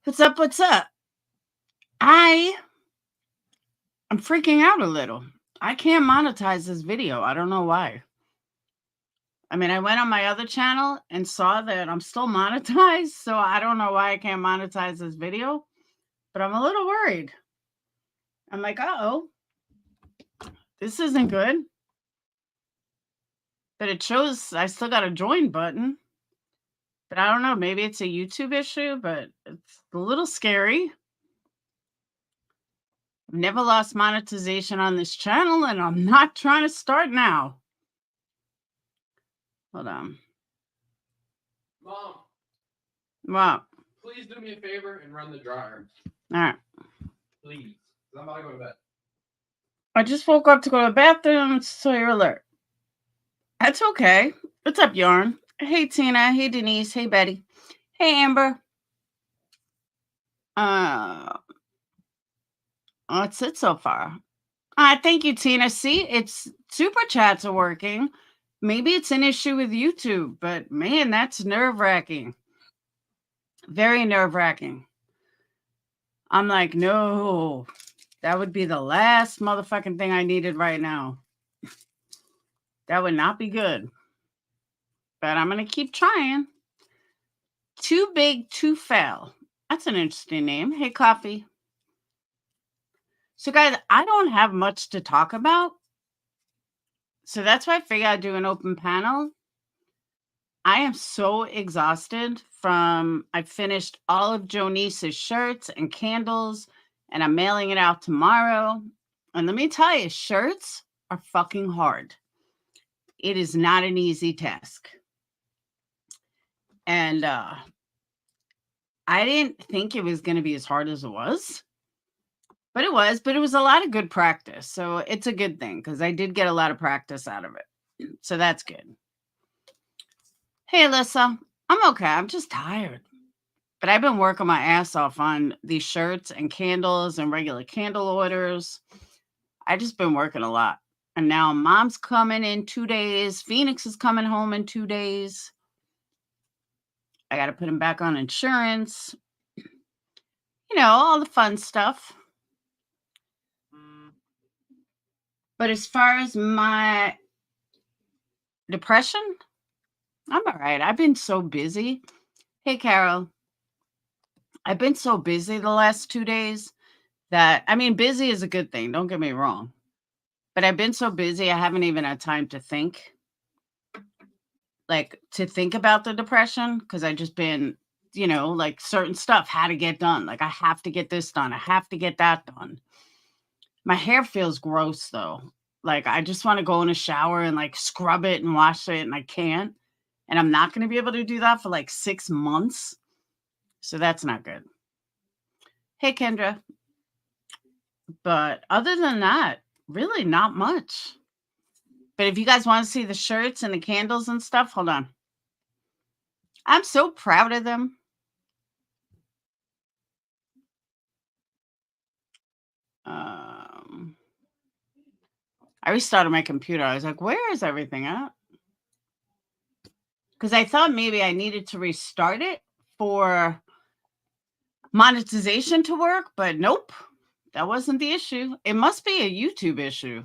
What's up? What's up? I'm freaking out a little. I can't monetize this video. I don't know why. I mean, I went on my other channel and saw that I'm still monetized, so I don't know why I can't monetize this video, but I'm a little worried. I'm like, uh-oh, this isn't good. But it shows I still got a join button. But I don't know, maybe it's a YouTube issue, but it's a little scary. I've never lost monetization on this channel, and I'm not trying to start now. Hold on. Mom, Wow. please do me a favor and run the dryer. All right. Please. 'Cause I'm about to go to bed. I just woke up to go to the bathroom, so you're alert. That's okay. What's up, Yarn? Hey, Tina. Hey, Denise. Hey, Betty. Hey, Amber. That's it so far. Thank you, Tina. See, it's super chats are working. Maybe it's an issue with YouTube, but man, that's nerve-wracking. Very nerve-wracking. I'm like, no, that would be the last motherfucking thing I needed right now. That would not be good. But I'm going to keep trying. Too big to fail. That's an interesting name. Hey, Coffee. So, guys, I don't have much to talk about. So that's why I figured I'd do an open panel. I am so exhausted I finished all of Jonice's shirts and candles, and I'm mailing it out tomorrow. And let me tell you, shirts are fucking hard. It is not an easy task. And I didn't think it was going to be as hard as it was. But it was a lot of good practice. So it's a good thing because I did get a lot of practice out of it. So that's good. Hey, Alyssa, I'm okay. I'm just tired. But I've been working my ass off on these shirts and candles and regular candle orders. I just been working a lot. And now Mom's coming in 2 days. Phoenix is coming home in 2 days. I got to put him back on insurance. You know, all the fun stuff. But as far as my depression, I'm all right. I've been so busy. Hey, Carol. I've been so busy the last 2 days that, I mean, busy is a good thing. Don't get me wrong. But I've been so busy, I haven't even had time to think. Like, to think about the depression, because I just been, like certain stuff had to get done. Like, I have to get this done. I have to get that done. My hair feels gross, though. Like, I just want to go in a shower and, like, scrub it and wash it, and I can't. And I'm not going to be able to do that for, like, 6 months. So that's not good. Hey, Kendra. But other than that, really not much. But if you guys want to see the shirts and the candles and stuff, hold on. I'm so proud of them. I restarted my computer. I was like, where is everything at? Because I thought maybe I needed to restart it for monetization to work, but nope, that wasn't the issue. It must be a YouTube issue.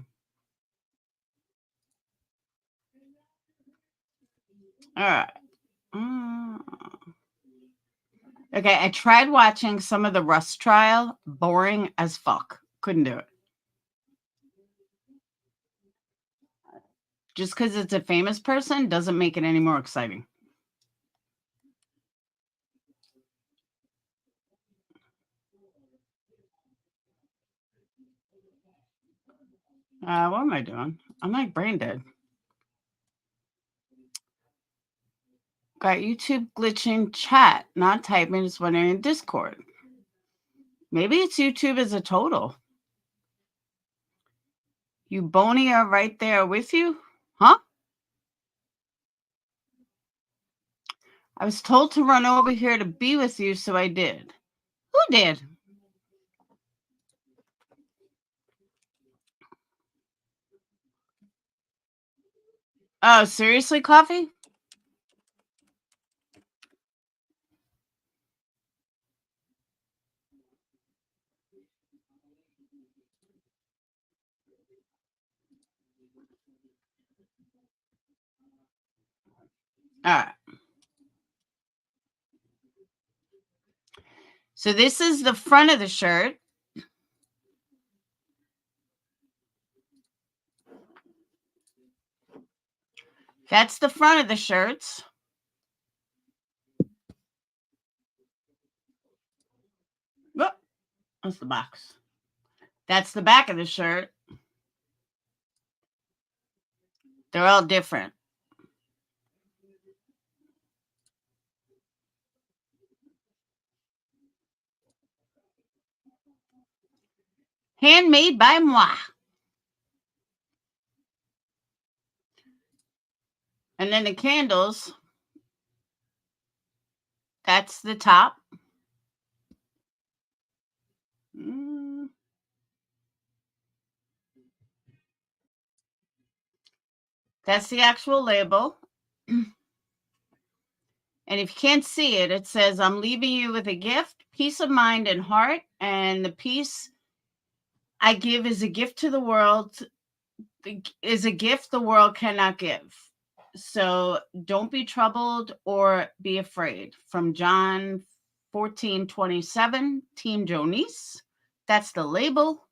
All right. Okay, I tried watching some of the Rust trial. Boring as fuck. Couldn't do it. Just because it's a famous person doesn't make it any more exciting. What am I doing? I'm like brain dead. Got YouTube glitching chat, not typing, just wondering in Discord. Maybe it's YouTube as a total. You Boney are right there with you? Huh? I was told to run over here to be with you, so I did. Who did? Oh, seriously, Coffee? All right. So this is the front of the shirt. That's the front of the shirts. Oh, that's the box. That's the back of the shirt. They're all different. Handmade by moi. And then the candles, that's the top. That's the actual label. And if you can't see it, it says, I'm leaving you with a gift, peace of mind and heart. And the peace I give is a gift to the world, is a gift the world cannot give. So don't be troubled or be afraid. From John 14:27, Team Jonice. That's the label.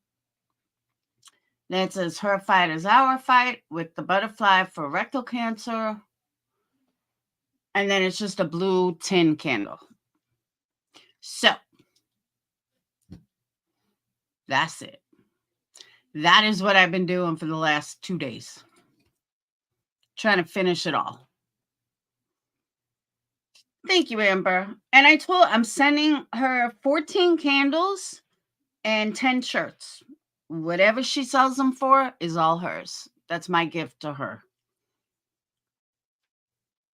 Then it says, her fight is our fight, with the butterfly for rectal cancer. And then it's just a blue tin candle. So that's it. That is what I've been doing for the last 2 days. Trying to finish it all. Thank you, Amber. And I'm sending her 14 candles and 10 shirts. Whatever she sells them for is all hers. That's my gift to her.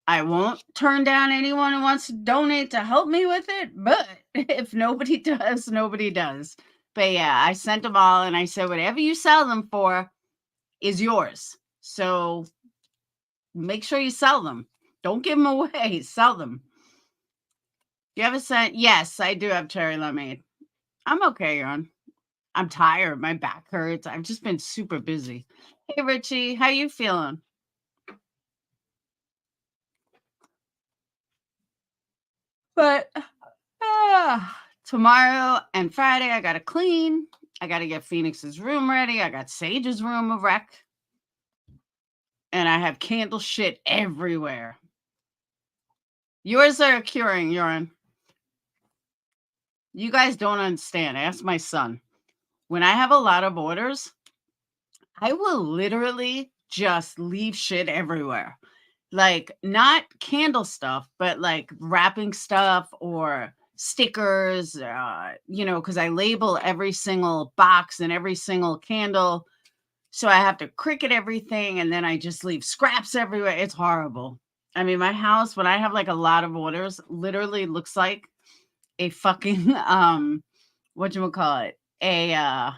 I won't turn down anyone who wants to donate to help me with it, but if nobody does, nobody does. But yeah, I sent them all and I said, whatever you sell them for is yours. So make sure you sell them. Don't give them away. Sell them. You have a scent? Yes, I do have cherry lemonade. I'm okay, Aaron. I'm tired. My back hurts. I've just been super busy. Hey, Richie, how you feeling? But tomorrow and Friday, I got to clean. I got to get Phoenix's room ready. I got Sage's room a wreck. And I have candle shit everywhere. Yours are curing, urine. You guys don't understand. Ask my son. When I have a lot of orders, I will literally just leave shit everywhere. Like, not candle stuff, but like wrapping stuff or stickers, because I label every single box and every single candle. So I have to cricket everything and then I just leave scraps everywhere. It's horrible. I mean, my house, when I have like a lot of orders, literally looks like a fucking whatchamacallit, a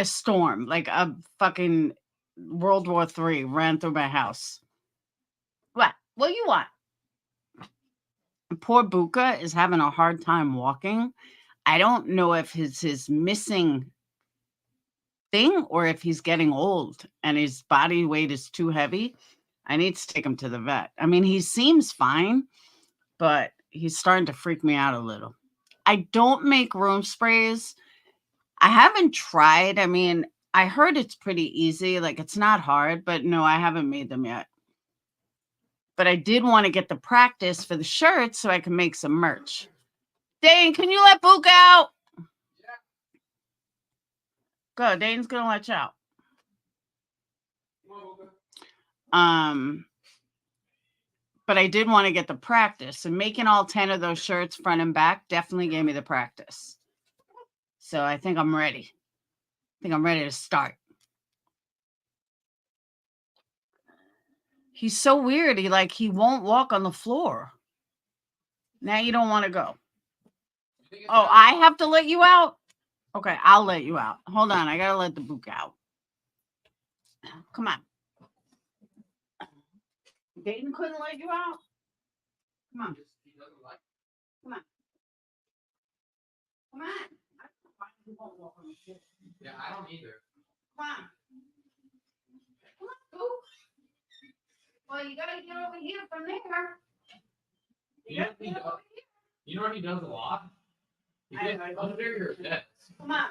storm, like a fucking World War III ran through my house. What? What do you want? Poor Buka is having a hard time walking. I don't know if his missing thing or if he's getting old and his body weight is too heavy. I need to take him to the vet. I mean, he seems fine, but he's starting to freak me out a little. I don't make room sprays. I haven't tried. I mean, I heard it's pretty easy. Like, it's not hard, but no, I haven't made them yet. But I did want to get the practice for the shirts so I can make some merch. Dane, can you let Book out? Yeah. Go. Dane's going to let you out. Come on, But I did want to get the practice. And making all 10 of those shirts front and back definitely gave me the practice. So I think I'm ready. I think I'm ready to start. He's so weird. He won't walk on the floor. Now you don't want to go. Oh, I have to let you out? Okay, I'll let you out. Hold on. I got to let the book out. Come on. Dayton couldn't let you out? Come on. He doesn't like it. Come on. Come on. I don't know why he won't walk on the floor. Yeah, I don't either. Come on. Come on, go. Well, you gotta get over here from there. You know what he does a lot? He gets under your desk. Come on.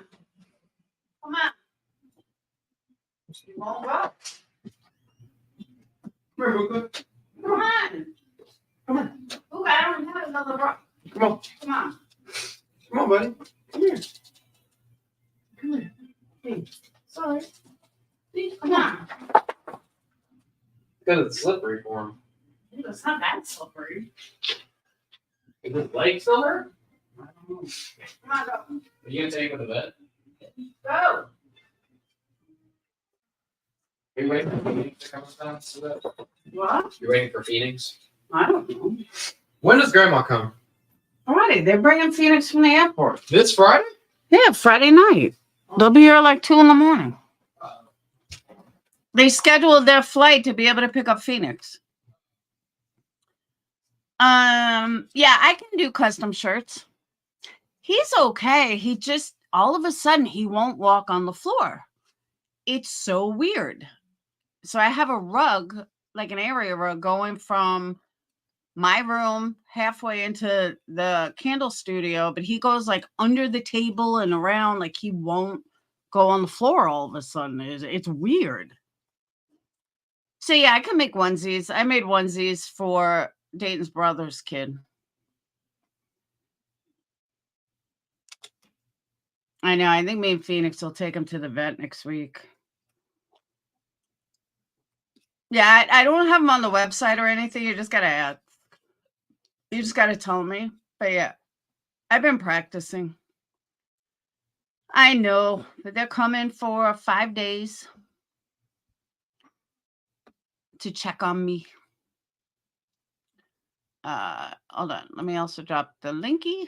Come on. You won't go. Come here, Luca. Come on. Come on. Ooh, I don't have another rock. Come on. Come on. Come on, buddy. Come here. Come here. Hey. Sorry. Come on. Because it's slippery for him. It's not that slippery. Is his leg still hurt? I don't know. Come on, go. Are you gonna take him to bed? Go. Are you waiting for Phoenix to come down? What? You're waiting for Phoenix? I don't know. When does Grandma come? Friday. They're bringing Phoenix from the airport. This Friday? Yeah, Friday night. They'll be here like 2 a.m. They scheduled their flight to be able to pick up Phoenix. Yeah, I can do custom shirts. He's okay. He just all of a sudden he won't walk on the floor. It's so weird. So I have a rug, like an area rug, going from my room halfway into the candle studio, but he goes like under the table and around, like he won't go on the floor all of a sudden. It's weird. So yeah, I can make onesies. I made onesies for Dayton's brother's kid. I know. I think me and Phoenix will take him to the vet next week. Yeah, I don't have them on the website or anything. You just gotta tell me. But yeah, I've been practicing. I know, but they're coming for 5 days to check on me. Hold on. Let me also drop the linky.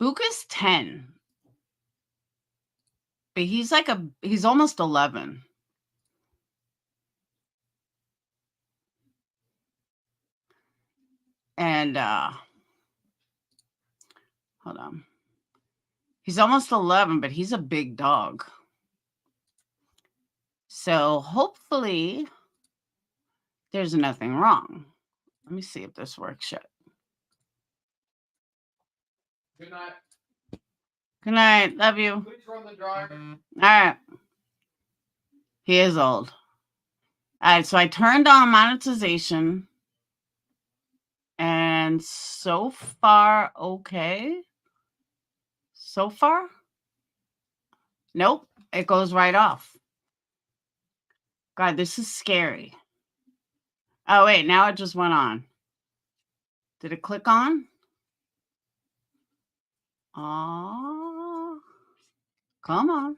Buka's 10. But he's almost 11. And hold on. He's almost 11, but he's a big dog. So hopefully there's nothing wrong. Let me see if this works yet. Good night. Good night. Love you. Please run the dryer. All right. He is old. All right. So I turned on monetization. And so far, okay. So far? Nope. It goes right off. God, this is scary. Oh, wait. Now it just went on. Did it click on? Oh, come on.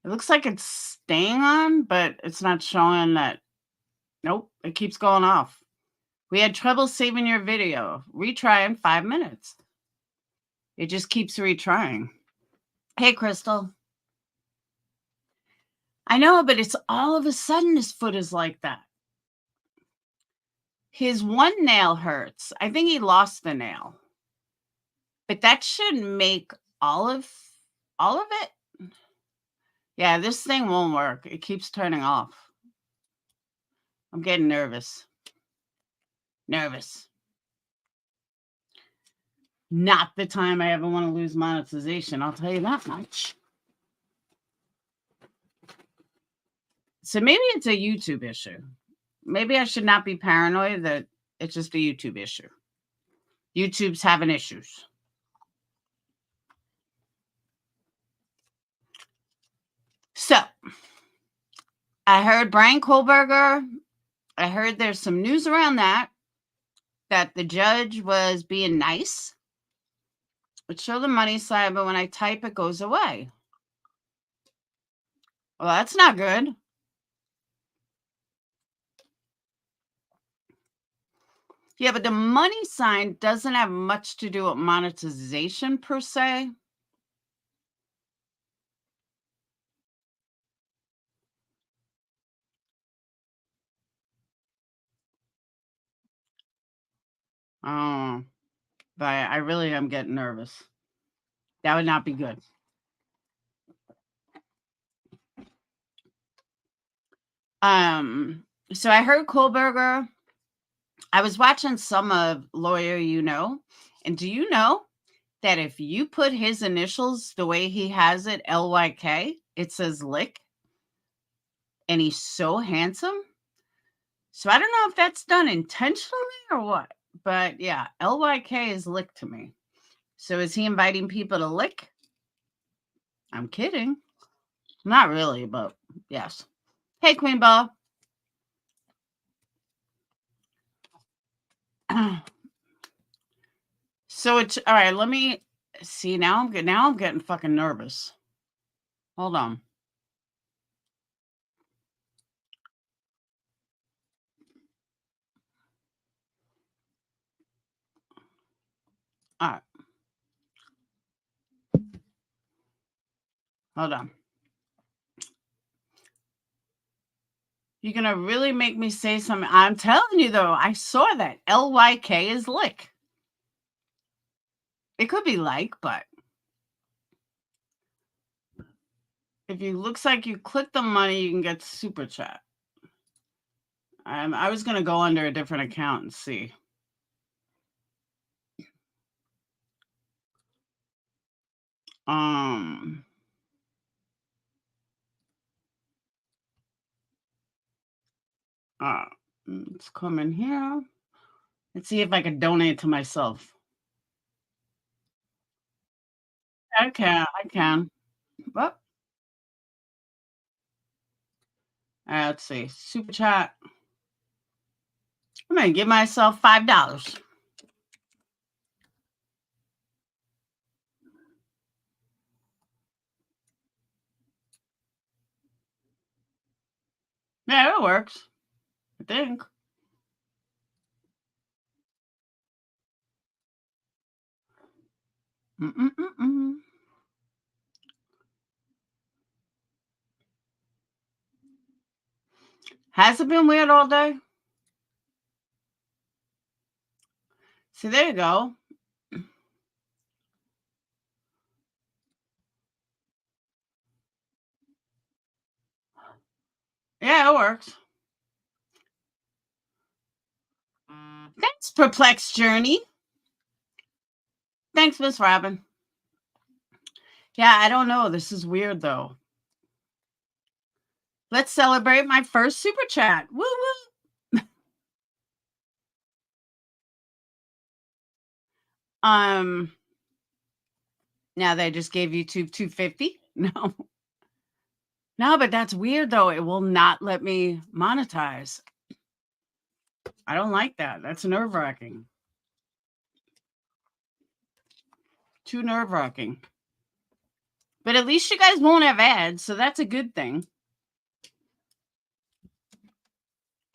It looks like it's staying on, but it's not showing that. Nope. It keeps going off. We had trouble saving your video. Retry in 5 minutes. It just keeps retrying. Hey, Crystal. I know, but it's all of a sudden his foot is like that. His one nail hurts. I think he lost the nail. But that should make all of it. Yeah, this thing won't work. It keeps turning off. I'm getting nervous. Not the time I ever want to lose monetization. I'll tell you that much. So maybe it's a YouTube issue. Maybe I should not be paranoid that it's just a YouTube issue. YouTube's having issues. So I heard Brian Kohlberger. I heard there's some news around that the judge was being nice. It showed the money side, but when I type, it goes away. Well, that's not good. Yeah, but the money sign doesn't have much to do with monetization per se. Oh, but I really am getting nervous. That would not be good. So I heard Kohlberger. I was watching some of Lawyer You Know, and do you know that if you put his initials the way he has it, LYK, it says lick, and he's so handsome. So I don't know if that's done intentionally or what, but yeah, LYK is lick to me. So is he inviting people to lick? I'm kidding. Not really, but yes. Hey, Queen Ball. So it's all right. Let me see. Now I'm getting fucking nervous. Hold on. All right. Hold on. You're gonna really make me say something. I'm telling you though, I saw that LYK is lick. It could be like, but if you looks like you click the money, you can get super chat. I was gonna go under a different account and see. Let's come in here. Let's see if I can donate to myself. I can. Well, let's see. Super chat. I'm gonna give myself $5. Yeah, it works. I think. Mm-mm-mm-mm. Has it been weird all day? See, there you go. Yeah, it works. Thanks, Perplexed Journey. Thanks, Miss Robin. Yeah, I don't know. This is weird though. Let's celebrate my first super chat. Woo woo. Now they just gave YouTube 250. No. No, but that's weird though. It will not let me monetize. I don't like that. That's nerve-wracking. Too nerve-wracking. But at least you guys won't have ads, so that's a good thing.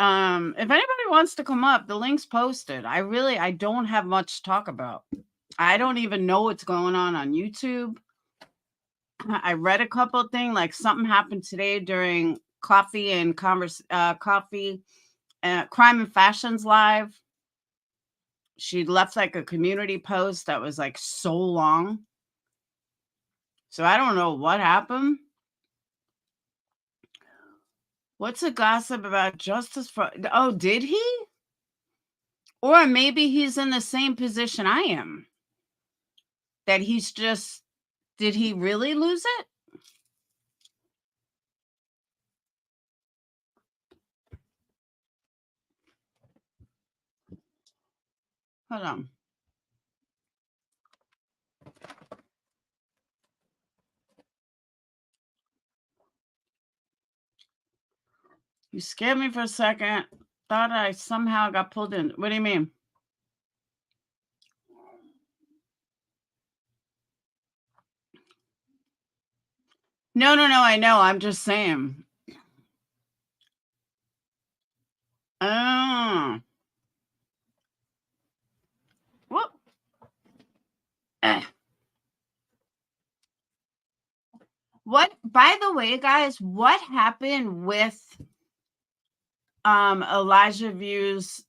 If anybody wants to come up, the link's posted. I don't have much to talk about. I don't even know what's going on YouTube. I read a couple things, like something happened today during Coffee and Crime and Fashions Live. She left like a community post that was like so long. So I don't know what happened. What's the gossip about justice for? Oh, did he? Or maybe he's in the same position I am. That he's just, did he really lose it? Hold on. You scared me for a second. Thought I somehow got pulled in. What do you mean? No, I know. I'm just saying. Oh. Whoop. What, by the way, guys, what happened with Elijah View's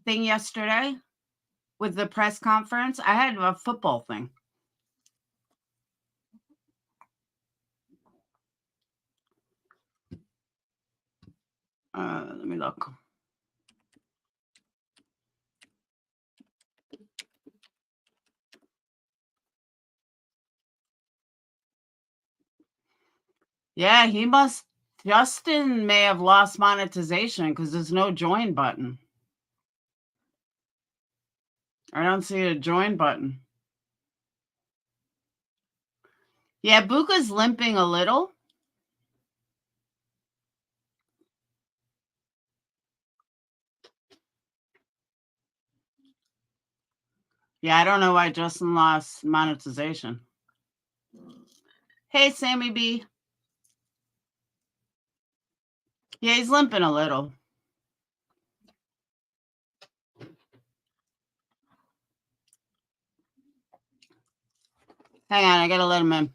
thing yesterday with the press conference? I had a football thing. Let me look. Yeah, Justin may have lost monetization because there's no join button. I don't see a join button. Yeah, Buka's limping a little. Yeah, I don't know why Justin lost monetization. Hey, Sammy B. Yeah, he's limping a little. Hang on, I gotta let him in.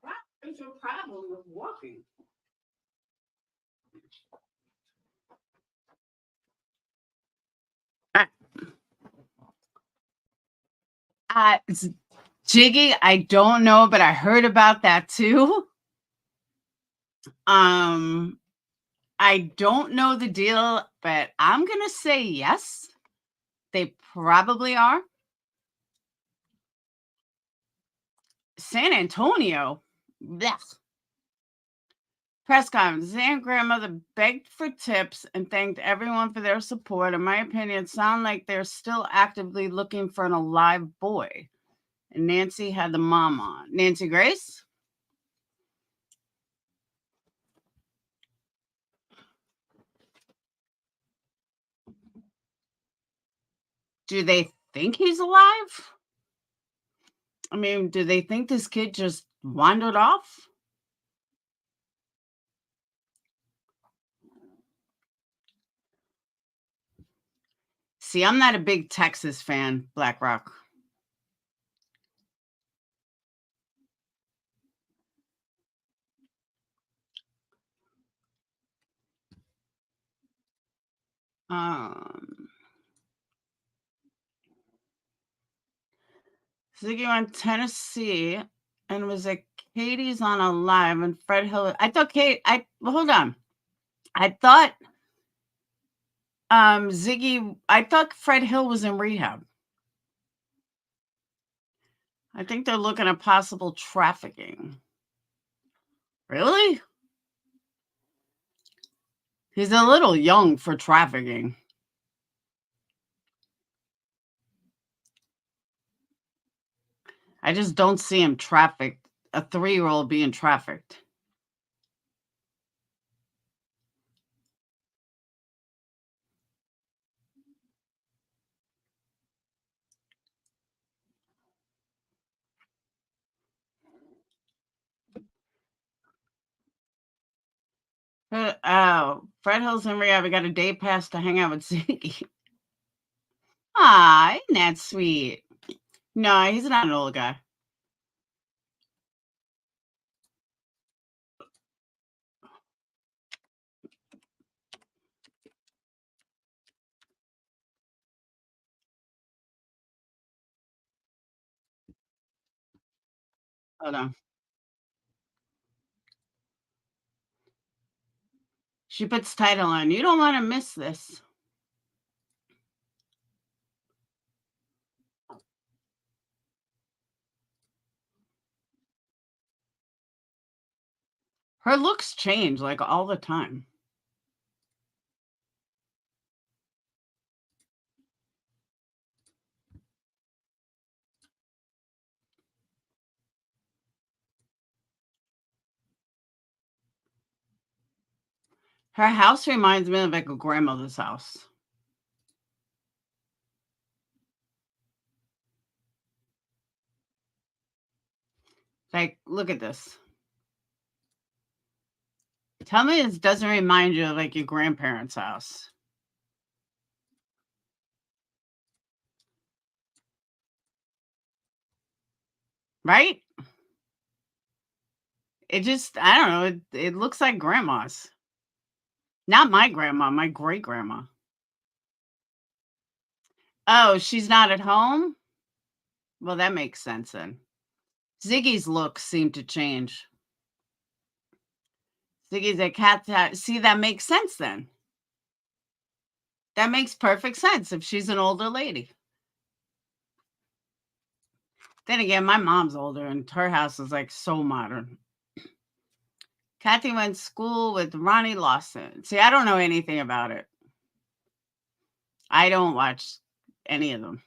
What is your problem with walking? Jiggy, I don't know, but I heard about that too. I don't know the deal, but I'm gonna say yes. They probably are. San Antonio. Blech. Press conference. Zan grandmother begged for tips and thanked everyone for their support. In my opinion, it sounds like they're still actively looking for an alive boy. And Nancy had the mom on. Nancy Grace? Do they think he's alive? I mean, do they think this kid just wandered off? See, I'm not a big Texas fan, BlackRock. Ziggy went Tennessee and was at Katie's on a live and Fred Hill. I thought hold on. I thought Ziggy, I thought Fred Hill was in rehab. I think they're looking at possible trafficking. Really? He's a little young for trafficking. I just don't see him trafficked, a 3-year-old being trafficked. Fred Hill's in rehab. We got a day pass to hang out with Ziggy. Ah, isn't that sweet? No, he's not an old guy. Hold on. She puts title on. You don't want to miss this. Her looks change like all the time. Her house reminds me of like a grandmother's house. Like, look at this. Tell me this doesn't remind you of like your grandparents' house. Right? It just, I don't know. It looks like grandma's. Not my grandma, my great grandma. Oh, she's not at home? Well, that makes sense then. Ziggy's looks seem to change. Ziggy's a cat. See, that makes sense then. That makes perfect sense if she's an older lady. Then again, my mom's older and her house is like so modern. Kathy went to school with Ronnie Lawson. See, I don't know anything about it. I don't watch any of them.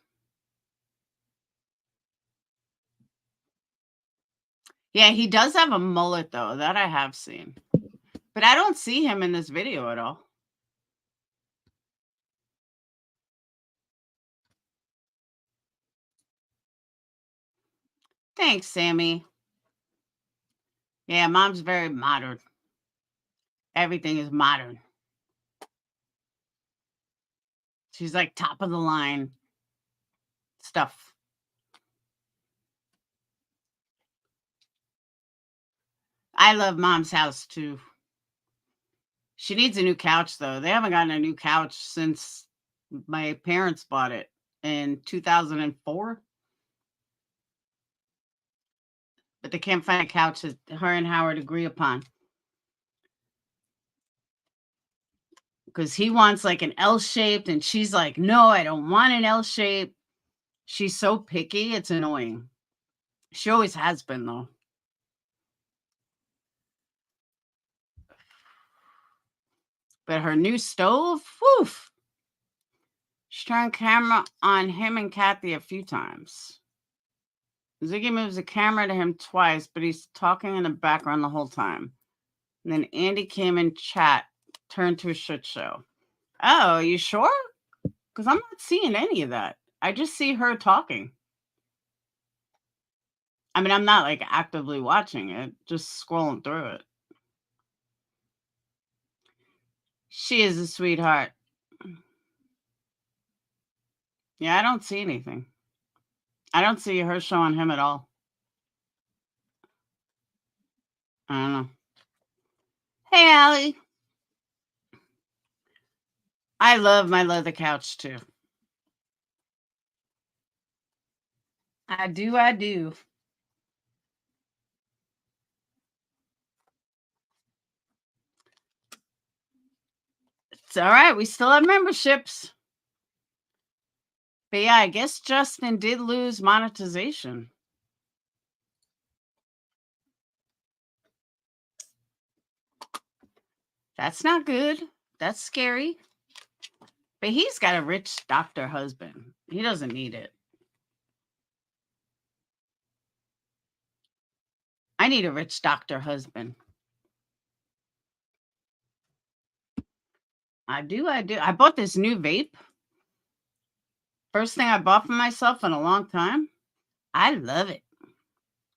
Yeah, he does have a mullet though. That I have seen. But I don't see him in this video at all. Thanks, Sammy. Yeah, mom's very modern. Everything is modern. She's like top of the line stuff. I love mom's house too. She needs a new couch though. They haven't gotten a new couch since my parents bought it in 2004. But they can't find a couch that her and Howard agree upon. Because he wants like an L-shaped and she's like, no, I don't want an L-shape. She's so picky, it's annoying. She always has been though. But her new stove, whew. She turned camera on him and Kathy a few times. Ziggy moves the camera to him twice, but he's talking in the background the whole time. And then Andy came in chat, turned to a shit show. Oh, you sure? Because I'm not seeing any of that. I just see her talking. I mean, I'm not like actively watching it, just scrolling through it. She is a sweetheart. Yeah, I don't see anything. I don't see her showing him at all. I don't know. Hey, Allie. I love my leather couch too. I do. I do. It's all right. We still have memberships. But yeah, I guess Justin did lose monetization. That's not good. That's scary. But he's got a rich doctor husband. He doesn't need it. I need a rich doctor husband. I do. I do. I bought this new vape. First thing I bought for myself in a long time. I love it.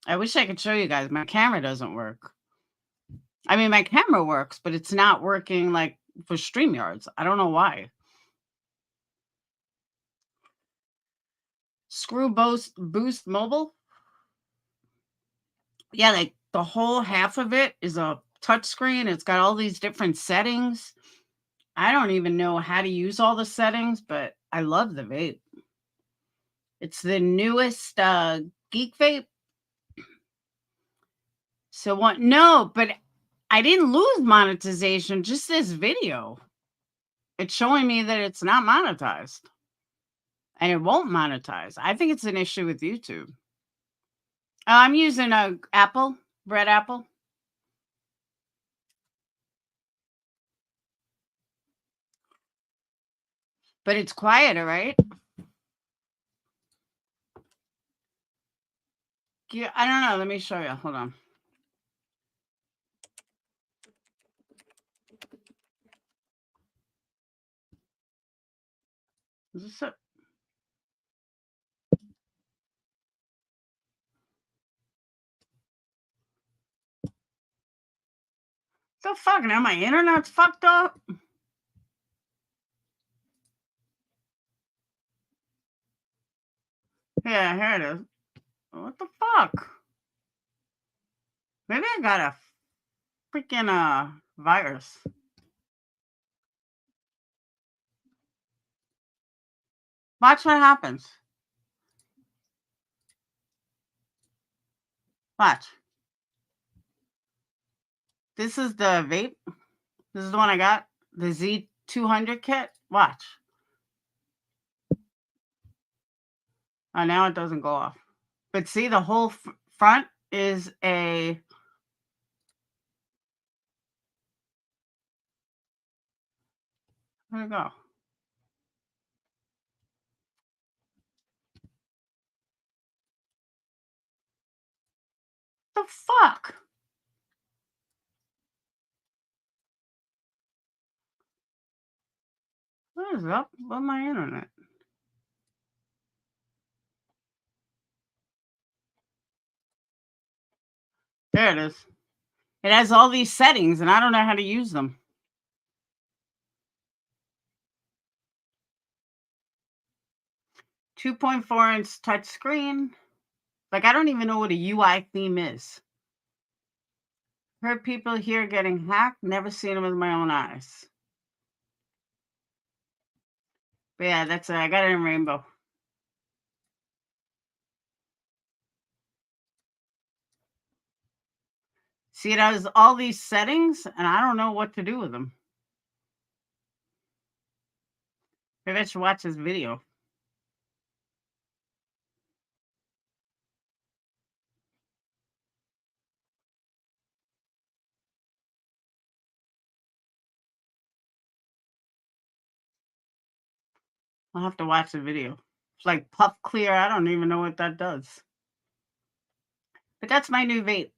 I wish I could show you guys. My camera doesn't work. I mean, my camera works, but it's not working like for StreamYards. I don't know why. Screw Boost Mobile. Yeah, like the whole half of it is a touch screen. It's got all these different settings. I don't even know how to use all the settings, but I love the vape. It's the newest Geek Vape. So what? No, but I didn't lose monetization, just this video. It's showing me that it's not monetized. And it won't monetize. I think it's an issue with YouTube. I'm using a Apple, Red Apple. But it's quieter, right? Yeah, I don't know. Let me show you. Hold on. Is this it? The fuck? Now my internet's fucked up? Yeah, here it is. What the fuck? Maybe I got a freaking virus. Watch what happens. Watch. This is the vape. This is the one I got. The Z200 kit. Watch. Oh, now it doesn't go off. But see, the whole front is a... Where'd it go? The fuck? What is up with my internet? There it is. It has all these settings, and I don't know how to use them. .4-inch touch screen. Like, I don't even know what a UI theme is. Heard people here getting hacked. Never seen them with my own eyes. But yeah, that's it. I got it in rainbow. See, it has all these settings, and I don't know what to do with them. Maybe I should watch this video. I'll have to watch the video. It's like puff clear. I don't even know what that does. But that's my new vape.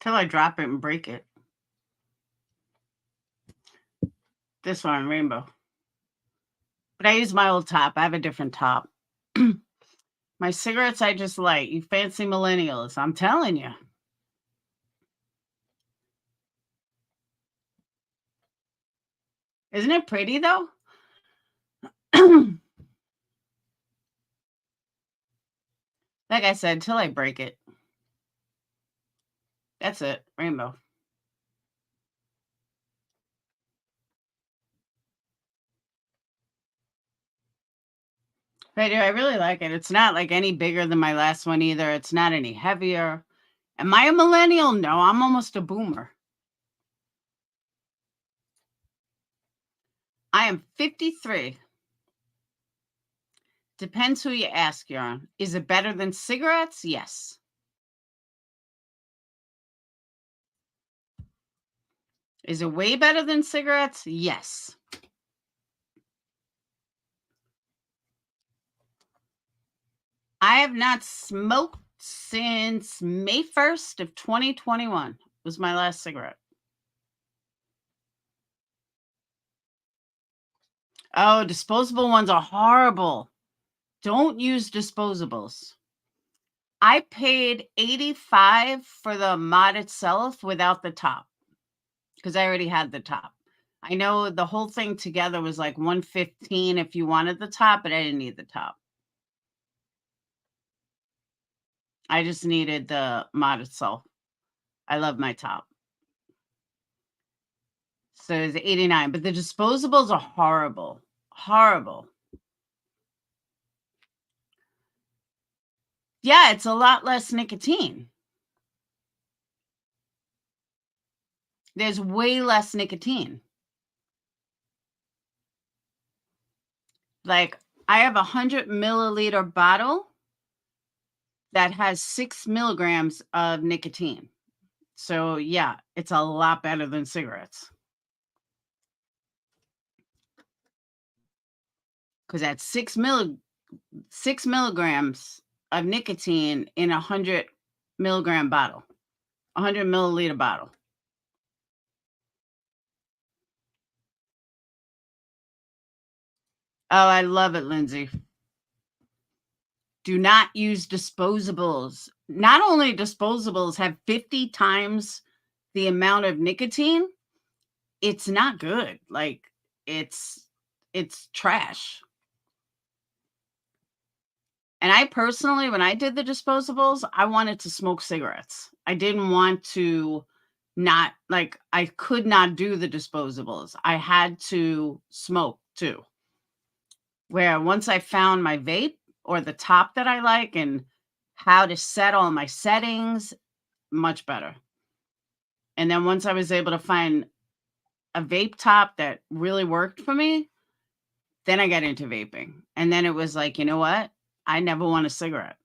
Till I drop it and break it. This one, rainbow. But I use my old top. I have a different top. My cigarettes I just light. You fancy millennials. I'm telling you. Isn't it pretty, though? Like I said, till I break it. That's it. Rainbow. But I really like it. It's not like any bigger than my last one either. It's not any heavier. Am I a millennial? No, I'm almost a boomer. I am 53. Depends who you ask, Yaron. Is it better than cigarettes? Yes. Is it way better than cigarettes? Yes. I have not smoked since May 1st of 2021 was my last cigarette. Oh, disposable ones are horrible. Don't use disposables. I paid $85 for the mod itself without the top because I already had the top. I know the whole thing together was like $115 if you wanted the top, but I didn't need the top. I just needed the mod itself. I love my top. So it's $89, but the disposables are horrible. Horrible. Yeah, it's a lot less nicotine. There's way less nicotine. Like, I have a 100 milliliter bottle that has 6 milligrams of nicotine. So yeah, it's a lot better than cigarettes. Because that's 6 milligrams of nicotine in a 100 milligram bottle, 100 milliliter bottle. Oh, I love it, Lindsay. Do not use disposables. Not only disposables have 50 times the amount of nicotine, it's not good. Like it's trash. And I personally, when I did the disposables, I wanted to smoke cigarettes. I didn't want to not like I could not do the disposables. I had to smoke too. Where once I found my vape or the top that I like and how to set all my settings, much better. And then once I was able to find a vape top that really worked for me, then I got into vaping. And then it was like, you know what? I never want a cigarette.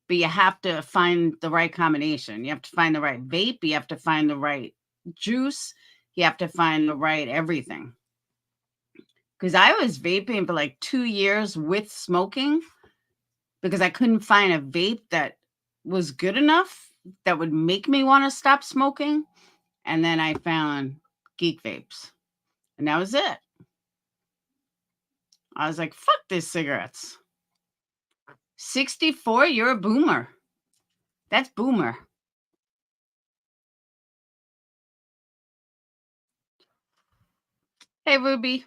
But you have to find the right combination. You have to find the right vape. You have to find the right juice. You have to find the right everything. Because I was vaping for like 2 years with smoking because I couldn't find a vape that was good enough that would make me want to stop smoking. And then I found Geek Vapes. And that was it. I was like, fuck these cigarettes. 64, you're a boomer. That's boomer. Hey, Ruby.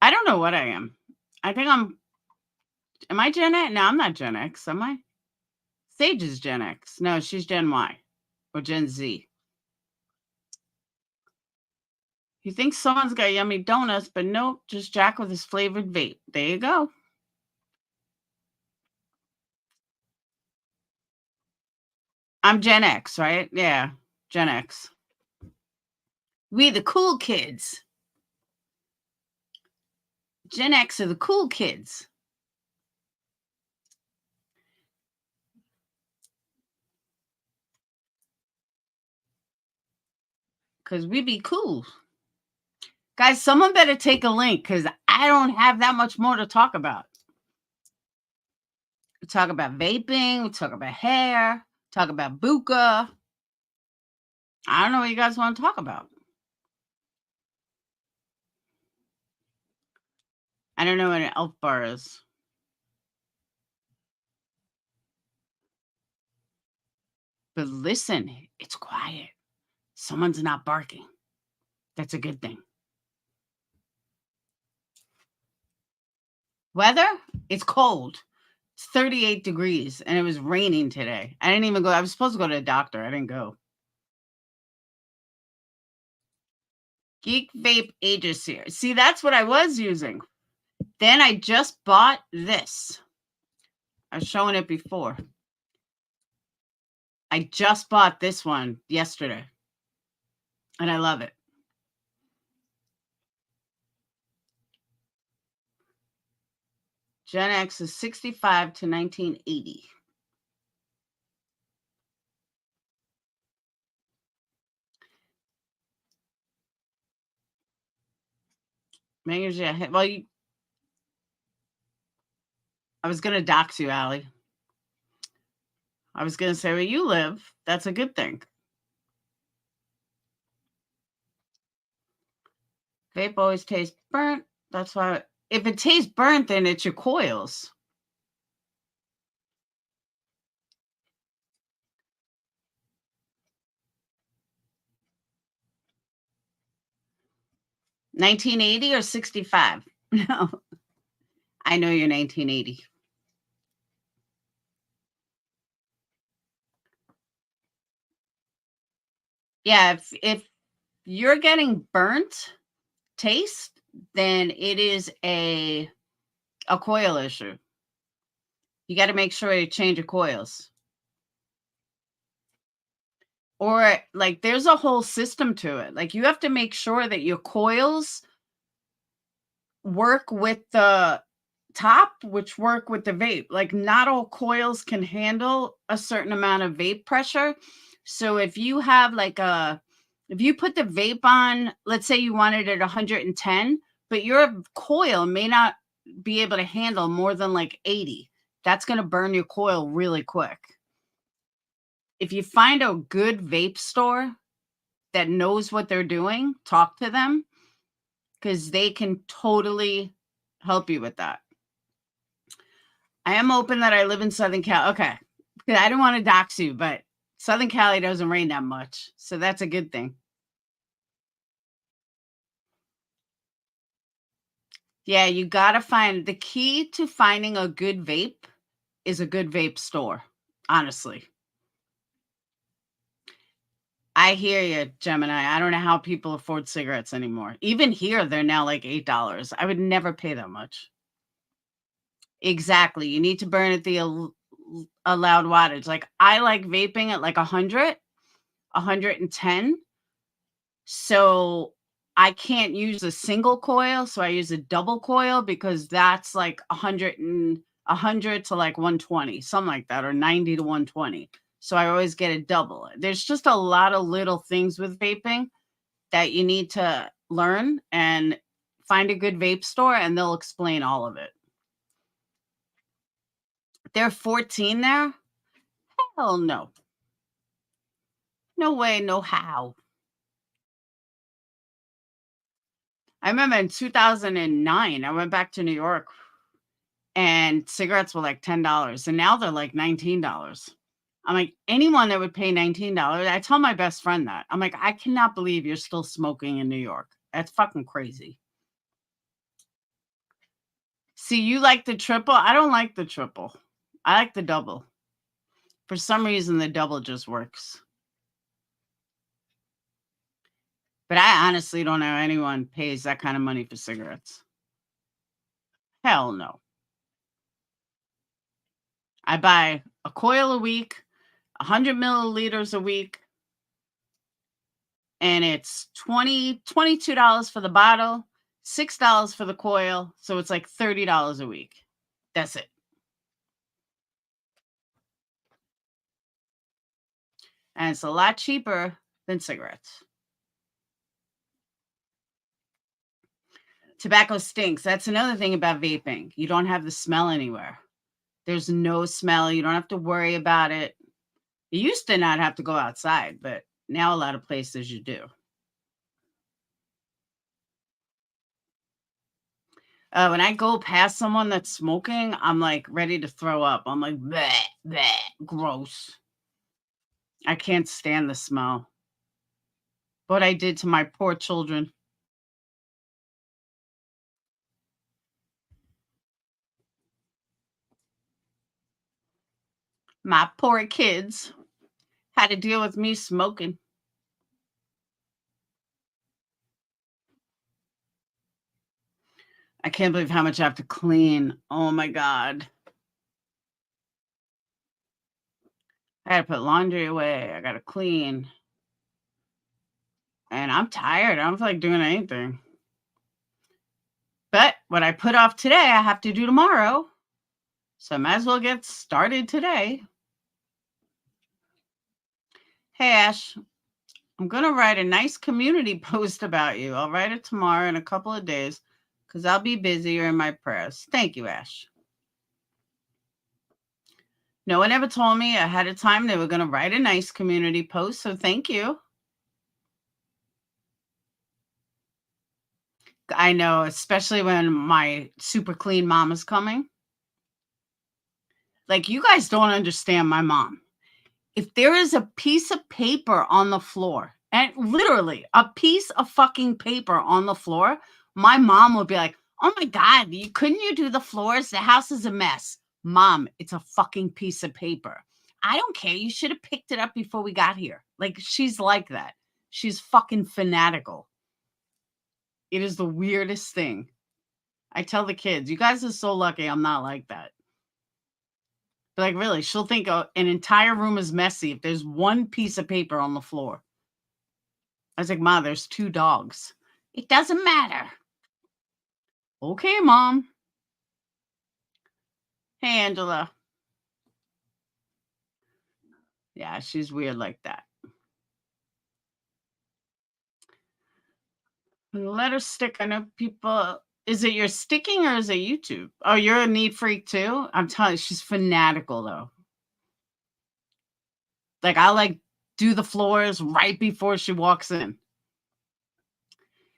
I don't know what I am. I think am I Gen X? No, I'm not Gen X, am I? Sage is Gen X. No, she's Gen Y or Gen Z. You think someone's got yummy donuts, but nope, just Jack with his flavored vape. There you go. I'm Gen X, right? Yeah, Gen X. We the cool kids. Gen X are the cool kids. Because we be cool. Guys, someone better take a link because I don't have that much more to talk about. We talk about vaping. We talk about hair. Talk about buka. I don't know what you guys want to talk about. I don't know what an elf bar is. But listen, it's quiet. Someone's not barking. That's a good thing. Weather? It's cold. It's 38 degrees and it was raining today. I didn't even go. I was supposed to go to the doctor. I didn't go. Geek Vape Aegis here. See, that's what I was using. Then I just bought this. I was showing it before. I just bought this one yesterday. And I love it. Gen X is 65 to 1980. Well, I was going to dox you, Allie. I was going to say where you live. That's a good thing. Vape always tastes burnt. That's why, if it tastes burnt, then it's your coils. $19.80 or $65? No, I know you're $19.80. Yeah, if you're getting burnt taste, then it is a coil issue. You got to make sure you change your coils. Or like there's a whole system to it. Like you have to make sure that your coils work with the top, which work with the vape. Like not all coils can handle a certain amount of vape pressure. So if you have if you put the vape on, let's say you wanted it 110, but your coil may not be able to handle more than like 80. That's going to burn your coil really quick. If you find a good vape store that knows what they're doing, talk to them because they can totally help you with that. I am open that I live in Southern Cal. Okay. I don't want to dox you, but Southern Cali doesn't rain that much, so that's a good thing. Yeah, you gotta find the key to finding a good vape is a good vape store, honestly. I hear you, Gemini. I don't know how people afford cigarettes anymore. Even here, they're now like $8. I would never pay that much. Exactly. You need to burn at the allowed wattage. Like I like vaping at like 100, 110. So I can't use a single coil, so I use a double coil because that's like 100 to like 120, something like that, or 90 to 120. So I always get a double. There's just a lot of little things with vaping that you need to learn and find a good vape store and they'll explain all of it. They're 14 there? Hell no. No way, no how. I remember in 2009, I went back to New York and cigarettes were like $10 and now they're like $19. I'm like, anyone that would pay $19, I tell my best friend that. I'm like, I cannot believe you're still smoking in New York. That's fucking crazy. See, you like the triple? I don't like the triple. I like the double. For some reason, the double just works. But I honestly don't know anyone pays that kind of money for cigarettes. Hell no. I buy a coil a week, 100 milliliters a week, and it's $22 for the bottle, $6 for the coil. So it's like $30 a week. That's it. And it's a lot cheaper than cigarettes. Tobacco stinks. That's another thing about vaping. You don't have the smell anywhere. There's no smell. You don't have to worry about it. You used to not have to go outside, but now a lot of places you do. When I go past someone that's smoking, I'm like ready to throw up. I'm like, bleh, bleh, gross. I can't stand the smell. What I did to my poor children. My poor kids had to deal with me smoking. I can't believe how much I have to clean. Oh my God. I gotta put laundry away. I gotta clean. And I'm tired. I don't feel like doing anything. But what I put off today, I have to do tomorrow. So I might as well get started today. Hey, Ash, I'm going to write a nice community post about you. I'll write it tomorrow in a couple of days because I'll be busy or in my prayers. Thank you, Ash. No one ever told me ahead of time they were going to write a nice community post. So thank you. I know, especially when my super clean mom is coming. Like, you guys don't understand my mom. If there is a piece of paper on the floor, and literally a piece of fucking paper on the floor, my mom would be like, oh my God, couldn't you do the floors? The house is a mess. Mom, it's a fucking piece of paper. I don't care. You should have picked it up before we got here. Like, she's like that. She's fucking fanatical. It is the weirdest thing. I tell the kids, you guys are so lucky I'm not like that. But like, really, she'll think an entire room is messy if there's one piece of paper on the floor. I was like, Ma, there's 2 dogs. It doesn't matter. Okay, Mom. Hey, Angela. Yeah, she's weird like that. Let her stick. I know people. Is it your sticking or is it YouTube? Oh, you're a neat freak too? I'm telling you, she's fanatical though. Like, I like do the floors right before she walks in.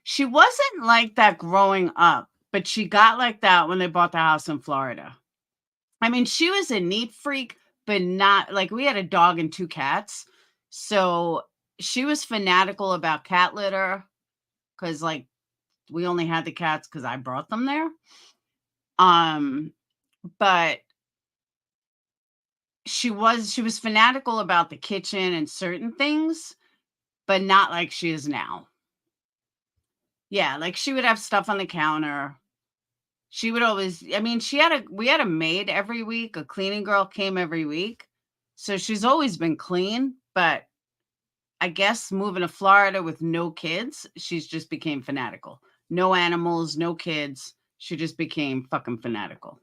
She wasn't like that growing up, but she got like that when they bought the house in Florida. I mean, she was a neat freak, but not like we had a dog and 2 cats. So she was fanatical about cat litter because like we only had the cats because I brought them there. But she was fanatical about the kitchen and certain things, but not like she is now. Yeah, like she would have stuff on the counter. She would always, I mean, we had a maid every week, a cleaning girl came every week. So she's always been clean, but I guess moving to Florida with no kids, she's just became fanatical. No animals, no kids. She just became fucking fanatical.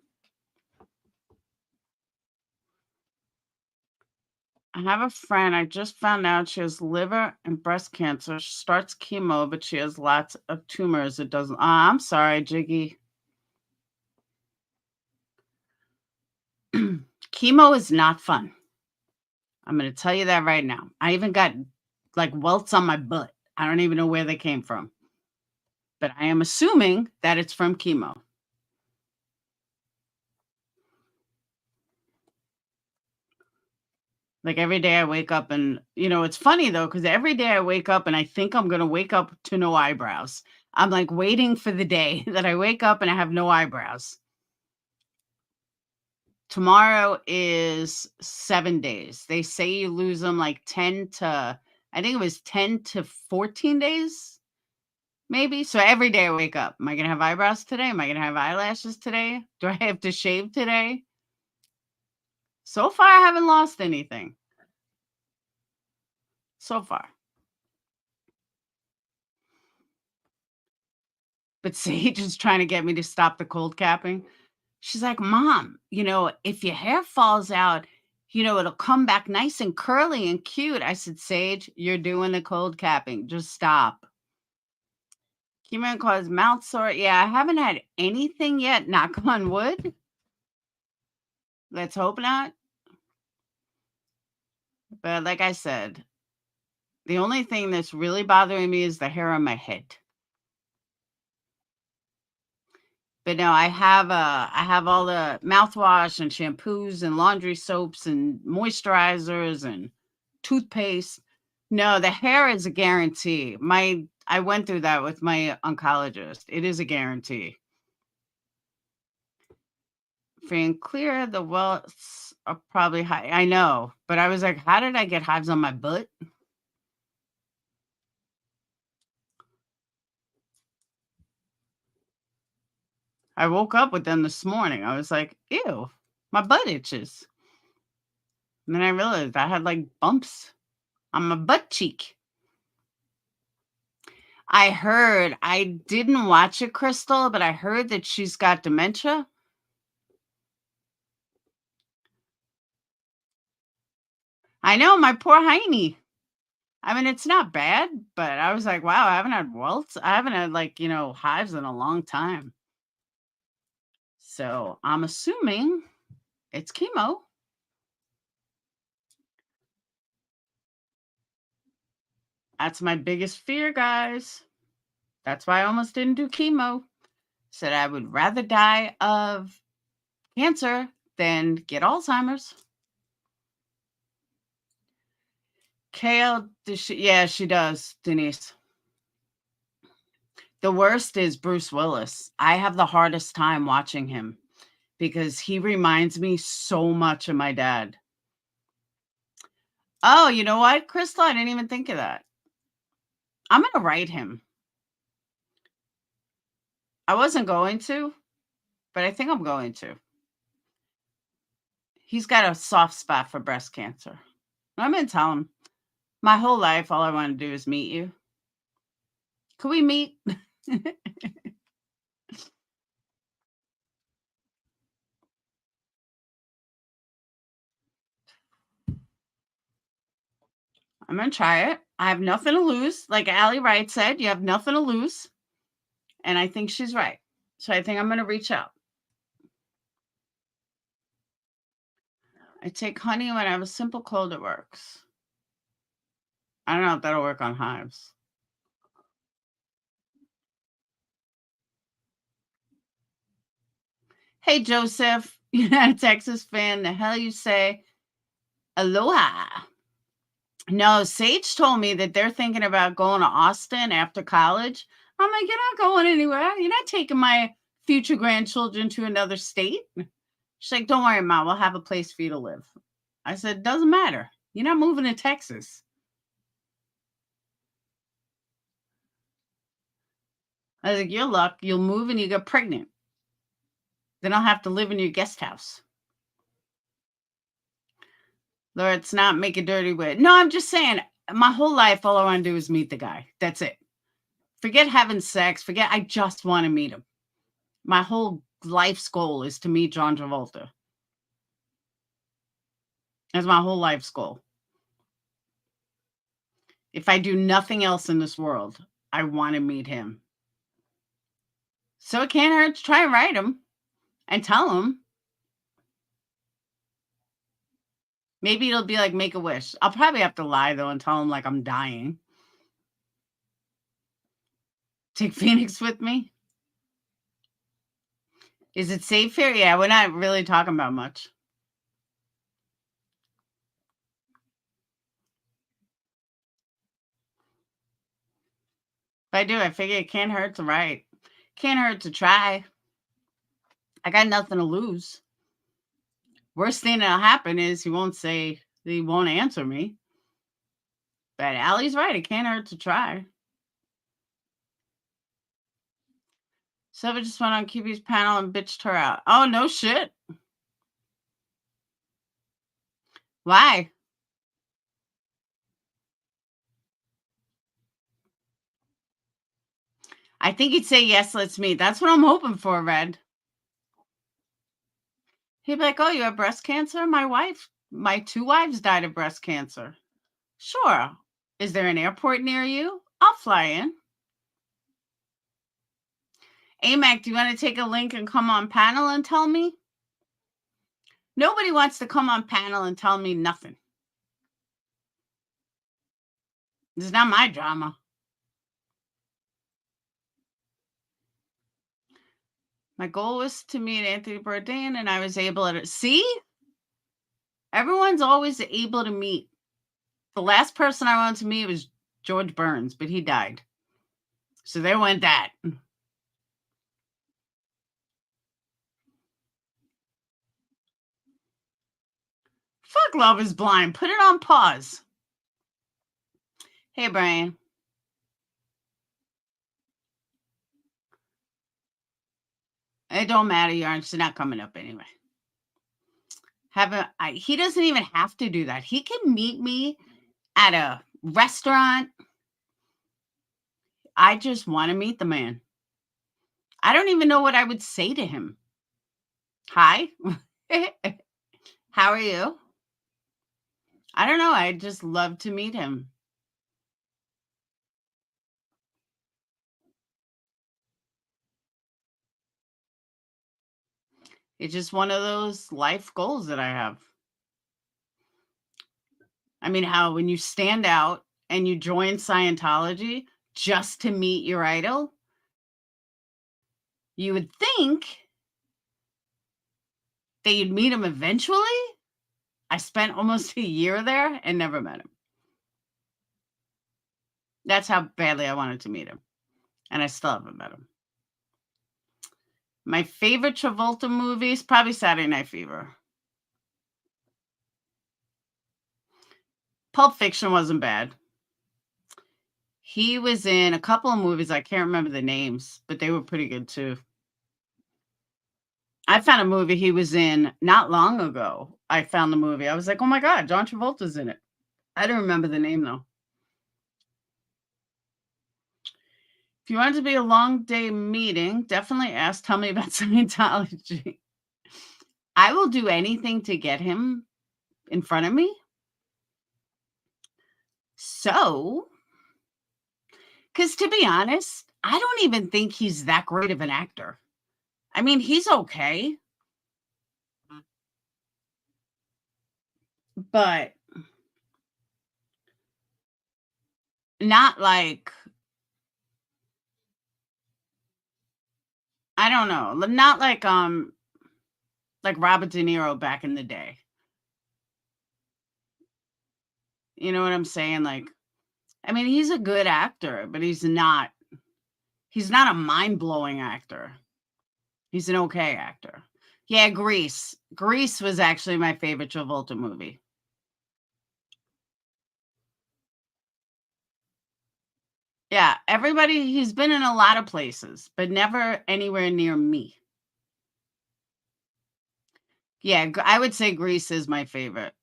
I have a friend. I just found out she has liver and breast cancer. She starts chemo, but she has lots of tumors. It doesn't. I'm sorry, Jiggy. Chemo is not fun. I'm going to tell you that right now. I even got like welts on my butt. I don't even know where they came from, but I am assuming that it's from chemo. Like every day I wake up and, it's funny though, because every day I wake up and I think I'm going to wake up to no eyebrows. I'm like waiting for the day that I wake up and I have no eyebrows. Tomorrow is 7 days. They say you lose them like 10 to, I think it was 10 to 14 days, maybe. So every day I wake up, am I going to have eyebrows today? Am I going to have eyelashes today? Do I have to shave today? So far, I haven't lost anything. So far. But Sage is trying to get me to stop the cold capping. She's like, Mom, if your hair falls out, it'll come back nice and curly and cute. I said, Sage, you're doing the cold capping. Just stop. Chemo cause mouth sore. Yeah, I haven't had anything yet. Knock on wood. Let's hope not. But like I said, the only thing that's really bothering me is the hair on my head. But no, I have all the mouthwash and shampoos and laundry soaps and moisturizers and toothpaste. No, the hair is a guarantee. I went through that with my oncologist. It is a guarantee. Free and clear, the welts are probably high. I know, but I was like, how did I get hives on my butt? I woke up with them this morning. I was like, ew, my butt itches. And then I realized I had like bumps on my butt cheek. I didn't watch it, Crystal, but I heard that she's got dementia. I know, my poor Heiny. I mean, it's not bad, but I was like, wow, I haven't had welts. I haven't had hives in a long time. So I'm assuming it's chemo. That's my biggest fear, guys. That's why I almost didn't do chemo. Said I would rather die of cancer than get Alzheimer's. Kale, yeah, she does, Denise. The worst is Bruce Willis. I have the hardest time watching him because he reminds me so much of my dad. Oh, you know what, Crystal? I didn't even think of that. I'm going to write him. I wasn't going to, but I think I'm going to. He's got a soft spot for breast cancer. I'm going to tell him my whole life, all I want to do is meet you. Could we meet? I'm going to try it. I have nothing to lose. Like Allie Wright said, you have nothing to lose. And I think she's right. So I think I'm going to reach out. I take honey when I have a simple cold, it works. I don't know if that'll work on hives. Hey, Joseph, you're not a Texas fan. The hell you say? Aloha. No, Sage told me that they're thinking about going to Austin after college. I'm like, you're not going anywhere. You're not taking my future grandchildren to another state. She's like, don't worry, Mom. We'll have a place for you to live. I said, doesn't matter. You're not moving to Texas. I was like, your luck. You'll move and you get pregnant. Then I'll have to live in your guest house. Let's not make a dirty word. No, I'm just saying, my whole life, all I want to do is meet the guy. That's it. Forget having sex. Forget, I just want to meet him. My whole life's goal is to meet John Travolta. That's my whole life's goal. If I do nothing else in this world, I want to meet him. So it can't hurt to try and write him and tell him. Maybe it'll be like Make-A-Wish. I'll probably have to lie, though, and tell him, like, I'm dying. Take Phoenix with me. Is it safe here? Yeah, we're not really talking about much. If I do, I figure it can't hurt to write. Can't hurt to try. I got nothing to lose. Worst thing that'll happen is he won't answer me. But Allie's right. It can't hurt to try. So I just went on QB's panel and bitched her out. Oh, no shit. Why? I think he'd say, yes, let's meet. That's what I'm hoping for, Red. He'd be like, oh, you have breast cancer? My 2 wives died of breast cancer. Sure. Is there an airport near you? I'll fly in. AMAC, do you want to take a link and come on panel and tell me? Nobody wants to come on panel and tell me nothing. This is not my drama. My goal was to meet Anthony Bourdain, and I was able to see. Everyone's always able to meet. The last person I wanted to meet was George Burns, but he died. So there went that. Fuck Love is Blind. Put it on pause. Hey, Brian. It don't matter, Yarn. She's not coming up anyway. He doesn't even have to do that. He can meet me at a restaurant. I just want to meet the man. I don't even know what I would say to him. Hi. How are you? I don't know. I'd just love to meet him. It's just one of those life goals that I have. I mean, how when you stand out and you join Scientology just to meet your idol, you would think that you'd meet him eventually. I spent almost a year there and never met him. That's how badly I wanted to meet him. And I still haven't met him. My favorite Travolta movie is probably Saturday Night Fever. Pulp Fiction wasn't bad. He was in a couple of movies. I can't remember the names, but they were pretty good too. I found a movie he was in not long ago. I found the movie. I was like, oh my God, John Travolta's in it. I don't remember the name though. If you want it to be a long day meeting, definitely tell me about Scientology. I will do anything to get him in front of me. So, because to be honest, I don't even think he's that great of an actor. I mean, he's okay. But not like, I don't know, not like Robert De Niro back in the day. You know what I'm saying? Like, I mean, he's a good actor, but he's not a mind-blowing actor. He's an okay actor. Yeah, Grease. Grease was actually my favorite Travolta movie. Yeah, everybody, he's been in a lot of places, but never anywhere near me. Yeah, I would say Grease is my favorite.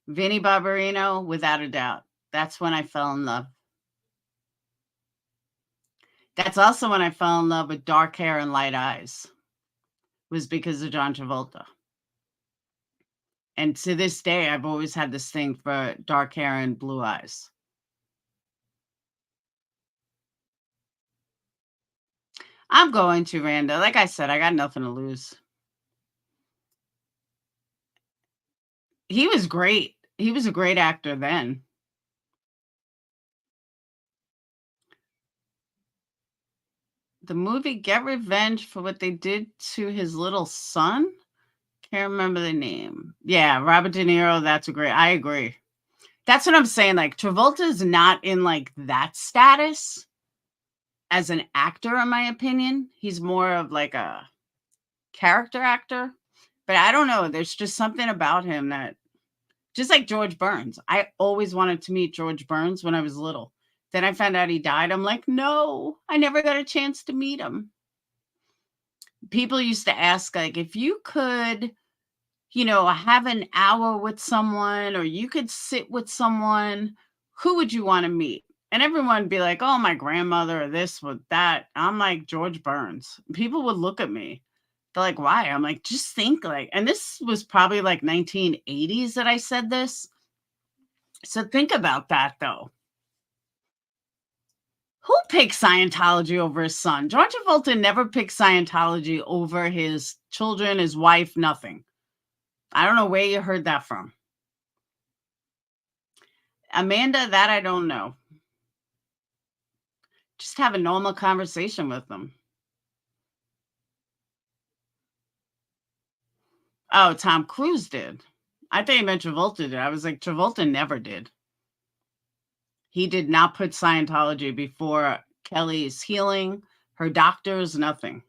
Vinnie Barbarino, without a doubt. That's when I fell in love. That's also when I fell in love with dark hair and light eyes. Was because of John Travolta. And to this day, I've always had this thing for dark hair and blue eyes. I'm going to, Randa. Like I said, I got nothing to lose. He was great. He was a great actor then. The movie Get Revenge for what they did to his little son? Can't remember the name. Yeah, Robert De Niro, that's a great, I agree. That's what I'm saying, like, Travolta's not in, like, that status as an actor, in my opinion. He's more of, like, a character actor. But I don't know, there's just something about him that just like George Burns. I always wanted to meet George Burns when I was little. Then I found out he died. I'm like, no, I never got a chance to meet him. People used to ask, like, if you could, you know, have an hour with someone or you could sit with someone, who would you want to meet? And everyone would be like, oh, my grandmother or this or that. I'm like, George Burns. People would look at me. They're like, why? I'm like, just think like, and this was probably like 1980s that I said this. So think about that, though. Who picked Scientology over his son? John Travolta never picked Scientology over his children, his wife, nothing. I don't know where you heard that from. Amanda, that I don't know. Just have a normal conversation with them. Oh, Tom Cruise did. I thought you meant Travolta did. I was like, Travolta never did. He did not put Scientology before Kelly's healing, her doctors, nothing.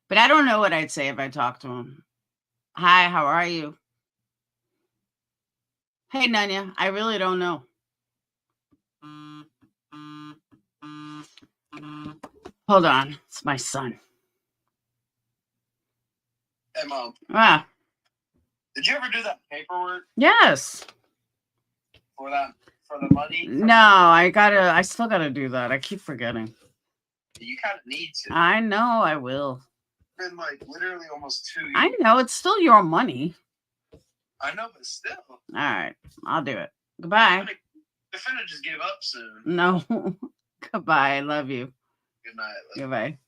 But I don't know what I'd say if I talked to him. Hi, how are you? Hey, Nanya, I really don't know. Hold on, it's my son. Hey, Mom. Ah, Did you ever do that paperwork yes. for the money? No, I still gotta do that. I keep forgetting. You kind of need to. I know I will. It's been like literally almost 2 years. I know, it's still your money. I know, but still. All right, I'll do it. Goodbye. They're finna just give up soon. No. Goodbye. I love you. Good night. Goodbye.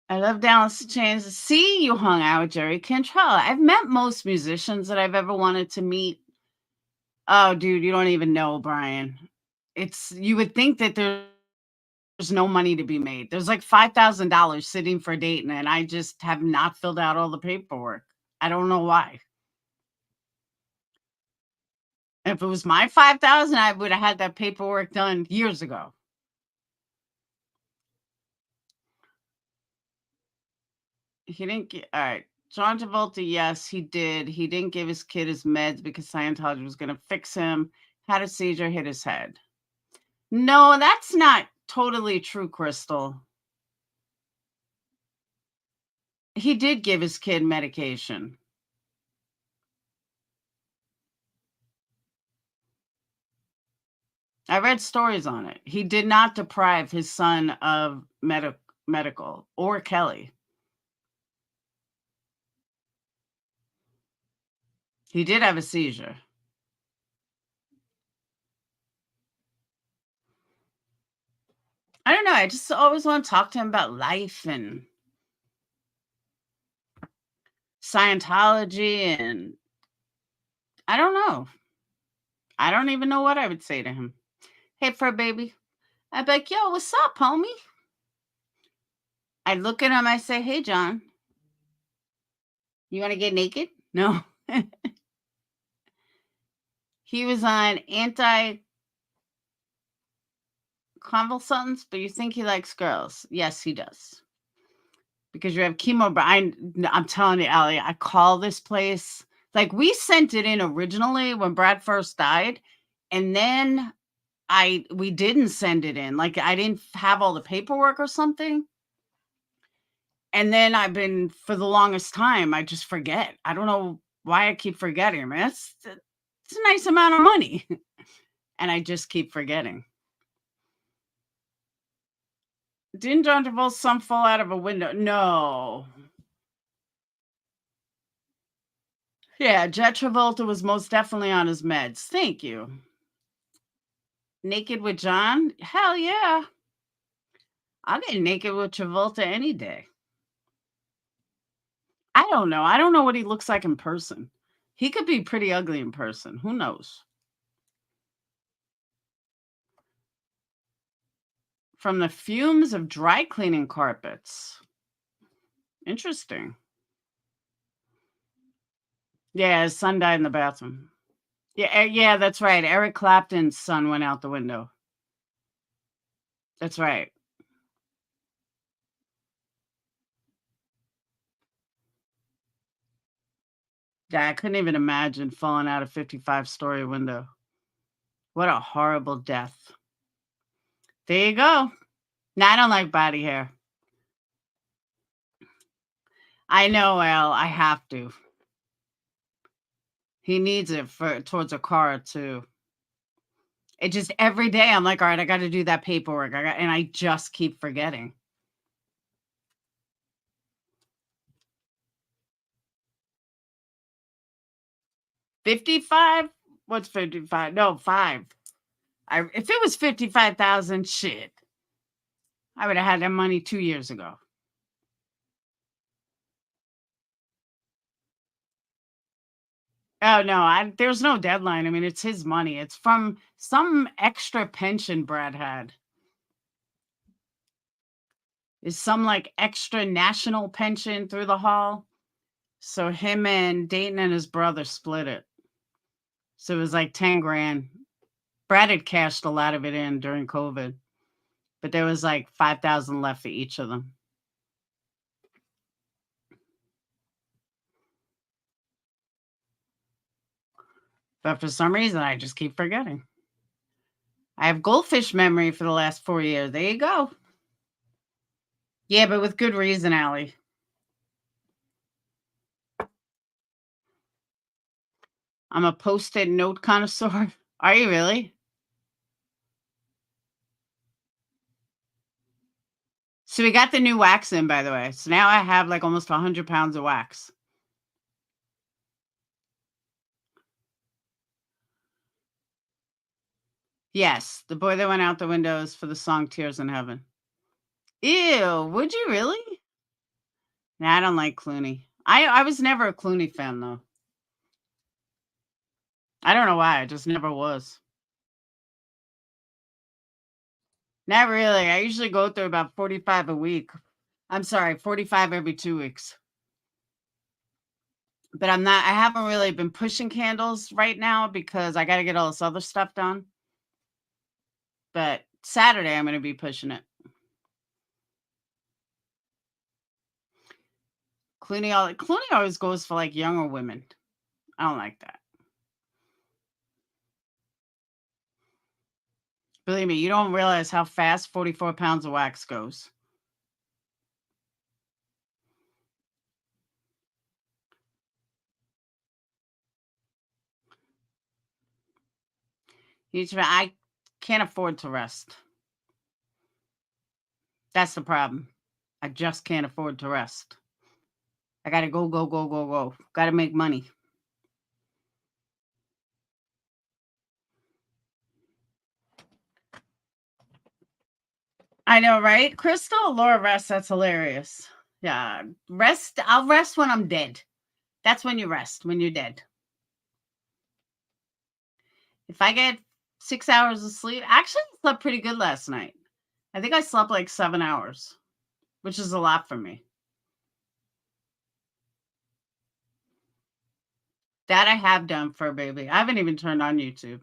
I love Dallas Chains. See, you hung out with Jerry Cantrell. I've met most musicians that I've ever wanted to meet. Oh, dude, you don't even know, Brian. You would think that there's no money to be made. There's like $5,000 sitting for dating, and I just have not filled out all the paperwork. I don't know why. If it was my 5,000, I would have had that paperwork done years ago. He didn't get, all right. John Travolta, yes, he did. He didn't give his kid his meds because Scientology was going to fix him. Had a seizure, hit his head. No, that's not totally true, Crystal. He did give his kid medication. I read stories on it. He did not deprive his son of medical or Kelly. He did have a seizure. I don't know. I just always want to talk to him about life and Scientology, and I don't know. I don't even know what I would say to him. Hey, fur baby. I'd be like, yo, what's up, homie? I look at him, I say, "Hey, John, you want to get naked?" No. He was on anti-convulsants, but you think he likes girls. Yes, he does. Because you have chemo, but I'm telling you, Allie, I call this place. Like, we sent it in originally when Brad first died, and then we didn't send it in. Like, I didn't have all the paperwork or something. And then for the longest time, I just forget. I don't know why I keep forgetting. Man, it's a nice amount of money. And I just keep forgetting. Didn't John Travolta's son fall out of a window? No. Yeah, Jet Travolta was most definitely on his meds. Thank you. Naked with John? Hell yeah. I'll get naked with Travolta any day. I don't know. I don't know what he looks like in person. He could be pretty ugly in person. Who knows? From the fumes of dry cleaning carpets. Interesting. Yeah, his son died in the bathroom. Yeah, that's right. Eric Clapton's son went out the window. That's right. Yeah, I couldn't even imagine falling out a 55-story window. What a horrible death. There you go. Now, I don't like body hair. I know, Al. I have to. He needs it towards a car too. It just every day I'm like, all right, I got to do that paperwork. And I just keep forgetting. $55? What's 55? No, 5. If it was 55,000, shit, I would have had that money 2 years ago. Oh no, there's no deadline. I mean, it's his money. It's from some extra pension Brad had. Is some like extra national pension through the hall. So him and Dayton and his brother split it. So it was like 10 grand. Brad had cashed a lot of it in during COVID, but there was like 5,000 left for each of them. But for some reason, I just keep forgetting. I have goldfish memory for the last 4 years. There you go. Yeah, but with good reason, Allie. I'm a post-it note connoisseur. Are you really? So we got the new wax in, by the way. So now I have like almost 100 pounds of wax. Yes, the boy that went out the windows for the song Tears in Heaven. Ew, would you really? Nah, I don't like Clooney. I was never a Clooney fan, though. I don't know why, I just never was. Not really. I usually go through about 45 a week. I'm sorry, 45 every 2 weeks. But I haven't really been pushing candles right now because I gotta get all this other stuff done. But Saturday, I'm gonna be pushing it. Clooney always goes for, like, younger women. I don't like that. Believe me, you don't realize how fast 44 pounds of wax goes. I can't afford to rest. That's the problem. I just can't afford to rest. I gotta go, go, go, go, go. Gotta make money. I know, right? Crystal? Laura rests. That's hilarious. Yeah. Rest. I'll rest when I'm dead. That's when you rest, when you're dead. If I get 6 hours of sleep, actually, I slept pretty good last night. I think I slept like 7 hours. which is a lot for me. That I have done for a baby. I haven't even turned on YouTube.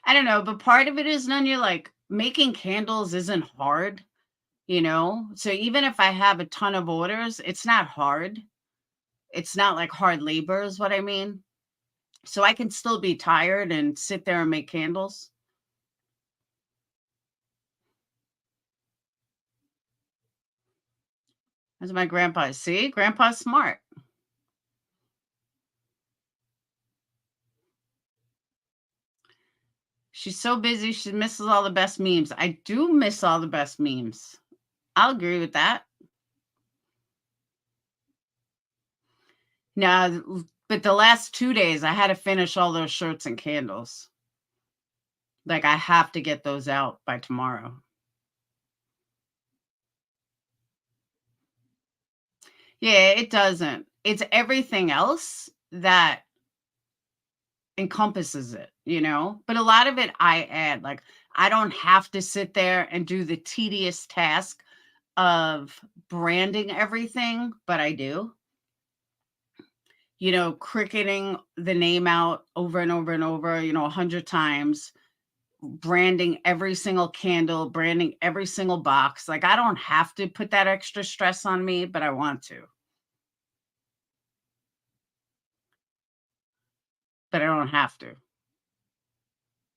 I don't know, but part of it is, Nunya, like making candles isn't hard, you know? So even if I have a ton of orders, it's not hard. It's not like hard labor is what I mean. So I can still be tired and sit there and make candles. That's my grandpa. See, grandpa's smart. She's so busy, she misses all the best memes. I do miss all the best memes. I'll agree with that. Now, but the last 2 days, I had to finish all those shirts and candles. Like, I have to get those out by tomorrow. Yeah, it doesn't. It's everything else that encompasses it, you know? But a lot of it I add. Like, I don't have to sit there and do the tedious task of branding everything, but I do. You know, cricketing the name out over and over and over, you know, 100 times, branding every single candle, branding every single box. Like, I don't have to put that extra stress on me, but I want to. But I don't have to.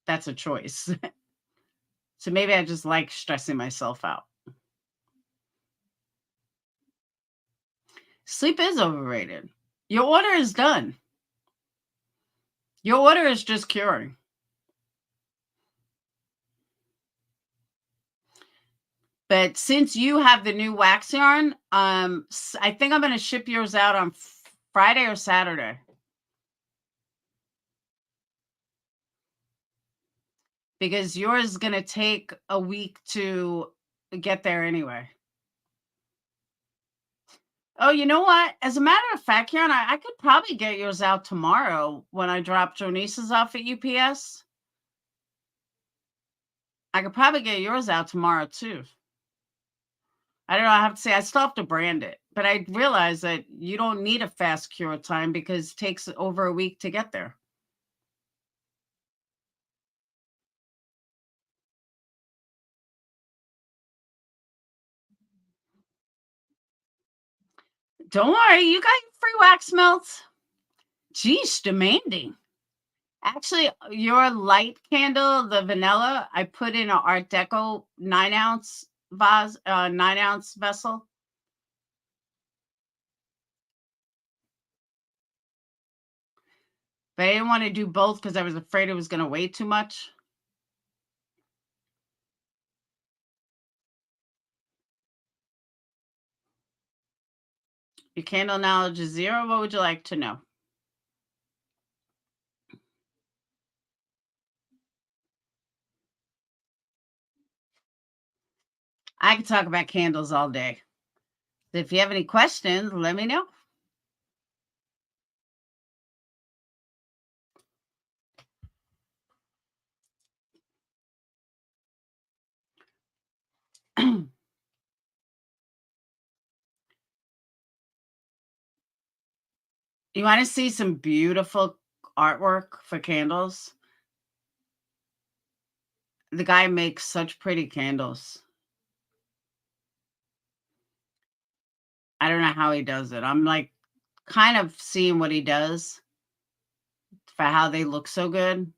That's a choice. So maybe I just like stressing myself out. Sleep is overrated. Your order is done. Your order is just curing. But since you have the new wax yarn, I think I'm going to ship yours out on Friday or Saturday. Because yours is going to take a week to get there anyway. Oh, you know what? As a matter of fact, Karen, I could probably get yours out tomorrow when I drop Jonice's off at UPS. I could probably get yours out tomorrow too. I don't know. I have to say, I still have to brand it, but I realize that you don't need a fast cure time because it takes over a week to get there. Don't worry, you got your free wax melts. Geez, demanding. Actually, your light candle, the vanilla, I put in an Art Deco 9-ounce vase, 9-ounce vessel. But I didn't want to do both because I was afraid it was going to weigh too much. Your candle knowledge is 0. What would you like to know? I could talk about candles all day. If you have any questions, let me know. You want to see some beautiful artwork for candles? The guy makes such pretty candles. I don't know how he does it. I'm like kind of seeing what he does for how they look so good.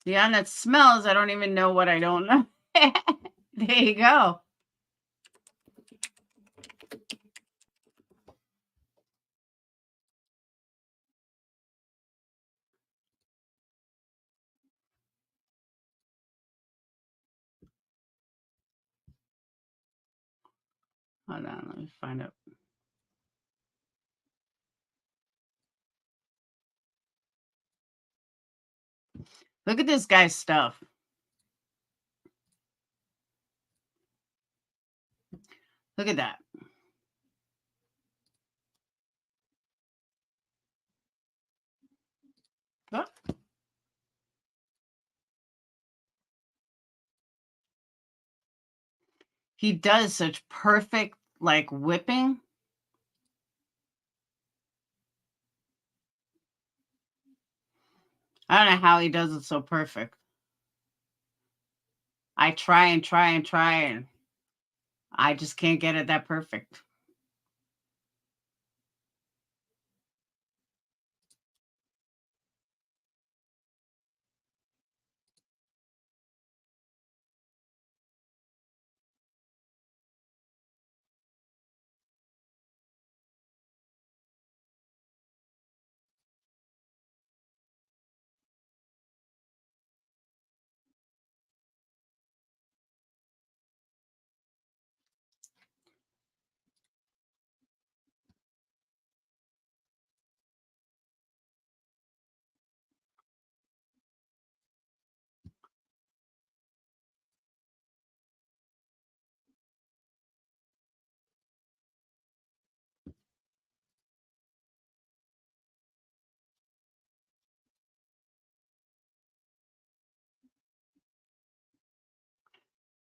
Yeah, and it smells. I don't even know what I don't know. There you go. Hold on, let me find it. Look at this guy's stuff. Look at that. But he does such perfect, like, whipping. I don't know how he does it so perfect. I try and try and try, and I just can't get it that perfect.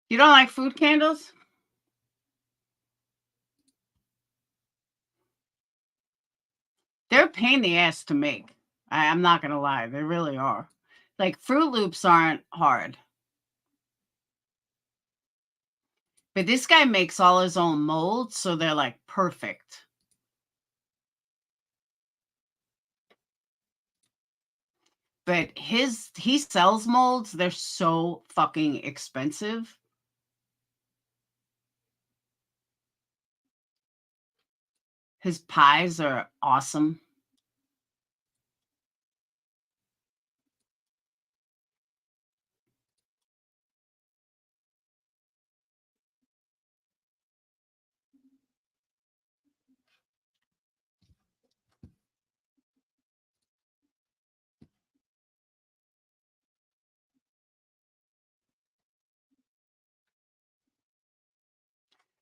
You don't like food candles? They're a pain in the ass to make. I'm not gonna lie, they really are. Like, Fruit Loops aren't hard, but this guy makes all his own molds, so they're, like, perfect. But he sells molds, they're so fucking expensive. His pies are awesome.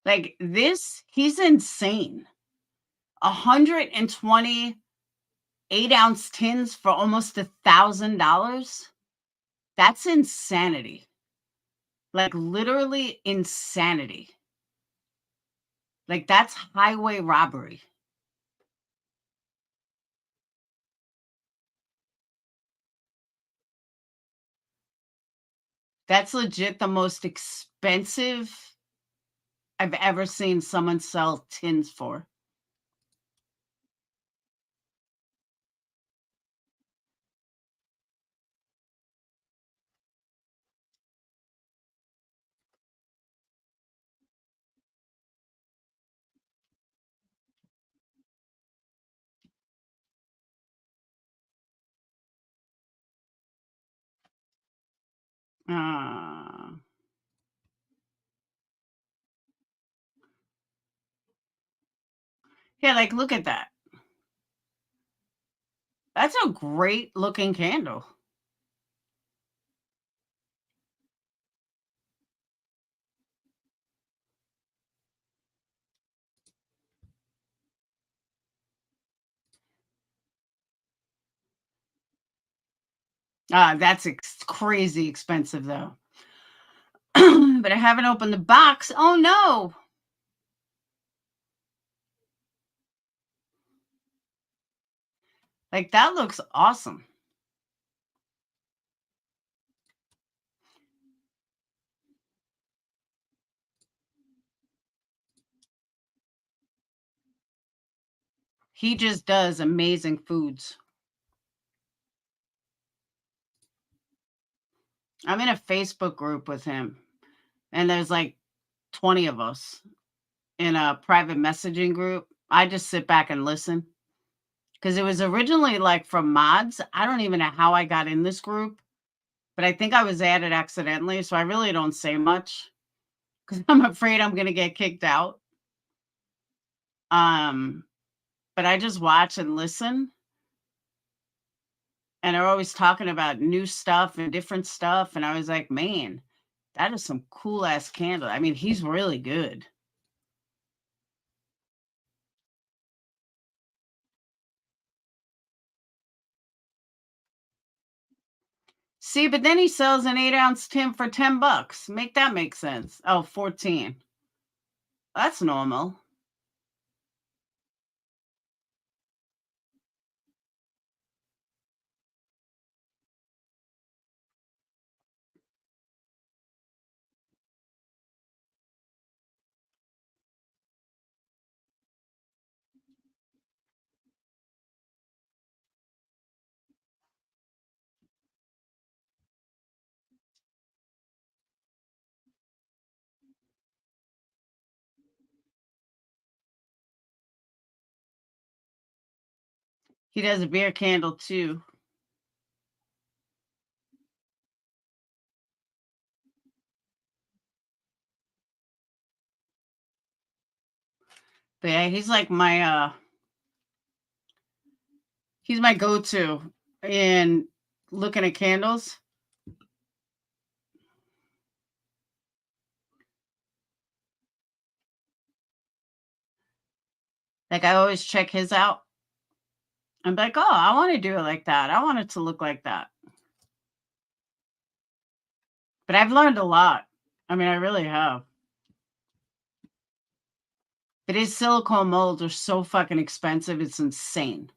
Like, this, he's insane. 120 8-ounce tins for almost $1,000. That's insanity. Like, literally insanity. Like, that's highway robbery. That's legit the most expensive I've ever seen someone sell tins for. Uh, yeah, like, look at that. That's a great looking candle. That's crazy expensive though. But I haven't opened the box. Oh no. Like, that looks awesome. He just does amazing foods. I'm in a Facebook group with him, and there's like 20 of us in a private messaging group. I just sit back and listen because it was originally like from mods. I don't even know how I got in this group, but I think I was added accidentally. So I really don't say much because I'm afraid I'm going to get kicked out. Um, but I just watch and listen. And they're always talking about new stuff and different stuff. And I was like, man, that is some cool ass candle. I mean, he's really good. See, but then he sells an 8-ounce tin for $10. Make that make sense. Oh, 14. That's normal. He does a beer candle too. But yeah, he's like my he's my go-to in looking at candles. Like I always check his out. I'm like, oh, I want to do it like that. I want it to look like that. But I've learned a lot. I mean, I really have. But his silicone molds are so fucking expensive. It's insane.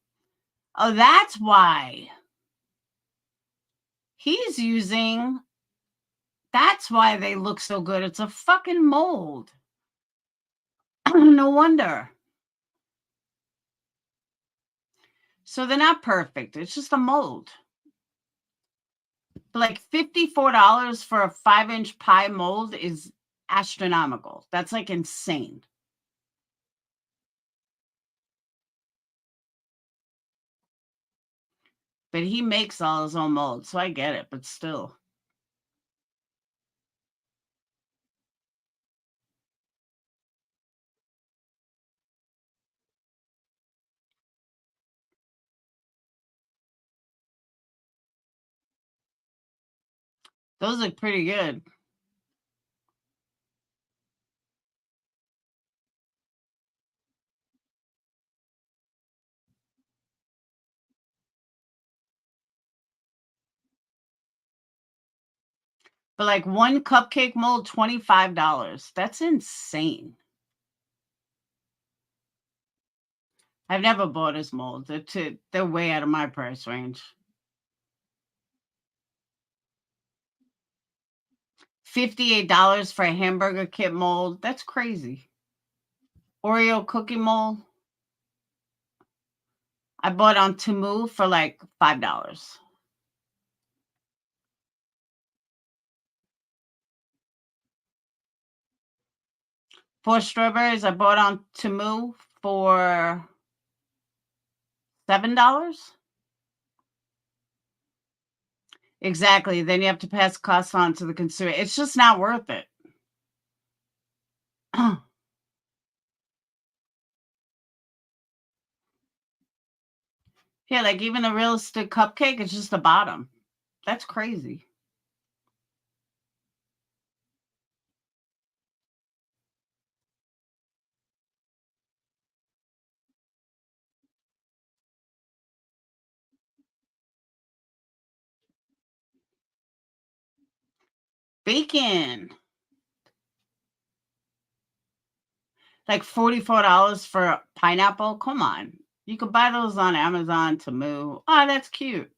Oh, that's why he's using. That's why they look so good. It's a fucking mold. No wonder. So they're not perfect. It's just a mold. But like $54 for a 5-inch pie mold is astronomical. That's like insane. But he makes all his own molds, so I get it, but still. Those look pretty good. But like one cupcake mold, $25. That's insane. I've never bought his molds. They're way out of my price range. $58 for a hamburger kit mold. That's crazy. Oreo cookie mold. I bought on Temu for like $5. Four strawberries I bought on Temu for $7. Exactly. Then you have to pass costs on to the consumer. It's just not worth it. Yeah, like even a realistic cupcake is just the bottom. That's crazy. Bacon. Like $44 for pineapple. Come on. You could buy those on Amazon, Temu. Oh, that's cute.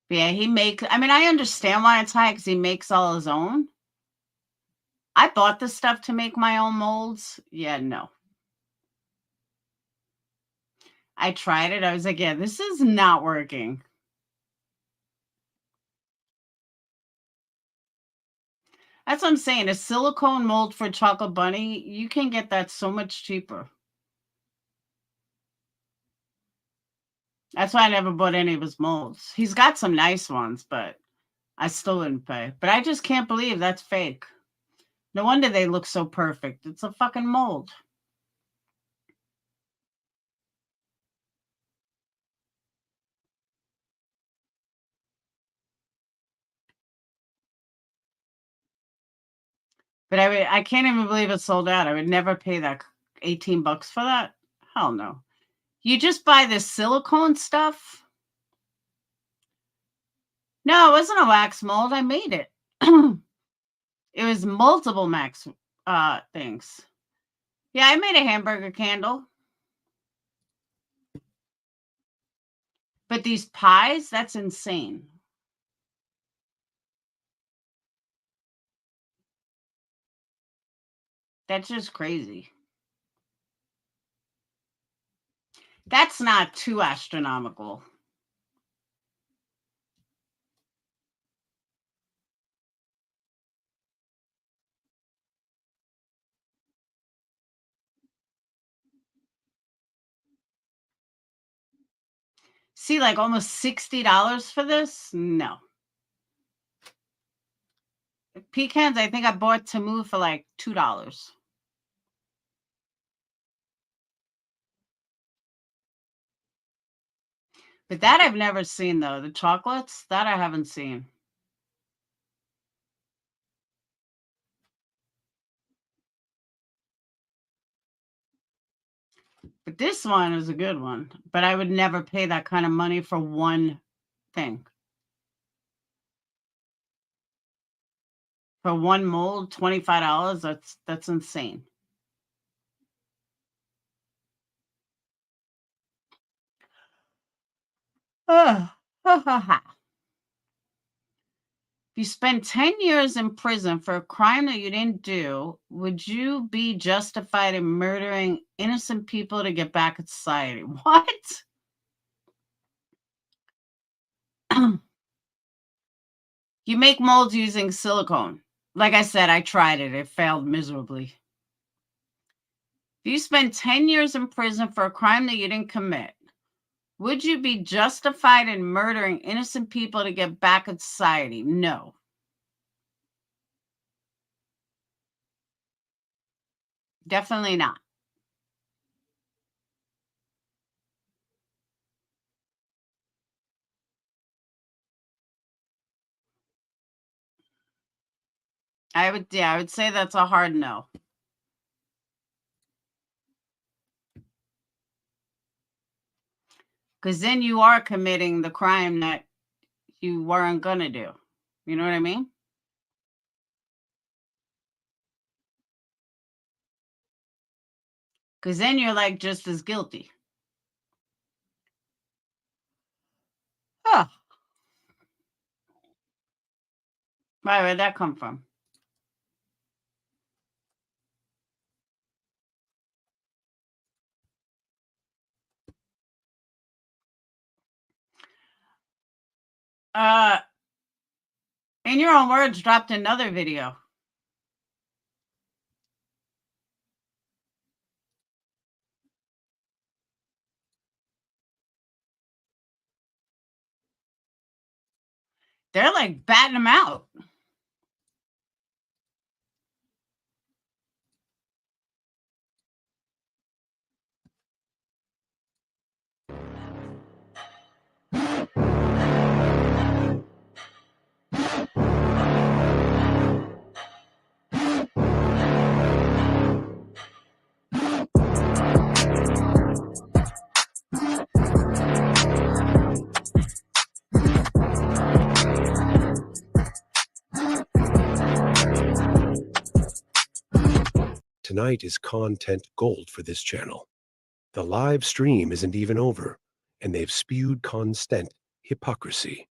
But yeah, I mean, I understand why it's high because he makes all his own. I bought the stuff to make my own molds. Yeah, no. I tried it. I was like, yeah, this is not working. That's what I'm saying. A silicone mold for chocolate bunny, you can get that so much cheaper. That's why I never bought any of his molds. He's got some nice ones, but I still wouldn't pay. But I just can't believe that's fake. No wonder they look so perfect. It's a fucking mold. But I can't even believe it sold out. I would never pay that $18 for that. Hell no. You just buy this silicone stuff. No, it wasn't a wax mold. I made it. It was multiple max things. Yeah, I made a hamburger candle. But these pies, that's insane. That's just crazy. That's not too astronomical. See, like almost $60 for this? No. Pecans, I think I bought Temu for like $2. But that I've never seen, though. The chocolates, that I haven't seen. But this one is a good one. But I would never pay that kind of money for one thing. For one mold, $25, that's insane. Ha ha ha. If you spend 10 years in prison for a crime that you didn't do, would you be justified in murdering innocent people to get back at society? What? You make molds using silicone. Like I said, I tried it. It failed miserably. If you spend 10 years in prison for a crime that you didn't commit, would you be justified in murdering innocent people to get back at society? No. Definitely not. I would say that's a hard no. Because then you are committing the crime that you weren't going to do. You know what I mean? Because then you're like just as guilty. Huh. Why, where'd that come from? In your own words, dropped another video. They're like batting them out. Tonight is content gold for this channel. The live stream isn't even over, and they've spewed constant hypocrisy.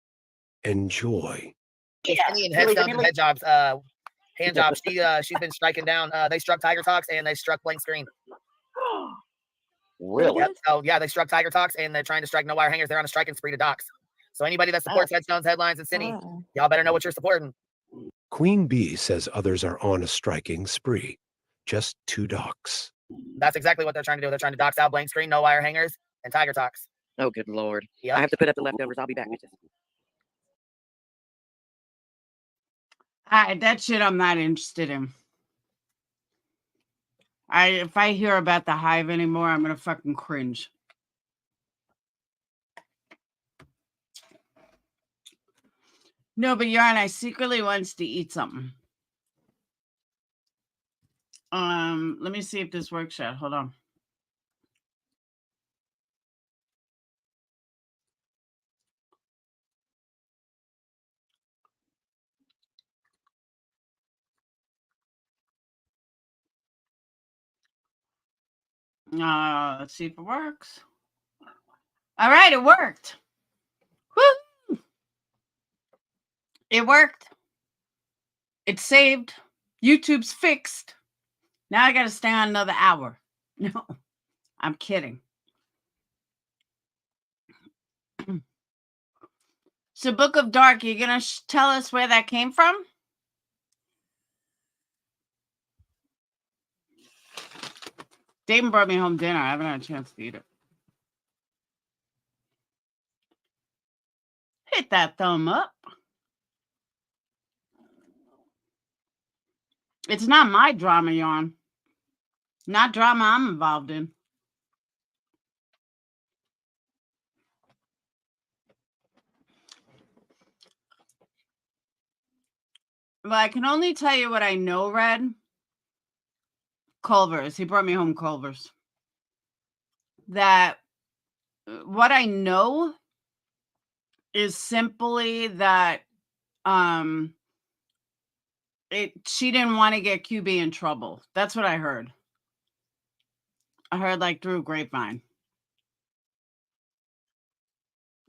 Enjoy. Indian headstones and head jobs, hand jobs. She's been striking down. They struck Tiger Talks and they struck Blank Screen. Really? Yep. So yeah, they struck Tiger Talks and they're trying to strike No Wire Hangers. They're on a striking spree to docs. So anybody that supports headstones, headlines, and cine, y'all better know what you're supporting. Queen Bee says others are on a striking spree. Just 2 docs. That's exactly what they're trying to do. They're trying to dox out Blank Screen, No Wire Hangers, and Tiger Talks. Oh, good Lord. Yep. I have to put up the leftovers. I'll be back. That shit I'm not interested in. If I hear about the Hive anymore, I'm gonna fucking cringe. No, but Yarn, I secretly wants to eat something. Let me see if this works yet. Hold on. Let's see if it works. All right, it worked. Woo! It worked. It's saved. YouTube's fixed. Now I got to stay on another hour. No, I'm kidding. So, Book of Dark, you going to tell us where that came from? Dayton brought me home dinner. I haven't had a chance to eat it. Hit that thumb up. It's not my drama, Yarn. Not drama I'm involved in. Well, I can only tell you what I know, Red. Culver's. He brought me home Culver's. That what I know is simply that she didn't want to get QB in trouble. That's what I heard. I heard like through a grapevine.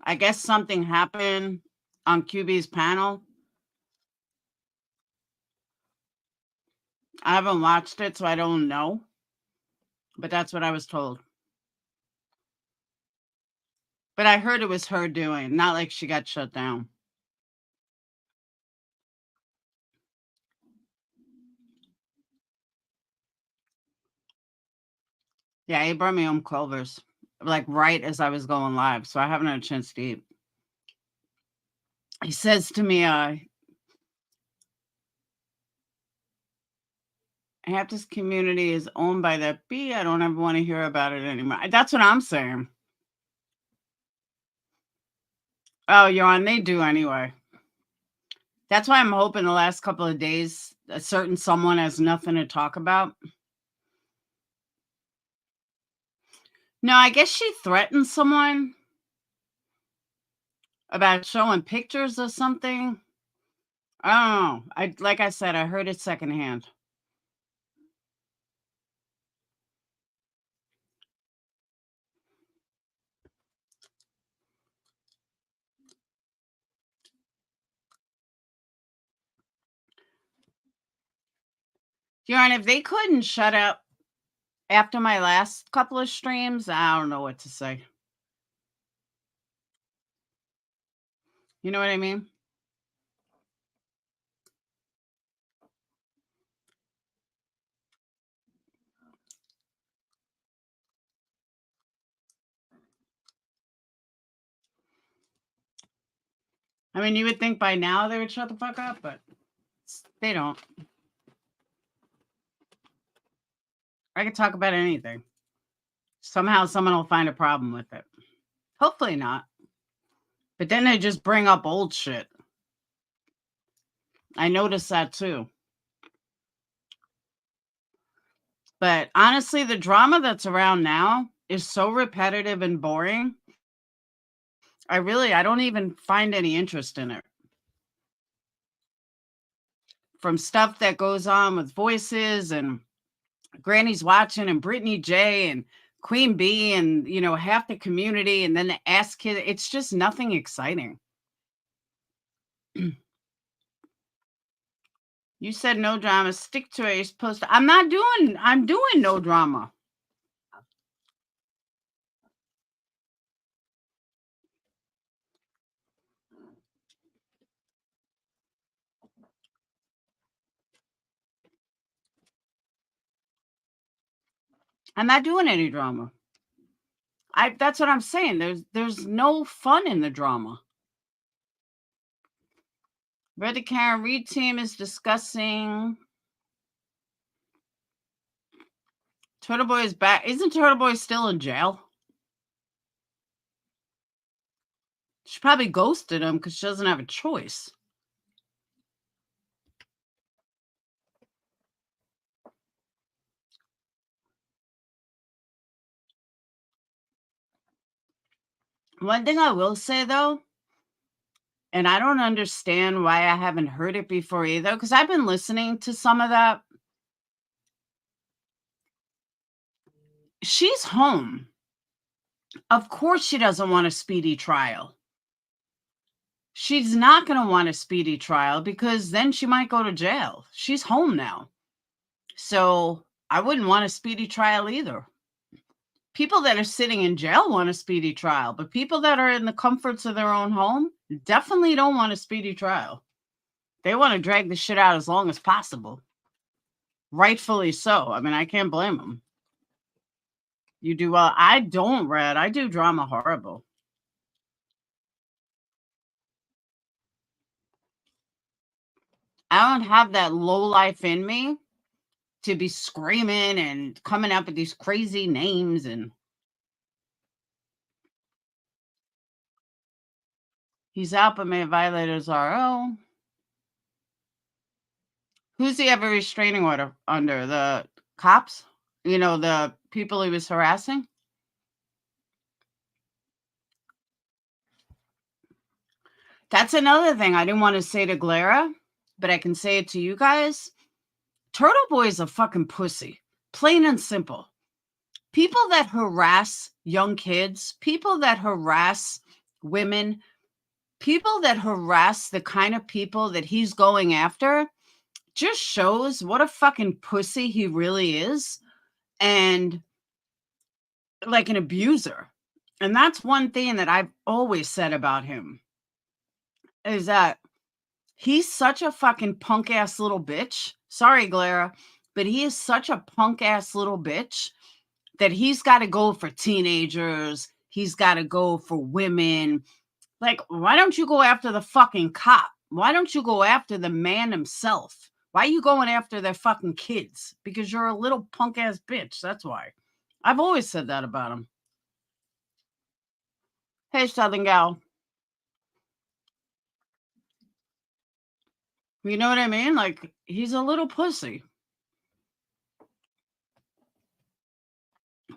I guess something happened on QB's panel. I haven't watched it, so I don't know. But that's what I was told. But I heard it was her doing, not like she got shut down. Yeah, he brought me home Culver's, like right as I was going live, so I haven't had a chance to eat. He says to me, half this community is owned by that bee. I don't ever want to hear about it anymore. That's what I'm saying. Oh, Yarn, they do anyway. That's why I'm hoping the last couple of days a certain someone has nothing to talk about. No, I guess she threatened someone about showing pictures or something. I don't know. Like I said, I heard it secondhand. Yarn, if they couldn't shut up after my last couple of streams, I don't know what to say. You know what I mean? I mean, you would think by now they would shut the fuck up, but they don't. I could talk about anything. Somehow someone will find a problem with it. Hopefully not. But then they just bring up old shit. I noticed that too. But honestly, the drama that's around now is so repetitive and boring. I don't even find any interest in it. From stuff that goes on with Voices and Granny's Watching and Brittany J and Queen Bee and, you know, half the community and then the Ask Kid. It's just nothing exciting. You said no drama. Stick to it. You're supposed to. I'm doing no drama. I'm not doing any drama. That's what I'm saying. There's no fun in the drama. Reddit Karen Reed team is discussing Turtle Boy is back. Isn't Turtle Boy still in jail? She probably ghosted him because she doesn't have a choice. One thing I will say, though, and I don't understand why I haven't heard it before either, because I've been listening to some of that. she's home. Of course she doesn't want a speedy trial. She's not going to want a speedy trial because then she might go to jail. She's home now. So I wouldn't want a speedy trial either. People that are sitting in jail want a speedy trial, but people that are in the comforts of their own home definitely don't want a speedy trial. They want to drag the shit out as long as possible. Rightfully so. I mean, I can't blame them. You do well. I don't, Red. I do drama horrible. I don't have that low life in me to be screaming and coming up with these crazy names. And he's out but may have violated his RO. Who's he have a restraining order under? The cops? You know, the people he was harassing? That's another thing I didn't want to say to Glara, but I can say it to you guys. Turtle Boy is a fucking pussy. Plain and simple. People that harass young kids, people that harass women, people that harass the kind of people that he's going after just shows what a fucking pussy he really is, and like an abuser. And that's one thing that I've always said about him, is that he's such a fucking punk ass little bitch. Sorry, Glara, but he is such a punk ass little bitch that he's got to go for teenagers. He's got to go for women. Like, why don't you go after the fucking cop? Why don't you go after the man himself? Why are you going after their fucking kids? Because you're a little punk ass bitch. That's why. I've always said that about him. Hey, Southern Gal. You know what I mean? Like, he's a little pussy.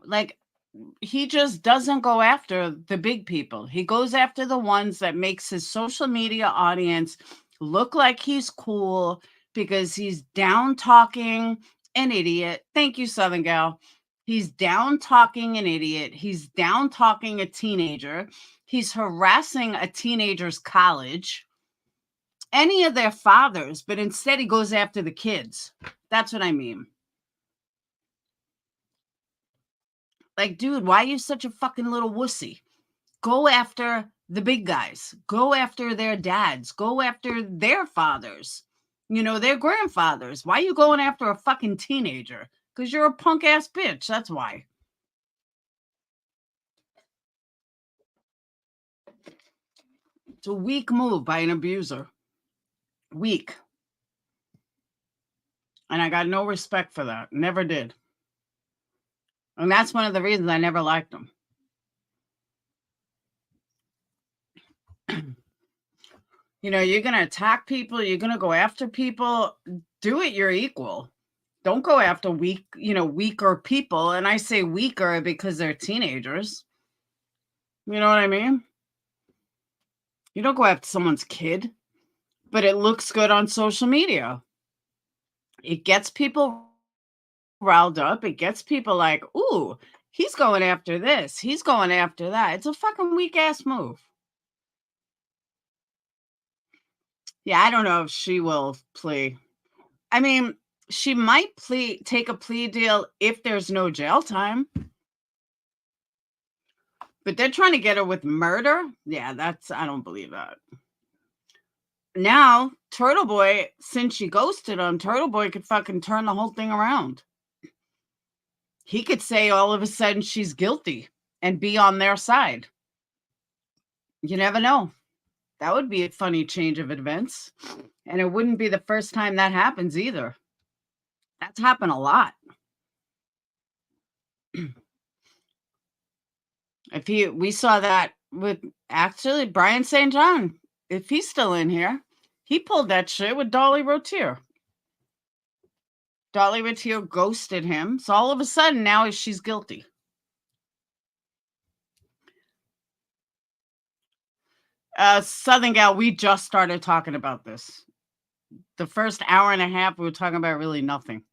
Like, he just doesn't go after the big people. He goes after the ones that makes his social media audience look like he's cool because he's down talking an idiot. Thank you, Southern Gal. He's down talking an idiot. He's down talking a teenager. He's harassing a teenager's college, any of their fathers, but instead he goes after the kids. That's what I mean. Like, dude, why are you such a fucking little wussy? Go after the big guys. Go after their dads. Go after their fathers. You know, their grandfathers. Why are you going after a fucking teenager? Because you're a punk ass bitch. That's why. It's a weak move by an abuser. Weak. And I got no respect for that. Never did. And that's one of the reasons I never liked him. You know, you're going to attack people. You're going to go after people. Do it your equal. Don't go after weaker people. And I say weaker because they're teenagers. You know what I mean? You don't go after someone's kid, but it looks good on social media. It gets people riled up. It gets people like, ooh, he's going after this. He's going after that. It's a fucking weak ass move. Yeah, I don't know if she will plea. I mean, she might take a plea deal if there's no jail time. But they're trying to get her with murder? Yeah, I don't believe that. Now, Turtle Boy, since she ghosted him, Turtle Boy could fucking turn the whole thing around. He could say all of a sudden she's guilty and be on their side. You never know. That would be a funny change of events. And it wouldn't be the first time that happens either. That's happened a lot. We saw that with actually Brian St. John. If he's still in here, he pulled that shit with Dolly Rotier. Dolly Rotier ghosted him. So all of a sudden now she's guilty. Southern Gal, we just started talking about this. The first hour and a half, we were talking about really nothing.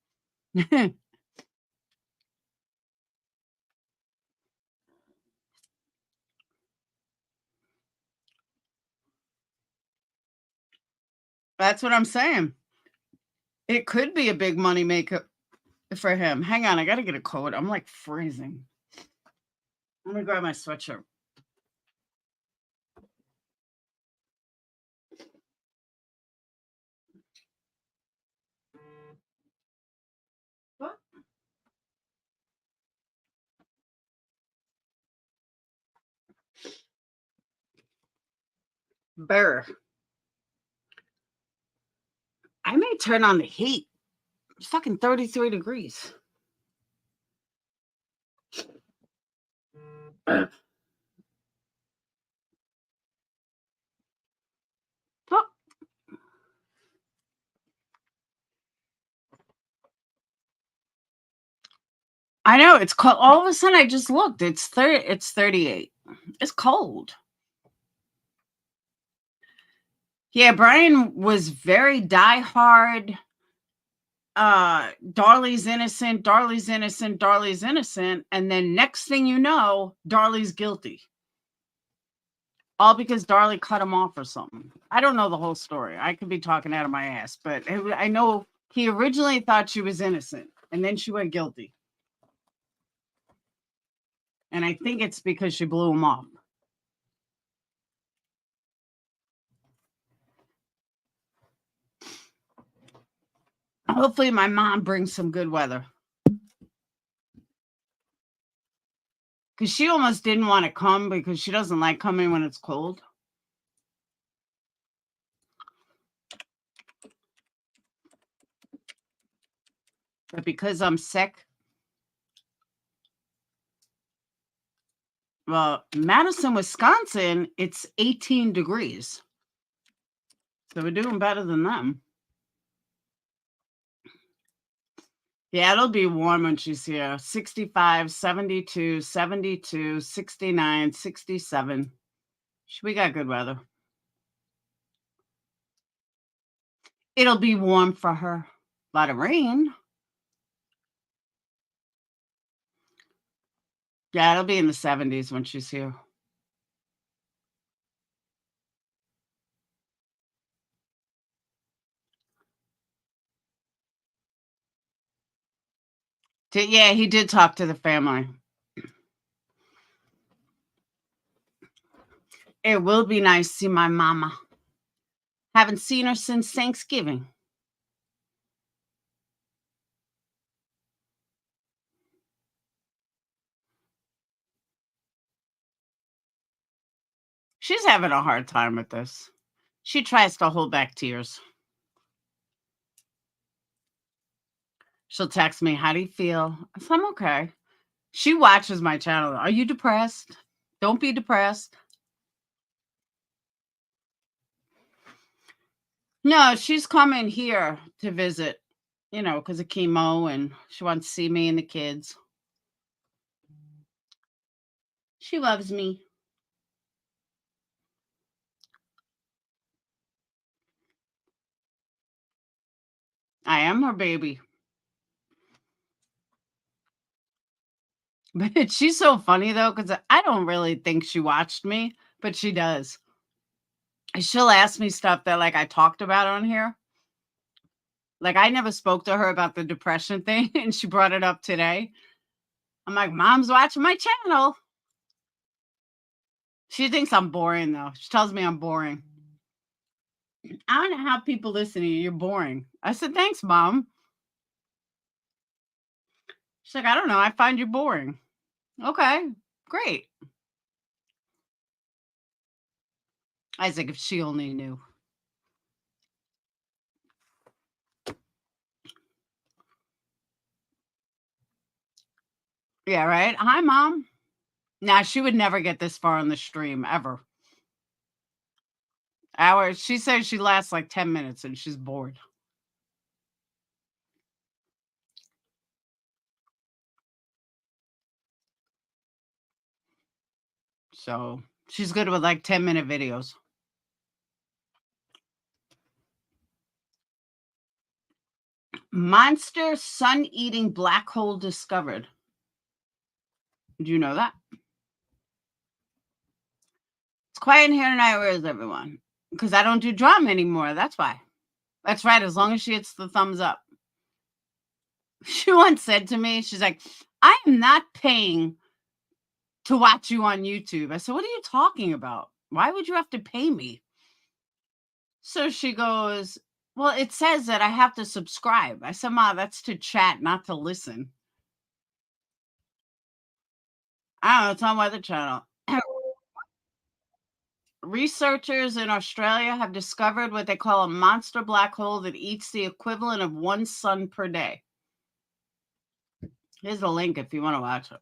That's what I'm saying. It could be a big money maker for him. Hang on, I got to get a coat. I'm like freezing. Let me grab my sweatshirt. What? Burr. I may turn on the heat. It's fucking 33 degrees. Oh. I know it's cold. All of a sudden, I just looked. It's 38. It's cold. Yeah, Brian was very diehard. Darley's innocent, Darley's innocent, Darley's innocent. And then next thing you know, Darley's guilty. All because Darley cut him off or something. I don't know the whole story. I could be talking out of my ass, but I know he originally thought she was innocent and then she went guilty. And I think it's because she blew him off. Hopefully my mom brings some good weather. Because she almost didn't want to come because she doesn't like coming when it's cold. But because I'm sick, well, Madison, Wisconsin, it's 18 degrees. So we're doing better than them. Yeah, it'll be warm when she's here. 65, 72, 72, 69, 67. We got good weather. It'll be warm for her. A lot of rain. Yeah, it'll be in the 70s when she's here. Yeah, he did talk to the family. It will be nice to see my mama. Haven't seen her since Thanksgiving. She's having a hard time with this. She tries to hold back tears. She'll text me, how do you feel? I said, I'm okay. She watches my channel. Are you depressed? Don't be depressed. No, she's coming here to visit, you know, because of chemo, and she wants to see me and the kids. She loves me. I am her baby. But she's so funny, though, because I don't really think she watched me, but she does. She'll ask me stuff that, like, I talked about on here. Like, I never spoke to her about the depression thing, and she brought it up today. I'm like, Mom's watching my channel. She thinks I'm boring, though. She tells me I'm boring. I don't know how people listen to you. You're boring. I said, thanks, Mom. She's like, I don't know. I find you boring. Okay, great. I was like, if she only knew. Yeah, right? Hi, Mom. Nah, she would never get this far on the stream, ever. Hours. She says she lasts like 10 minutes and she's bored. So she's good with like 10-minute videos. Monster sun-eating black hole discovered. Do you know that? It's quiet in here tonight. Where is everyone? Because I don't do drama anymore. That's why. That's right, as long as she hits the thumbs up. She once said to me, she's like, I am not paying to watch you on YouTube. I said, what are you talking about? Why would you have to pay me? So she goes, well, it says that I have to subscribe. I said, Ma, that's to chat, not to listen. I don't know, it's on Weather Channel. Researchers in Australia have discovered what they call a monster black hole that eats the equivalent of one sun per day. Here's a link if you want to watch it.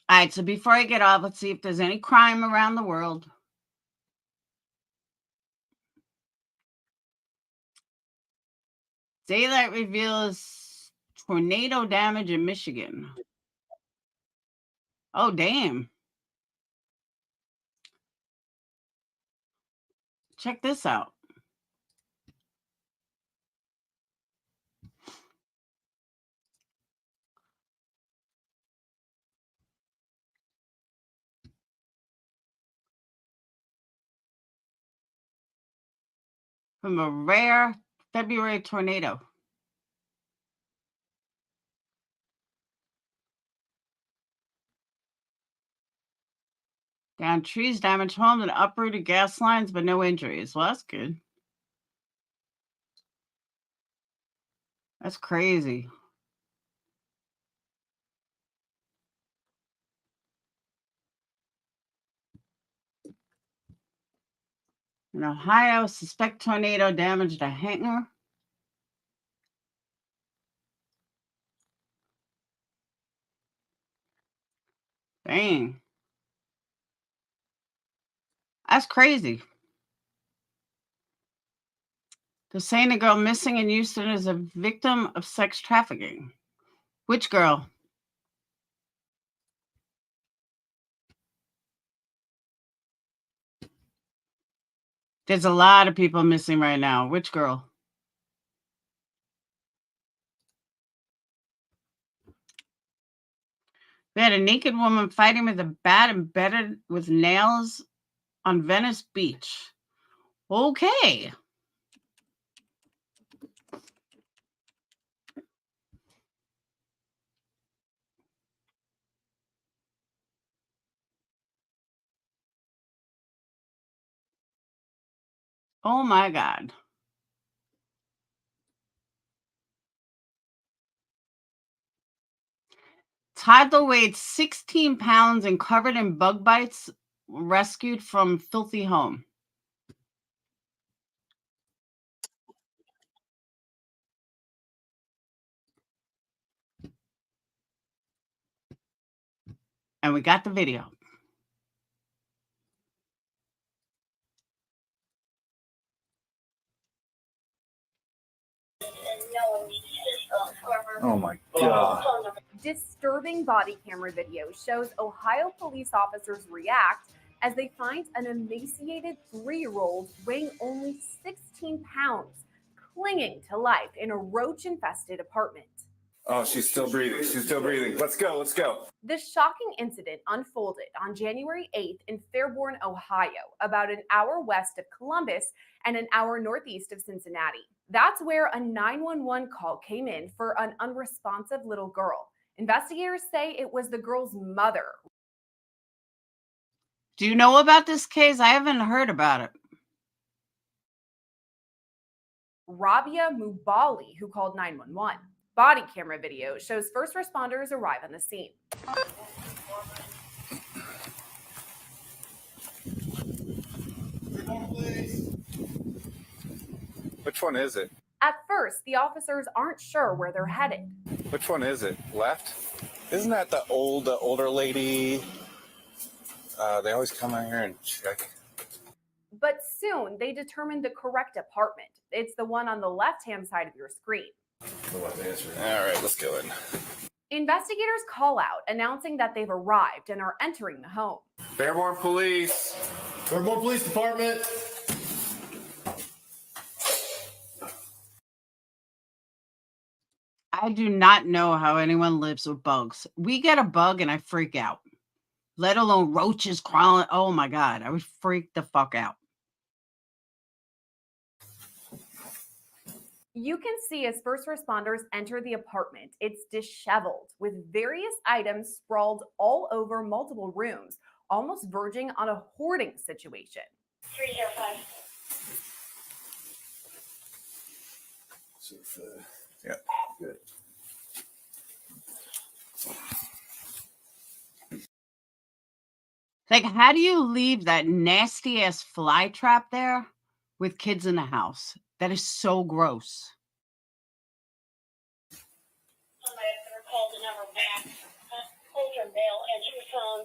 All right, so before I get off, let's see if there's any crime around the world. Daylight reveals tornado damage in Michigan. Oh, damn. Check this out. From a rare February tornado. Down trees, damaged homes, and uprooted gas lines, but no injuries. Well, that's good. That's crazy. In Ohio, suspect tornado damaged a hangar. Dang. That's crazy. They're saying a girl missing in Houston is a victim of sex trafficking. Which girl? There's a lot of people missing right now. Which girl? We had a naked woman fighting with a bat embedded with nails on Venice Beach. Okay. Oh my God. Toddler weighed 16 pounds and covered in bug bites, rescued from filthy home. And we got the video. Oh my God. Disturbing body camera video shows Ohio police officers react as they find an emaciated 3-year-old weighing only 16 pounds, clinging to life in a roach-infested apartment. Oh, she's still breathing. She's still breathing. Let's go. Let's go. This shocking incident unfolded on January 8th in Fairborn, Ohio, about an hour west of Columbus and an hour northeast of Cincinnati. That's where a 911 call came in for an unresponsive little girl. Investigators say it was the girl's mother. Do you know about this case? I haven't heard about it. Rabia Mubali, who called 911. Body camera video shows first responders arrive on the scene. Which one is it? At first, the officers aren't sure where they're headed. Which one is it? Left? Isn't that the older lady? They always come out here and check. But soon, they determined the correct apartment. It's the one on the left-hand side of your screen. All right, let's go in. Investigators call out, announcing that they've arrived and are entering the home. Fairborn Police. Fairborn Police Department. I do not know how anyone lives with bugs. We get a bug and I freak out. let alone roaches crawling. Oh my God, I would freak the fuck out. You can see as first responders enter the apartment, it's disheveled with various items sprawled all over multiple rooms, almost verging on a hoarding situation. 305. Yeah, good. Like, how do you leave that nasty ass fly trap there with kids in the house? That is so gross. Somebody called the number back. Hold your mail, answer your phone.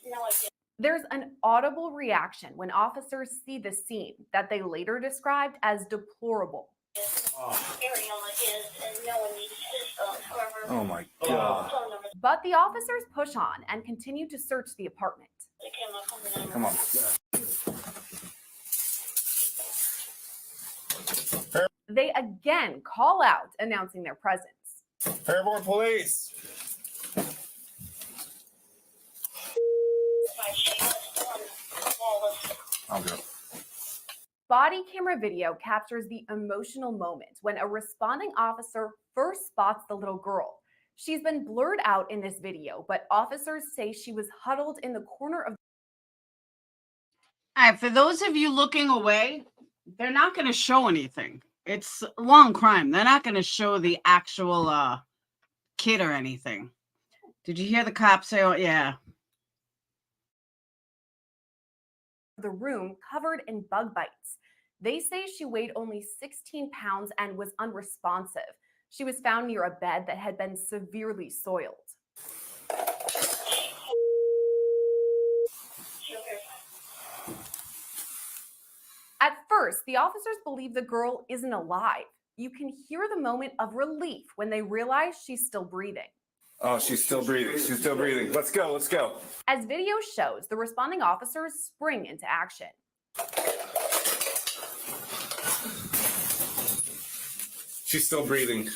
No, I didn't. There's an audible reaction when officers see the scene that they later described as deplorable. Ariella is, and no one needs his phone. However, Oh my God. phone number But the officers push on and continue to search the apartment. that came up on the number. Come on. They again call out, announcing their presence. Fairborn Police. By Shameless, Wallace. I'll go. Body camera video captures the emotional moment when a responding officer first spots the little girl. She's been blurred out in this video, but officers say she was huddled in the corner of. All right, for those of you looking away, they're not going to show anything. It's a long crime. They're not going to show the actual kid or anything. Did you hear the cops say, oh, yeah. The room covered in bug bites. They say she weighed only 16 pounds and was unresponsive. She was found near a bed that had been severely soiled. At first, the officers believe the girl isn't alive. You can hear the moment of relief when they realize she's still breathing. Oh, she's still breathing. She's still breathing. Let's go. Let's go. As video shows, the responding officers spring into action. She's still breathing.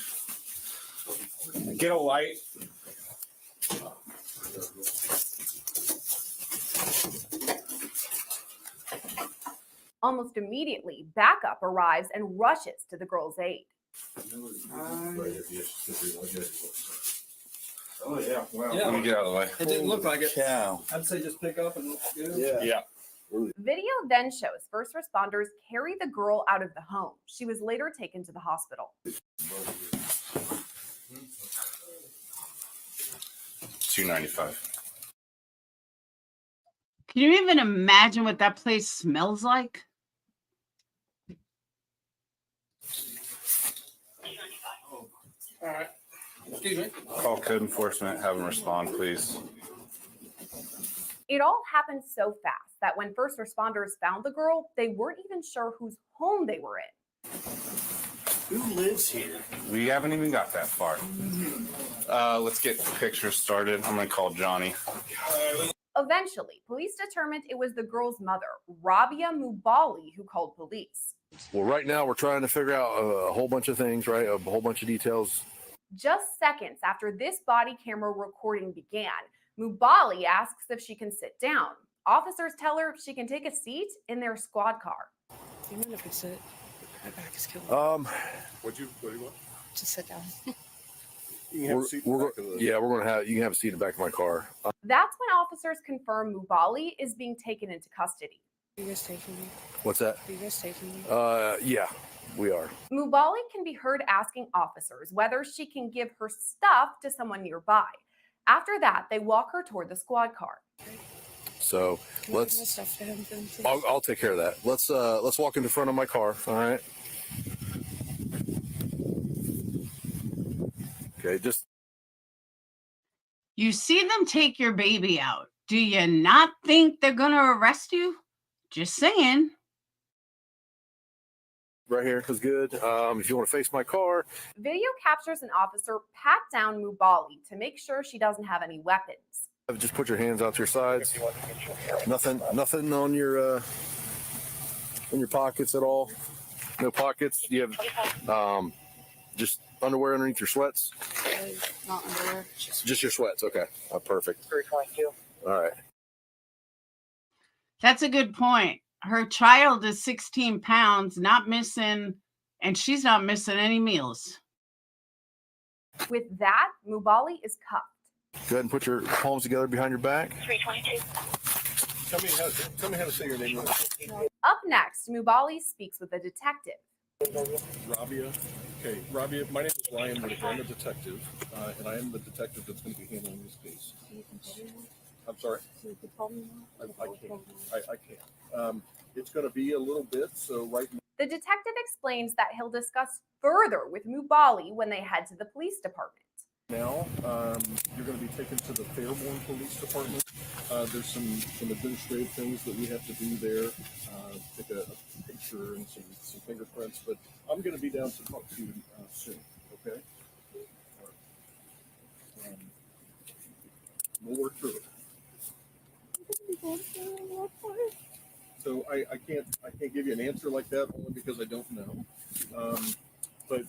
Get a light. Almost immediately, backup arrives and rushes to the girl's aid. Oh, yeah. Well, Yeah. let me get out of the way. It didn't look like it. Cow. I'd say just pick up and look good. Yeah. Video then shows first responders carry the girl out of the home. She was later taken to the hospital. $2.95. Can you even imagine what that place smells like? All right. Excuse me. Call code enforcement. Have them respond, please. It all happened so fast that when first responders found the girl, they weren't even sure whose home they were in. Who lives here? We haven't even got that far. Let's get pictures started. I'm going to call Johnny. Eventually, police determined it was the girl's mother, Rabia Mubali, who called police. Well, right now we're trying to figure out a whole bunch of things, right? A whole bunch of details. Just seconds after this body camera recording began, Mubali asks if she can sit down. Officers tell her she can take a seat in their squad car. Even if we sit, my back is killing me. What do you want? Just sit down. You can have a seat in the back of the... Yeah, you can have a seat in the back of my car. That's when officers confirm Mubali is being taken into custody. Are you guys taking me? What's that? Are you guys taking me? Yeah, we are. Mubali can be heard asking officers whether she can give her stuff to someone nearby. After that, they walk her toward the squad car. So Can I give my stuff to him then, please? I'll take care of that. Let's walk in the front of my car. All right. Okay, just You see them take your baby out. Do you not think they're going to arrest you? Just saying. right here is good. If you want to face my car. Video captures an officer pat down Mubali to make sure she doesn't have any weapons. Just put your hands out to your sides. Nothing on your pockets at all. No pockets. You have just underwear underneath your sweats. Not underwear. Just your sweats. Okay. Perfect. 322. All right. That's a good point. Her child is 16 pounds, not missing, and she's not missing any meals. With that, Mubali is cuffed. Go ahead and put your palms together behind your back. 322. Tell me how to say your name. Up next, Mubali speaks with a detective. Rabia. Okay, Rabia, my name is Ryan Whitaker. I'm a detective, and I am the detective that's going to be handling this case. I'm sorry? I can't. It's going to be a little bit, so right now. The detective explains that he'll discuss further with Mubali when they head to the police department. Now, you're going to be taken to the Fairborn Police Department. There's some administrative things that we have to do there. Take a picture and some fingerprints, but I'm going to be down to talk to you soon, okay? We'll work through it. So I can't give you an answer like that only because I don't know. But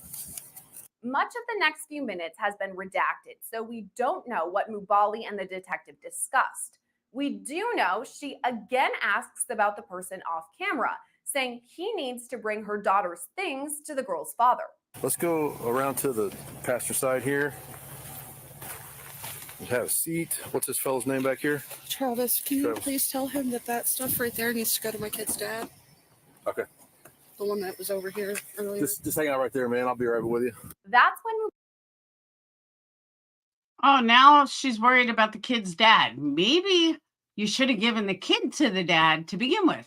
much of the next few minutes has been redacted, so we don't know what Mubali and the detective discussed. We do know she again asks about the person off camera, saying he needs to bring her daughter's things to the girl's father. Let's go around to the passenger side here. We'll have a seat. What's this fellow's name back here? Travis, can you please tell him that stuff right there needs to go to my kid's dad? Okay. The one that was over here earlier. Just hang out right there, man. I'll be right with you. That's when Oh, now she's worried about the kid's dad. Maybe you should have given the kid to the dad to begin with.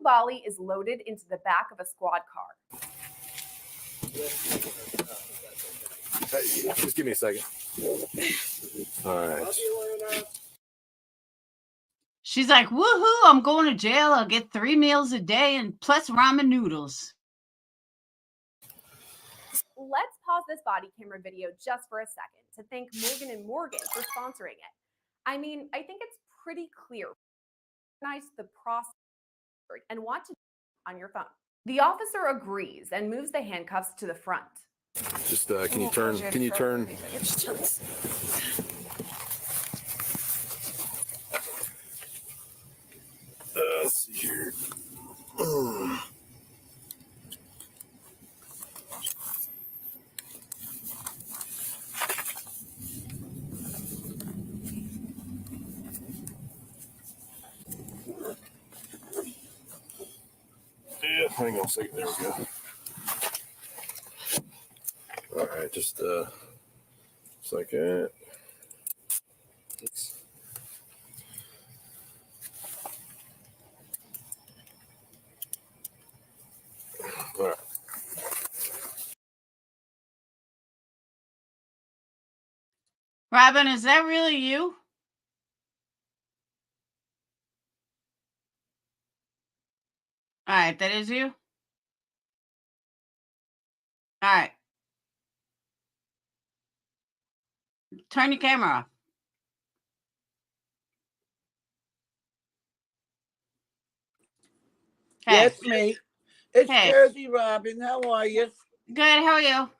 Mubali is loaded into the back of a squad car. Hey, just give me a second. All right. She's like, woohoo, I'm going to jail. I'll get 3 meals a day and plus ramen noodles. Let's pause this body camera video just for a second to thank Morgan & Morgan for sponsoring it. I mean, I think it's pretty clear. Recognize the process and want to on your phone. The officer agrees and moves the handcuffs to the front. Just can you turn? Can you turn? Let's see here. Yeah, hang on a second. There we go. All right, just second. All right. Robin, is that really you? All right, that is you? All right. Turn your camera off. Hey. Yes, me. It's Hey. Jersey Robin. How are you? Good, how are you?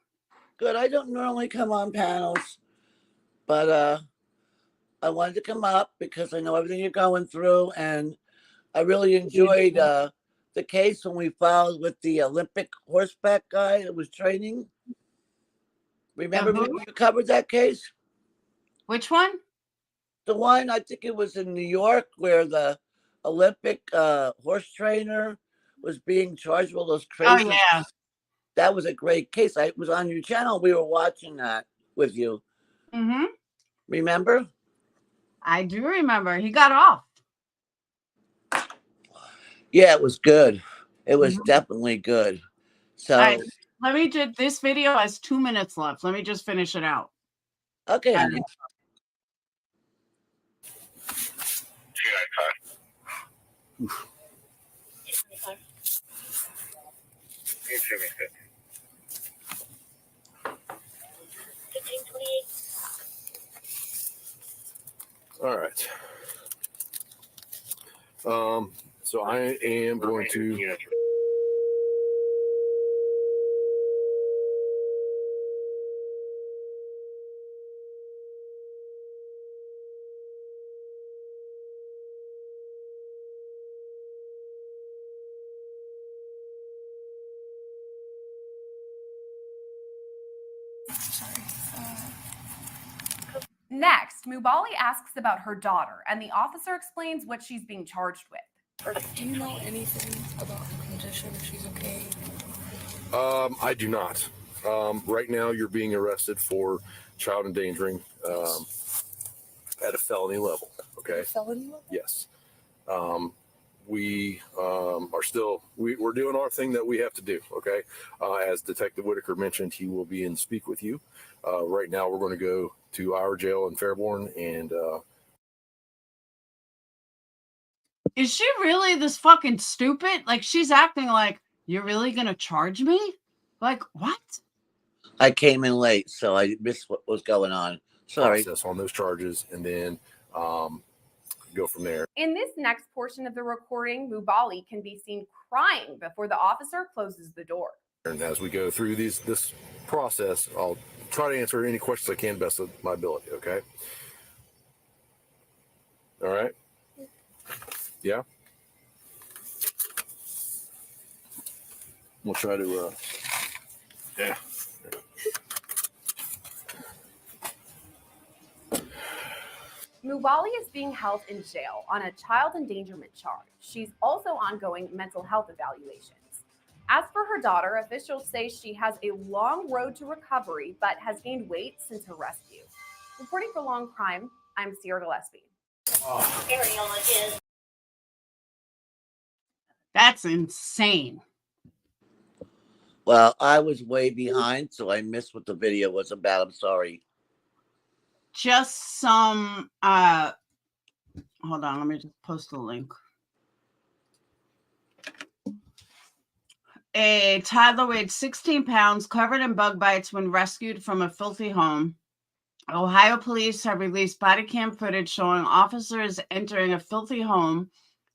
Good. I don't normally come on panels, but I wanted to come up because I know everything you're going through, and I really enjoyed the case when we filed with the Olympic horseback guy that was training. Remember you covered that case? Which one? The one, I think it was in New York, where the Olympic horse trainer was being charged with all those crazy. Oh, yeah. That was a great case. I was on your channel. We were watching that with you. Mm-hmm. Remember? I do remember. He got off. Yeah, it was good. It was definitely good. So, all right, let me just, this video has 2 minutes left. Let me just finish it out. Okay. All right. So I am going to. sorry. Next, Mubali asks about her daughter, and the officer explains what she's being charged with. Do you know anything about her condition, if she's okay? I do not. Right now, you're being arrested for child endangering at a felony level. Okay. A felony level? Yes. We are still we're doing our thing that we have to do. Okay. As Detective Whitaker mentioned, he will be in speak with you. Right now, we're going to go to our jail in Fairborn, and Is she really this fucking stupid? Like, she's acting like, you're really gonna charge me? Like, what? I came in late, so I missed what was going on. Sorry. process on those charges, and then go from there. In this next portion of the recording, Mubali can be seen crying before the officer closes the door. And as we go through this process, I'll try to answer any questions I can best of my ability. Okay. All right. Yeah. We'll try to. Yeah. Mubali is being held in jail on a child endangerment charge. She's also ongoing mental health evaluations. As for her daughter, officials say she has a long road to recovery, but has gained weight since her rescue. Reporting for Long Crime, I'm Sierra Gillespie. That's insane. Well, I was way behind, so I missed what the video was about. I'm sorry. Just some, hold on, let me just post a link. A toddler weighed 16 pounds, covered in bug bites when rescued from a filthy home. Ohio police have released body cam footage showing officers entering a filthy home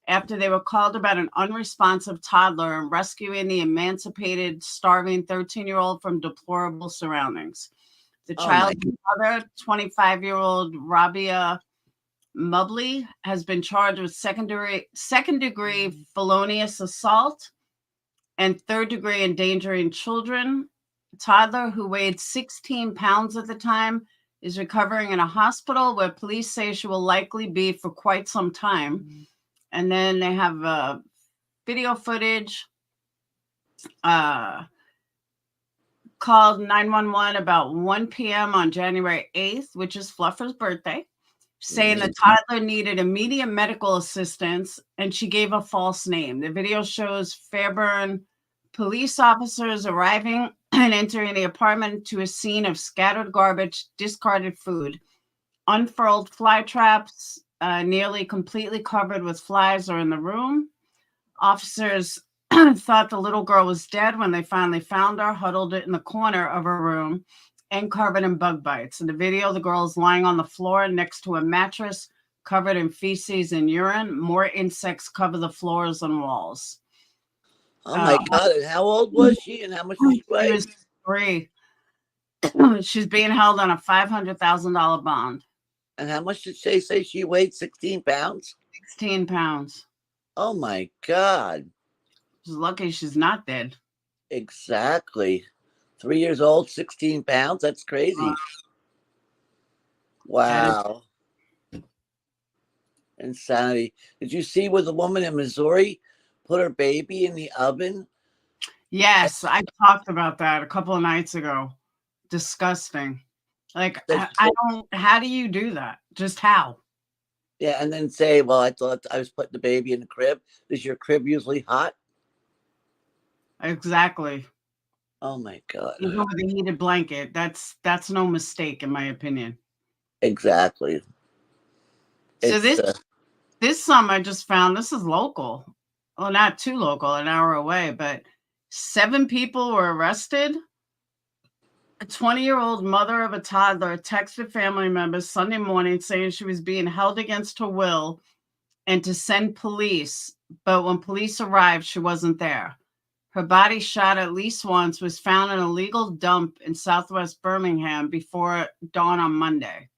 after they were called about an unresponsive toddler and rescuing the emancipated, starving 13-year-old from deplorable surroundings. The child's mother, 25-year-old Rabia Mubley, has been charged with second-degree felonious assault and third-degree endangering children. A toddler who weighed 16 pounds at the time is recovering in a hospital where police say she will likely be for quite some time. And then they have video footage called 911 about 1 p.m. on January 8th, which is Fluffer's birthday, saying the toddler needed immediate medical assistance, and she gave a false name. The video shows Fairburn police officers arriving and entering the apartment to a scene of scattered garbage, discarded food, unfurled fly traps, nearly completely covered with flies are in the room. Officers thought the little girl was dead when they finally found her, huddled in the corner of her room and covered in bug bites. In the video, the girl is lying on the floor next to a mattress covered in feces and urine. More insects cover the floors and walls. Oh my God. And how old was she and how much did she weigh? She was 3. She's being held on a $500,000 bond. And how much did they say she weighed? 16 pounds? 16 pounds. Oh my God. She's lucky she's not dead. Exactly. 3 years old, 16 pounds. That's crazy. Wow. Insanity. Did you see where the woman in Missouri put her baby in the oven? Yes, I talked about that a couple of nights ago. Disgusting. Like, I don't, how do you do that? Just how? Yeah, and then say, well, I thought I was putting the baby in the crib. Is your crib usually hot? Exactly. Oh my God. Even with a heated blanket, that's no mistake in my opinion. Exactly. So this summer I just found, this is local. Well, not too local, an hour away, but 7 people were arrested. A 20-year-old mother of a toddler texted family members Sunday morning saying she was being held against her will and to send police, but when police arrived, she wasn't there. Her body, shot at least once, was found in a legal dump in southwest Birmingham before dawn on Monday.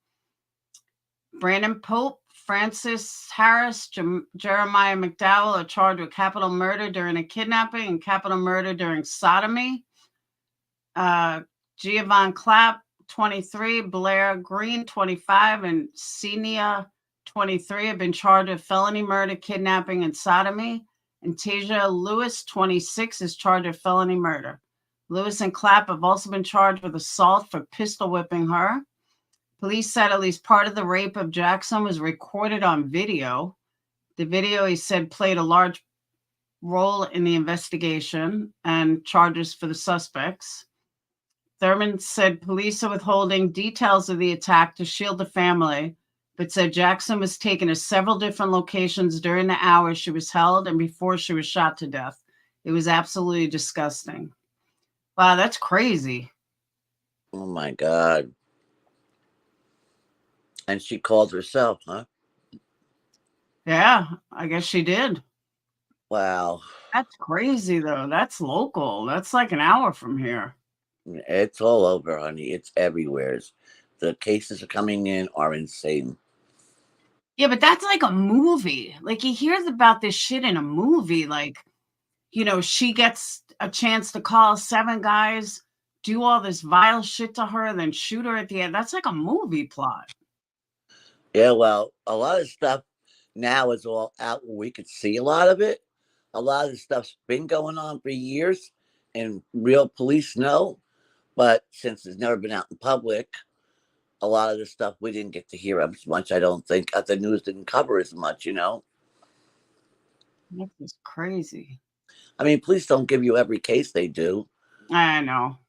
Brandon Pope, Francis Harris, Jeremiah McDowell are charged with capital murder during a kidnapping and capital murder during sodomy. Giovanni 23, Blair Green, 25, and Senia, 23, have been charged with felony murder, kidnapping, and sodomy. And Tasia Lewis, 26, is charged with felony murder. Lewis and Clapp have also been charged with assault for pistol whipping her. Police said at least part of the rape of Jackson was recorded on video. The video, he said, played a large role in the investigation and charges for the suspects. Thurman said police are withholding details of the attack to shield the family, but said Jackson was taken to several different locations during the hours she was held and before she was shot to death. It was absolutely disgusting. Wow, that's crazy. Oh my God. And she called herself, huh? Yeah, I guess she did. Wow. That's crazy, though. That's local. That's like an hour from here. It's all over, honey. It's everywhere. The cases are coming in are insane. Yeah, but that's like a movie. Like, you hear about this shit in a movie. Like, you know, she gets a chance to call 7 guys, do all this vile shit to her, then shoot her at the end. That's like a movie plot. Yeah, well, a lot of stuff now is all out where we could see a lot of it. A lot of the stuff's been going on for years and real police know. But since it's never been out in public, a lot of the stuff we didn't get to hear as much, I don't think. The news didn't cover as much, you know? That's just crazy. I mean, police don't give you every case they do. I know.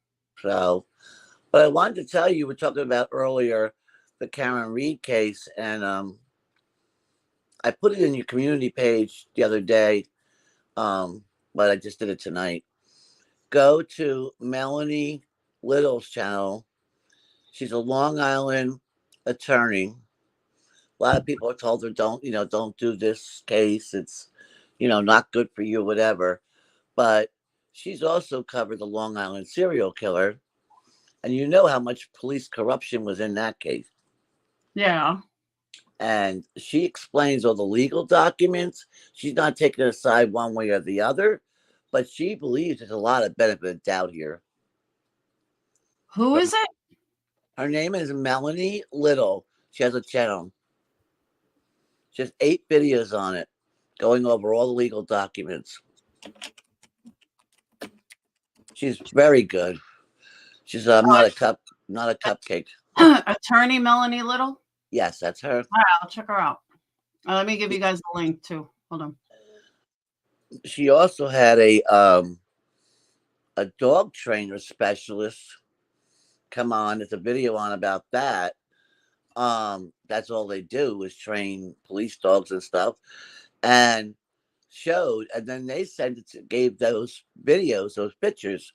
So, but I wanted to tell you, we were talking about earlier the Karen Reed case, and I put it in your community page the other day, but I just did it tonight. Go to Melanie Little's channel. She's a Long Island attorney. A lot of people are told her, don't do this case. It's, not good for you, whatever. But she's also covered the Long Island serial killer. And you know how much police corruption was in that case. Yeah. And she explains all the legal documents. She's not taking a side one way or the other, but she believes there's a lot of benefit of doubt here. Who is it? Her name is Melanie Little. She has a channel. She has 8 videos on it, going over all the legal documents. She's very good. She's not a cupcake. Attorney Melanie Little? Yes, that's her. All right, I'll check her out. Let me give you guys the link too. Hold on. She also had a dog trainer specialist come on. There's a video on about that. That's all they do is train police dogs and stuff, and then they gave those videos, those pictures,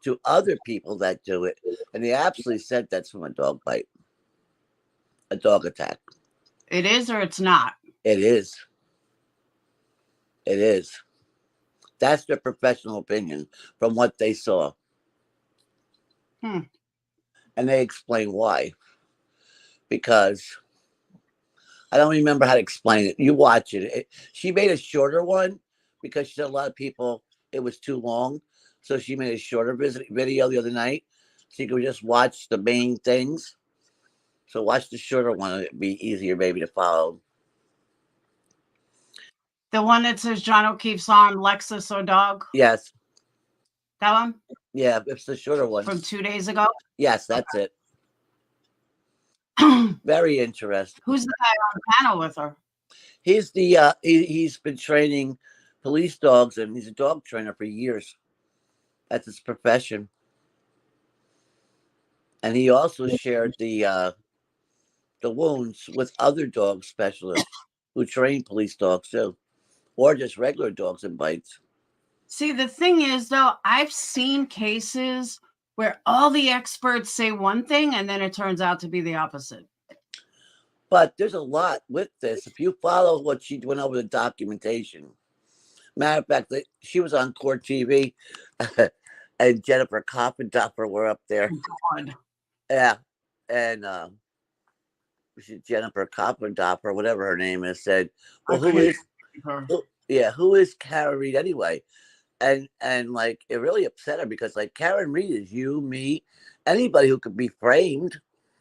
to other people that do it, and they absolutely said that's from a dog bite, a dog attack. It is or it's not? It is. It is. That's their professional opinion from what they saw. And they explain why. Because I don't remember how to explain it. You watch it. She made a shorter one because she said a lot of people, it was too long. So she made a shorter video the other night. So you could just watch the main things. So watch the shorter one. It'd be easier maybe to follow. The one that says John O'Keefe's on Lexus or dog? Yes. That one? Yeah, it's the shorter one. From 2 days ago? Yes, that's it. Very interesting. Who's the guy on the panel with her? He's he's been training police dogs, and he's a dog trainer for years. That's his profession. And he also shared the wounds with other dog specialists who train police dogs too, or just regular dogs and bites. See, the thing is, though, I've seen cases where all the experts say one thing and then it turns out to be the opposite. But there's a lot with this. If you follow what she went over the documentation, matter of fact, she was on Court TV, and Jennifer Coppenduffer were up there. God. Yeah, and Jennifer Coppenduffer, whatever her name is, said, "Well, who is Kara Reed anyway?" and like it really upset her because like Karen Reed is you, me, anybody who could be framed.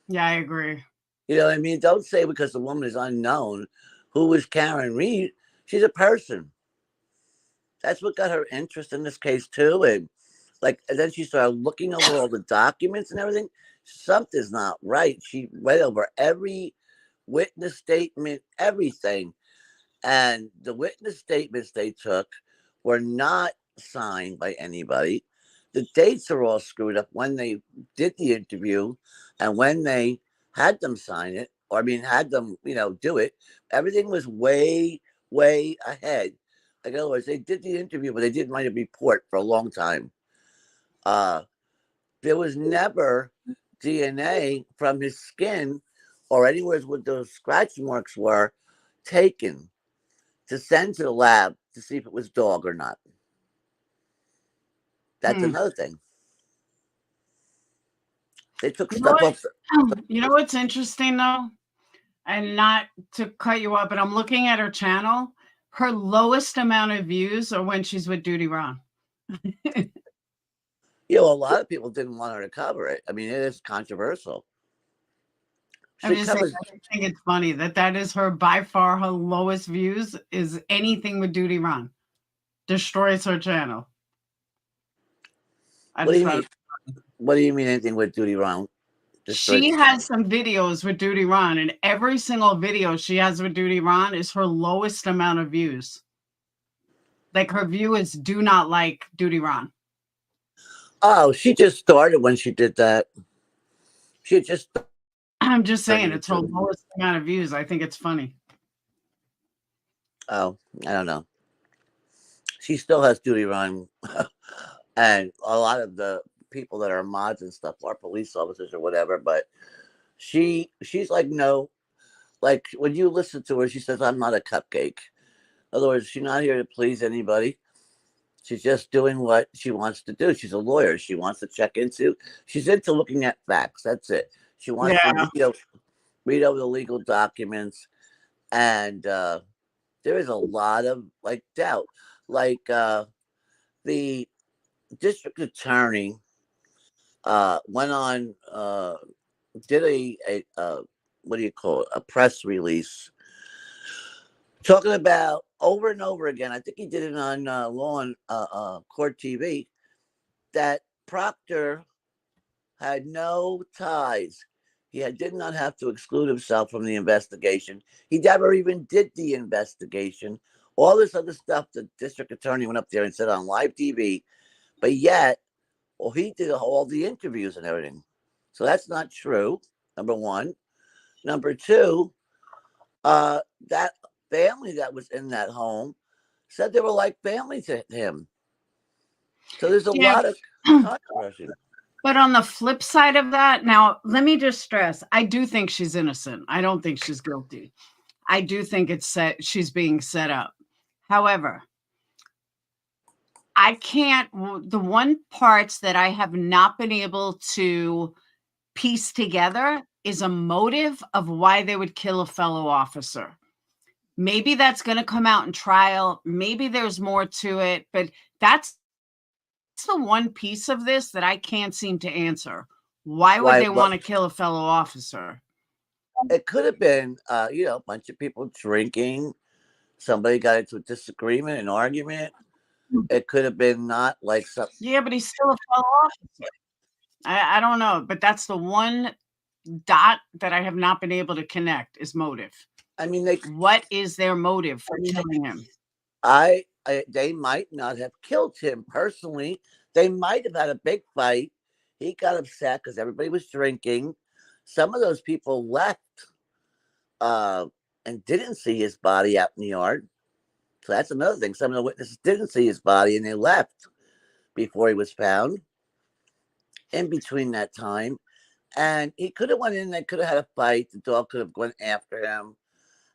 Yeah, I agree. You know what I mean? Don't say because the woman is unknown who is Karen Reed. She's a person. That's what got her interest in this case too. And then she started looking over all the documents and everything. Something's not right. She read over every witness statement, everything. And the witness statements they took were not signed by anybody. The dates are all screwed up when they did the interview and when they had them sign it, or I mean, had them, do it. Everything was way, way ahead. Like, in other words, they did the interview, but they didn't write a report for a long time. There was never DNA from his skin or anywhere where those scratch marks were taken to send to the lab to see if it was dog or not. That's another thing. They took stuff off. You know what's interesting though? And not to cut you off, but I'm looking at her channel. Her lowest amount of views are when she's with Duty Ron. A lot of people didn't want her to cover it. I mean, it is controversial. I'm just saying, I think it's funny that is her, by far, her lowest views is anything with Duty Ron. Destroys her channel. What do you mean? What do you mean anything with Duty Ron? She has some videos with Duty Ron, and every single video she has with Duty Ron is her lowest amount of views. Like, her viewers do not like Duty Ron. Oh, she just started when she did that. I'm just saying, it's her lowest amount of views. I think it's funny. Oh, I don't know. She still has Duty Ron. And a lot of the people that are mods and stuff are police officers or whatever, but she's like, no, like when you listen to her, she says, I'm not a cupcake. In other words, she's not here to please anybody. She's just doing what she wants to do. She's a lawyer. She's into looking at facts. That's it. She wants to read over the legal documents. And there is a lot of doubt. The district attorney went on, did a what do you call it? A press release talking about over and over again. I think he did it on Law and Court TV, that Proctor had no ties. He did not have to exclude himself from the investigation. He never even did the investigation. All this other stuff the district attorney went up there and said on live TV, but yet, he did all the interviews and everything. So that's not true, number one. Number two, that family that was in that home said they were like family to him. So there's a lot of controversy. But on the flip side of that, now, let me just stress, I do think she's innocent. I don't think she's guilty. I do think she's being set up. However, the one parts that I have not been able to piece together is a motive of why they would kill a fellow officer. Maybe that's going to come out in trial. Maybe there's more to it, but that's the one piece of this that I can't seem to answer. Why would they want to kill a fellow officer? It could have been, a bunch of people drinking. Somebody got into a disagreement, an argument. It could have been not like something. Yeah, but he's still a fellow officer. I don't know, but that's the one dot that I have not been able to connect is motive. I mean, what is their motive for killing him? They might not have killed him personally. They might have had a big fight. He got upset because everybody was drinking. Some of those people left and didn't see his body out in the yard. So that's another thing. Some of the witnesses didn't see his body and they left before he was found in between that time. And he could have went in, they could have had a fight. The dog could have gone after him.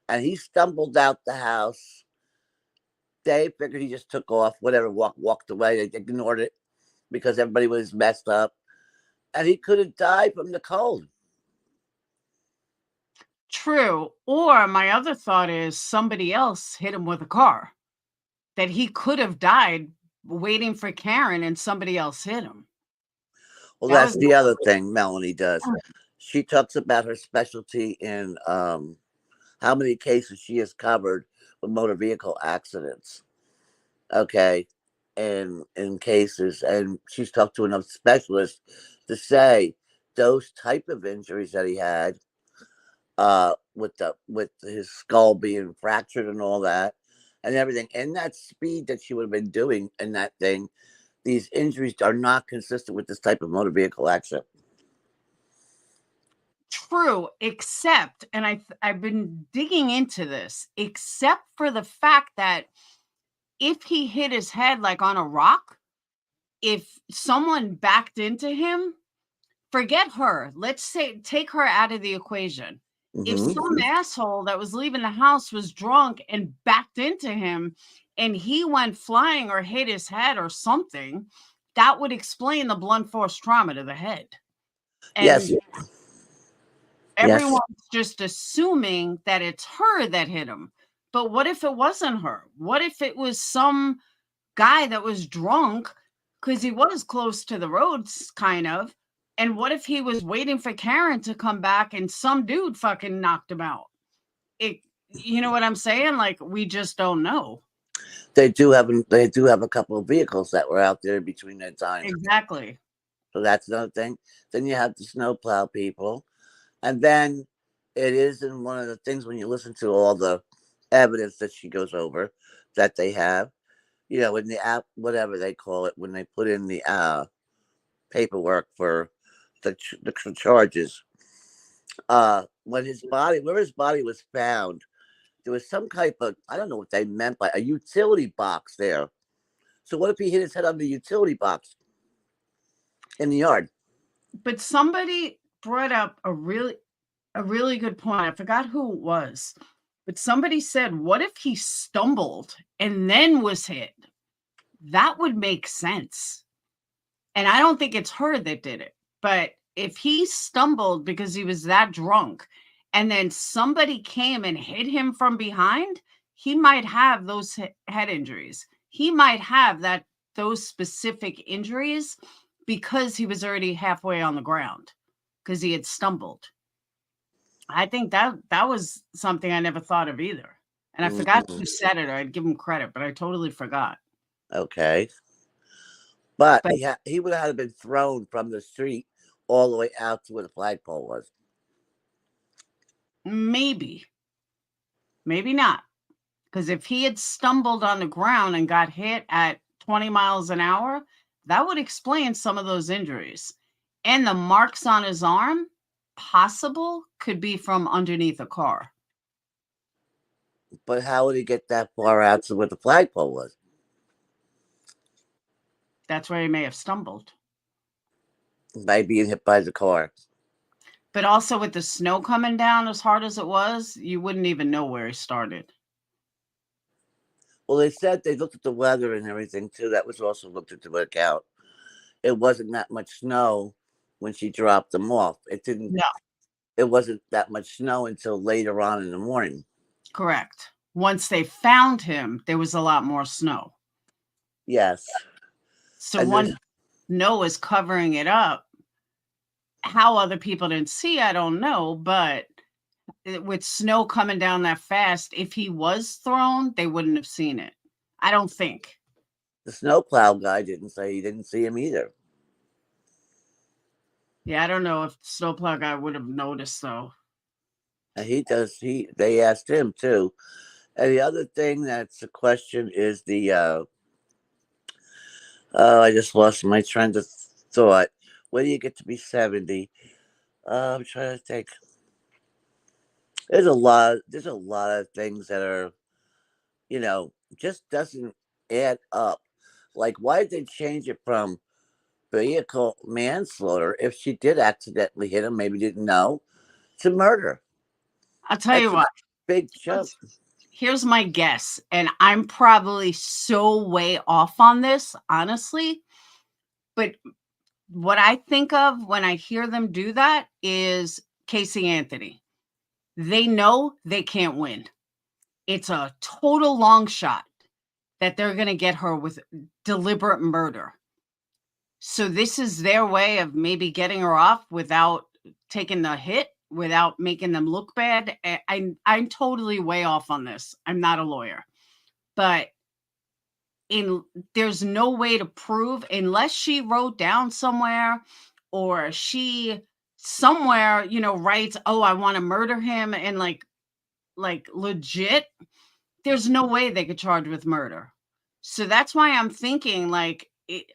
And he stumbled out the house. They figured he just took off, whatever, walked away. They ignored it because everybody was messed up. And he could have died from the cold. True. Or my other thought is somebody else hit him with a car. That he could have died waiting for Karen and somebody else hit him. Well, That that's was the other thing Melanie does. She talks about her specialty in how many cases she has covered with motor vehicle accidents. Okay. And in cases, and she's talked to enough specialists to say those type of injuries that he had, with his skull being fractured and all that, and everything, and that speed that she would have been doing in that thing, these injuries are not consistent with this type of motor vehicle accident. true, except, and I've been digging into this, except for the fact that if he hit his head like on a rock, if someone backed into him, forget her. Let's say take her out of the equation. If some asshole that was leaving the house was drunk and backed into him and he went flying or hit his head or something, that would explain the blunt force trauma to the head. And Yes. everyone's just assuming that it's her that hit him. But what if it wasn't her? What if it was some guy that was drunk because he was close to the roads, kind of? And what if he was waiting for Karen to come back and some dude fucking knocked him out? You know what I'm saying? Like, we just don't know. They do have a couple of vehicles that were out there between that time. Exactly. So that's another thing. Then you have the snowplow people. And then it is in one of the things when you listen to all the evidence that she goes over that they have, in the app, whatever they call it, when they put in the paperwork for the charges. When where his body was found, there was some type of, I don't know what they meant by a utility box there. So what if he hit his head on the utility box in the yard? But somebody brought up a really good point. I forgot who it was, but somebody said, what if he stumbled and then was hit? That would make sense. And I don't think it's her that did it, but if he stumbled because he was that drunk and then somebody came and hit him from behind, he might have those head injuries. He might have those specific injuries because he was already halfway on the ground because he had stumbled. I think that was something I never thought of either. And I forgot who said it, or I'd give him credit, but I totally forgot. Okay. But he would have been thrown from the street all the way out to where the flagpole was. Maybe not. Because if he had stumbled on the ground and got hit at 20 miles an hour, that would explain some of those injuries. And the marks on his arm, could be from underneath a car. But how would he get that far out to where the flagpole was? That's where he may have stumbled. By being hit by the car. But also with the snow coming down as hard as it was, you wouldn't even know where he started. Well, they said they looked at the weather and everything too. That was also looked into account. It wasn't that much snow when she dropped them off. It wasn't that much snow until later on in the morning. Correct. Once they found him, there was a lot more snow. Yes. So one Noah's covering it up. How other people didn't see, I don't know. But with snow coming down that fast, if he was thrown, they wouldn't have seen it. I don't think. The snowplow guy didn't say he didn't see him either. Yeah, I don't know if the snowplow guy would have noticed though. He does. They asked him too. And the other thing that's a question is the I just lost my train of thought. When do you get to be 70? I'm trying to think. There's a lot of things that are, just doesn't add up. Like, why did they change it from vehicle manslaughter if she did accidentally hit him, maybe didn't know, to murder? I'll tell you what. Big jump. Here's my guess, and I'm probably so way off on this, honestly. But what I think of when I hear them do that is Casey Anthony. They know they can't win. It's a total long shot. that they're going to get her with deliberate murder. So this is their way of maybe getting her off without taking the hit, without making them look bad. I'm totally way off on this. I'm not a lawyer, but there's no way to prove, unless she wrote down somewhere or she somewhere, writes, oh, I want to murder him, and like legit, there's no way they could charge with murder. So that's why I'm thinking, like,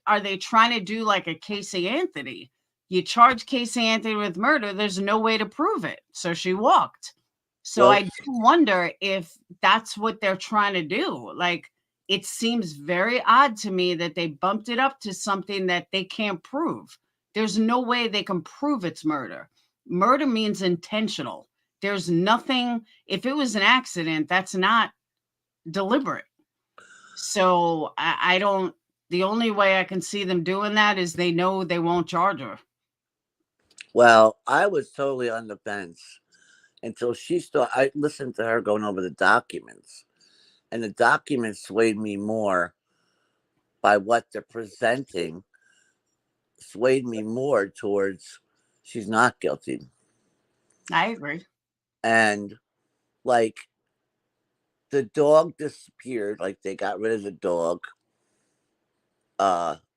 are they trying to do like a Casey Anthony? You charge Casey Anthony with murder, there's no way to prove it. So she walked. So I do wonder if that's what they're trying to do. Like, it seems very odd to me that they bumped it up to something that they can't prove. There's no way they can prove it's murder. Murder means intentional. There's nothing, if it was an accident, that's not deliberate. So I don't, the only way I can see them doing that is they know they won't charge her. Well, I was totally on the fence until I listened to her going over the documents, and the documents swayed me more by what they're presenting, swayed me more towards she's not guilty. I agree. And like, the dog disappeared, like they got rid of the dog.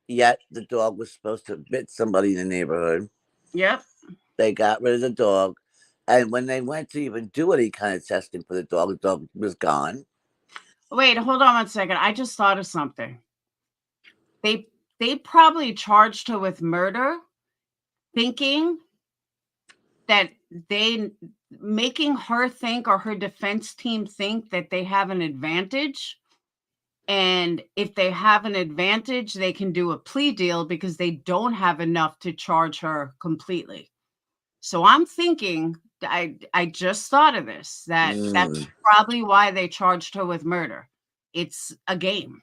Yet the dog was supposed to bit somebody in the neighborhood. Yep. They got rid of the dog. And when they went to even do any kind of testing for the dog was gone. Wait, hold on 1 second. I just thought of something. They probably charged her with murder, thinking that making her think, or her defense team think, that they have an advantage. And if they have an advantage, they can do a plea deal because they don't have enough to charge her completely. So I'm thinking, I just thought of this, that's probably why they charged her with murder. It's a game.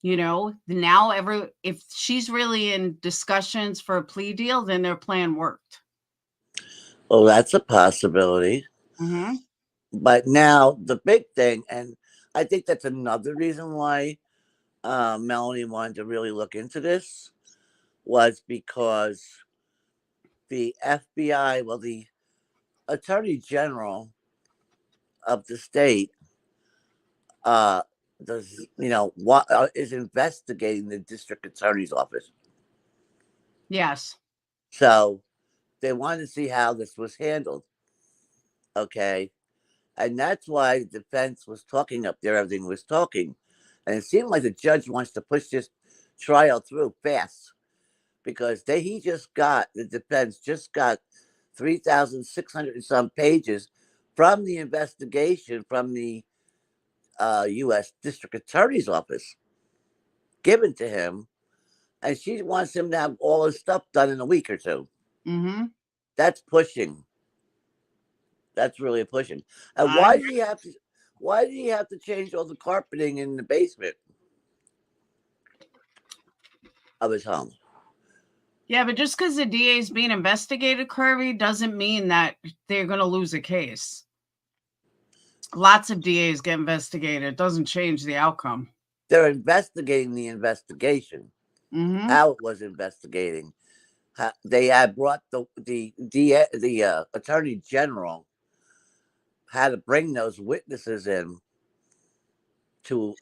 Now if she's really in discussions for a plea deal, then their plan worked. Well, that's a possibility. Mm-hmm. But now the big thing, and I think that's another reason why Melanie wanted to really look into this, was because the FBI, well, the Attorney General of the state, is investigating the district attorney's office. Yes. So they wanted to see how this was handled. Okay. And that's why the defense was talking up there. Everything was talking. And it seemed like the judge wants to push this trial through fast, because the defense just got 3,600 and some pages from the investigation from the U.S. District Attorney's Office given to him. And she wants him to have all his stuff done in a week or two. Mm-hmm. That's pushing. That's really pushing. And why did he have to change all the carpeting in the basement of his home? Yeah, but just because the DA is being investigated, Kirby, doesn't mean that they're going to lose a case. Lots of DAs get investigated. It doesn't change the outcome. They're investigating the investigation. Mm-hmm. How it was investigating. They had brought the Attorney General had to bring those witnesses in to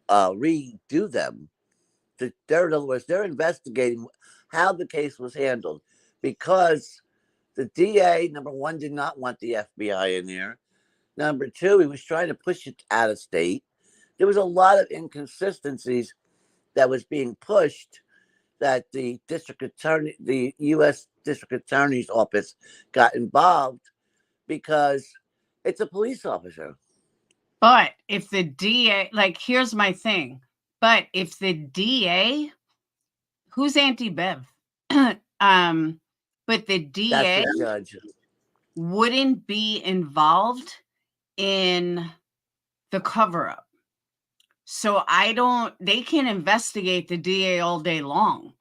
redo them. In other words, they're investigating how the case was handled, because the DA, number one, did not want the FBI in there. Number two, he was trying to push it out of state. There was a lot of inconsistencies that was being pushed, that the U.S. District Attorney's Office got involved, because it's a police officer. But if the DA, here's my thing. But if the DA, who's Auntie Bev? But the DA wouldn't be involved in the cover-up. So they can investigate the DA all day long.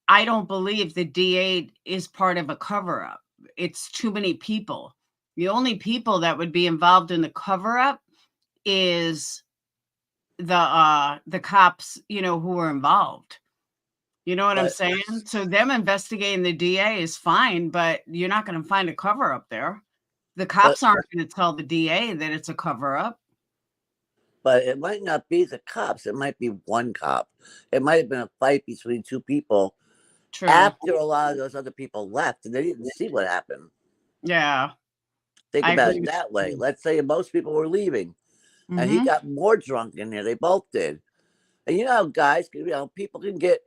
I don't believe the DA is part of a cover-up. It's too many people. The only people that would be involved in the cover-up is the cops, who were involved. You know what I'm But saying? So them investigating the DA is fine, but you're not going to find a cover up there. The cops aren't going to tell the DA that it's a cover up. But it might not be the cops. It might be one cop. It might have been a fight between two people. True. After a lot of those other people left, and they didn't see what happened. Yeah. Think about it that way. Let's say most people were leaving, and he got more drunk in there. They both did. And you know how guys, people can get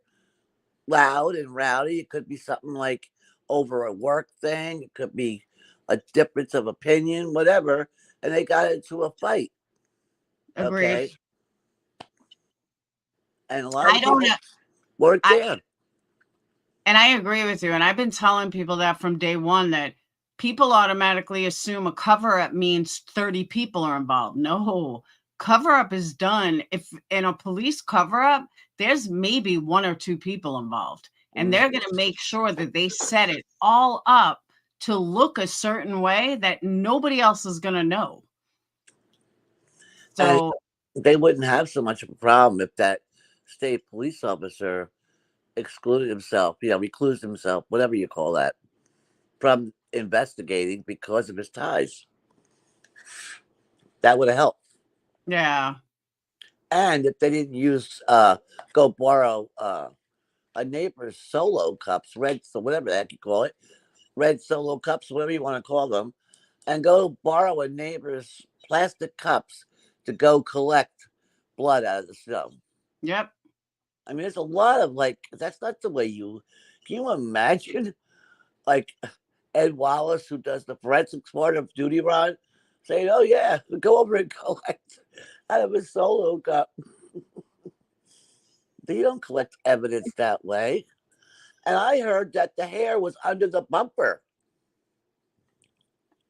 loud and rowdy. It could be something like over a work thing. It could be a difference of opinion, whatever. And they got into a fight. Agreed. Okay. And a lot of people weren't there. And I agree with you. And I've been telling people that from day one, that people automatically assume a cover-up means 30 people are involved. No, cover-up is done. If in a police cover-up, there's maybe 1 or 2 people involved. And they're going to make sure that they set it all up to look a certain way that nobody else is going to know. So they wouldn't have so much of a problem if that state police officer excluded himself, reclused himself, whatever you call that, from investigating because of his ties. That would have helped. Yeah. And if they didn't go borrow a neighbor's solo cups, whatever the heck you call it, red solo cups, whatever you want to call them, and go borrow a neighbor's plastic cups to go collect blood out of the snow. Yep. I mean, there's a lot of that's not the way can you imagine Ed Wallace, who does the forensics part of Duty Rod, saying, oh yeah, go over and collect out of a solo cup. They don't collect evidence that way. And I heard that the hair was under the bumper.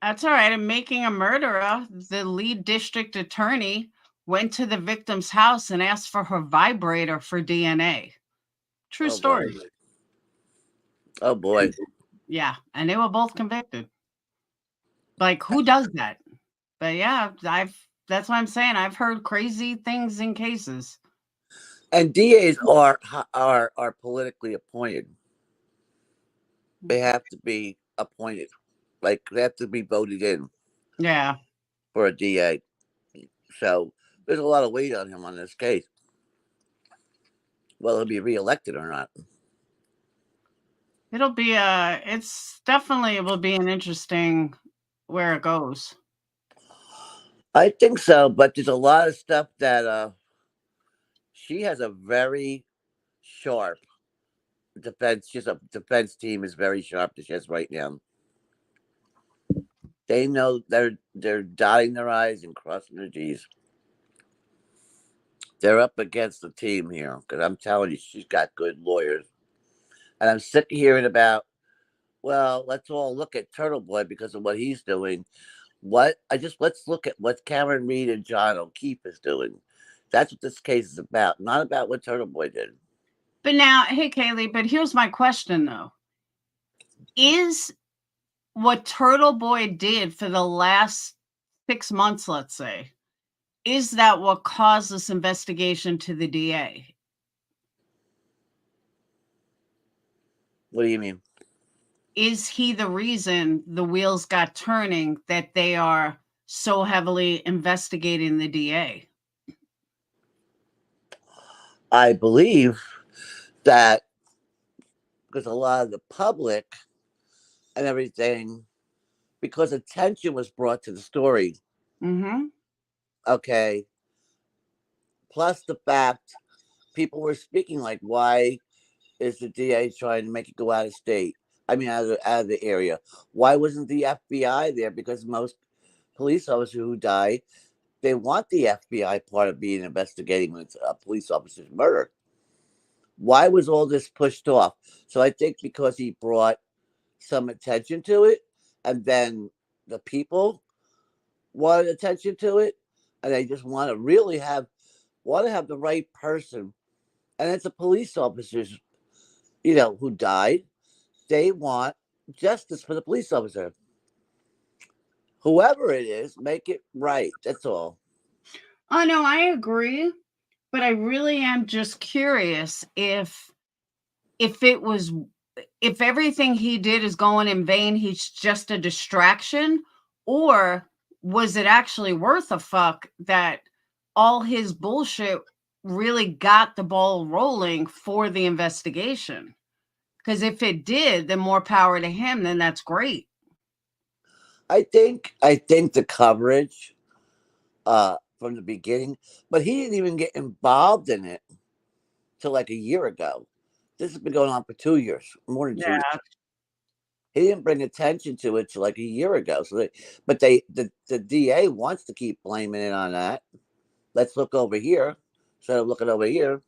That's all right. In Making a Murderer, the lead district attorney went to the victim's house and asked for her vibrator for DNA. True story. Boy. Oh boy. Yeah, and they were both convicted. Like, who does that? But yeah, that's what I'm saying. I've heard crazy things in cases. And DAs are politically appointed. They have to be appointed. They have to be voted in. Yeah. For a DA. So there's a lot of weight on him on this case. Well, he'll be reelected or not. It will be an interesting where it goes. I think so, but there's a lot of stuff that she has a very sharp defense. She's a defense team is very sharp that she has right now. They know they're dotting their I's and crossing their G's. They're up against the team here because I'm telling you, she's got good lawyers. And I'm sick of hearing about, well, let's all look at Turtle Boy because of what he's doing. Let's look at what Cameron Reed and John O'Keefe is doing. That's what this case is about, not about what Turtle Boy did. But now, hey, Kaylee, but here's my question, though. Is what Turtle Boy did for the last 6 months, let's say, is that what caused this investigation to the DA? What do you mean? Is he the reason the wheels got turning that they are so heavily investigating the DA? I believe that because a lot of the public and everything, because attention was brought to the story. Mm-hmm. Okay. Plus the fact people were speaking like, why is the DA trying to make it go out of state? I mean, out of the area. Why wasn't the FBI there? Because most police officers who die, they want the FBI part of being investigating when it's a police officer's murder. Why was all this pushed off? So I think because he brought some attention to it, and then the people wanted attention to it, and they just want to really have the right person. And it's a police officers, who died. They want justice for the police officer. Whoever it is, make it right. That's all. Oh, no, I agree. But I really am just curious if it was, if everything he did is going in vain, he's just a distraction, or was it actually worth a fuck that all his bullshit really got the ball rolling for the investigation? Because if it did, then more power to him, then that's great. I think the coverage from the beginning, but he didn't even get involved in it till like a year ago. This has been going on for 2 years, more than 2 years. Yeah. He didn't bring attention to it till like a year ago. So, the DA wants to keep blaming it on that. Let's look over here instead of looking over here.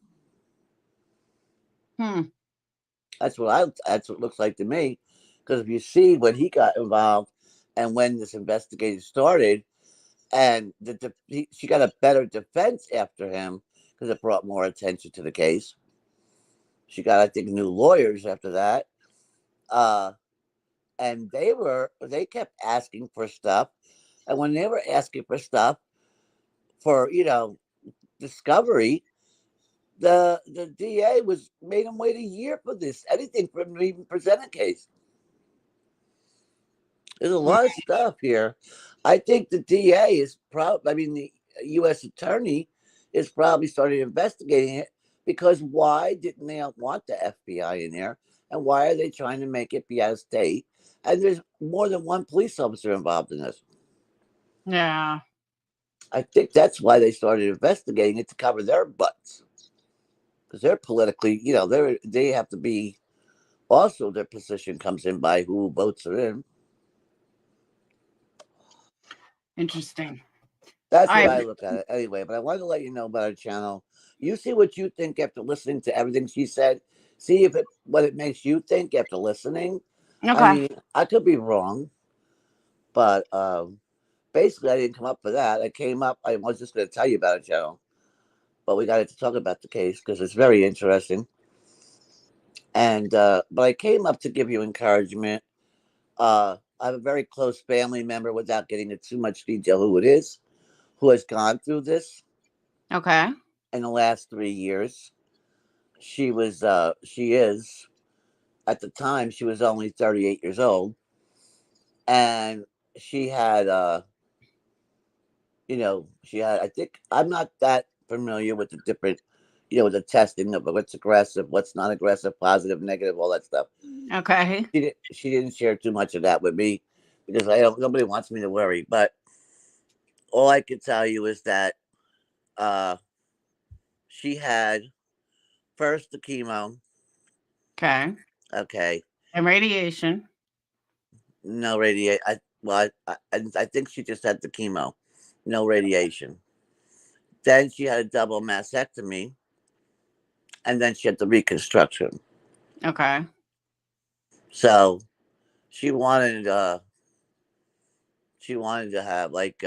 That's what it looks like to me. Because if you see when he got involved and when this investigation started, and she got a better defense after him because it brought more attention to the case. She got, I think, new lawyers after that. And they kept asking for stuff. And when they were asking for stuff for, discovery, the DA made him wait a year for this. Anything for him to even present a case. There's a lot of stuff here. I think the DA is the U.S. attorney is probably started investigating it because why didn't they want the FBI in there? And why are they trying to make it be out of state? And there's more than one police officer involved in this. Yeah. I think that's why they started investigating it, to cover their butts. Because they're politically, they have to be, also their position comes in by who votes are in. Interesting. That's what I look at it anyway. But I wanted to let you know about our channel. You see what you think after listening to everything she said. See what it makes you think after listening. Okay. I mean, I could be wrong, but basically, I didn't come up for that. I was just going to tell you about our channel, but we got to talk about the case because it's very interesting. And but I came up to give you encouragement. I have a very close family member, without getting into too much detail who it is, who has gone through this. Okay. In the last 3 years. She is, at the time, she was only 38 years old. And she had, I think, I'm not that familiar with the different, the testing of what's aggressive, what's not aggressive, positive, negative, all that stuff. Okay. She didn't share too much of that with me because nobody wants me to worry. But all I can tell you is that she had first the chemo. Okay. Okay. And radiation. No radiation. I think she just had the chemo. No radiation. Then she had a double mastectomy. And then she had the reconstruction. Okay. So she wanted to have like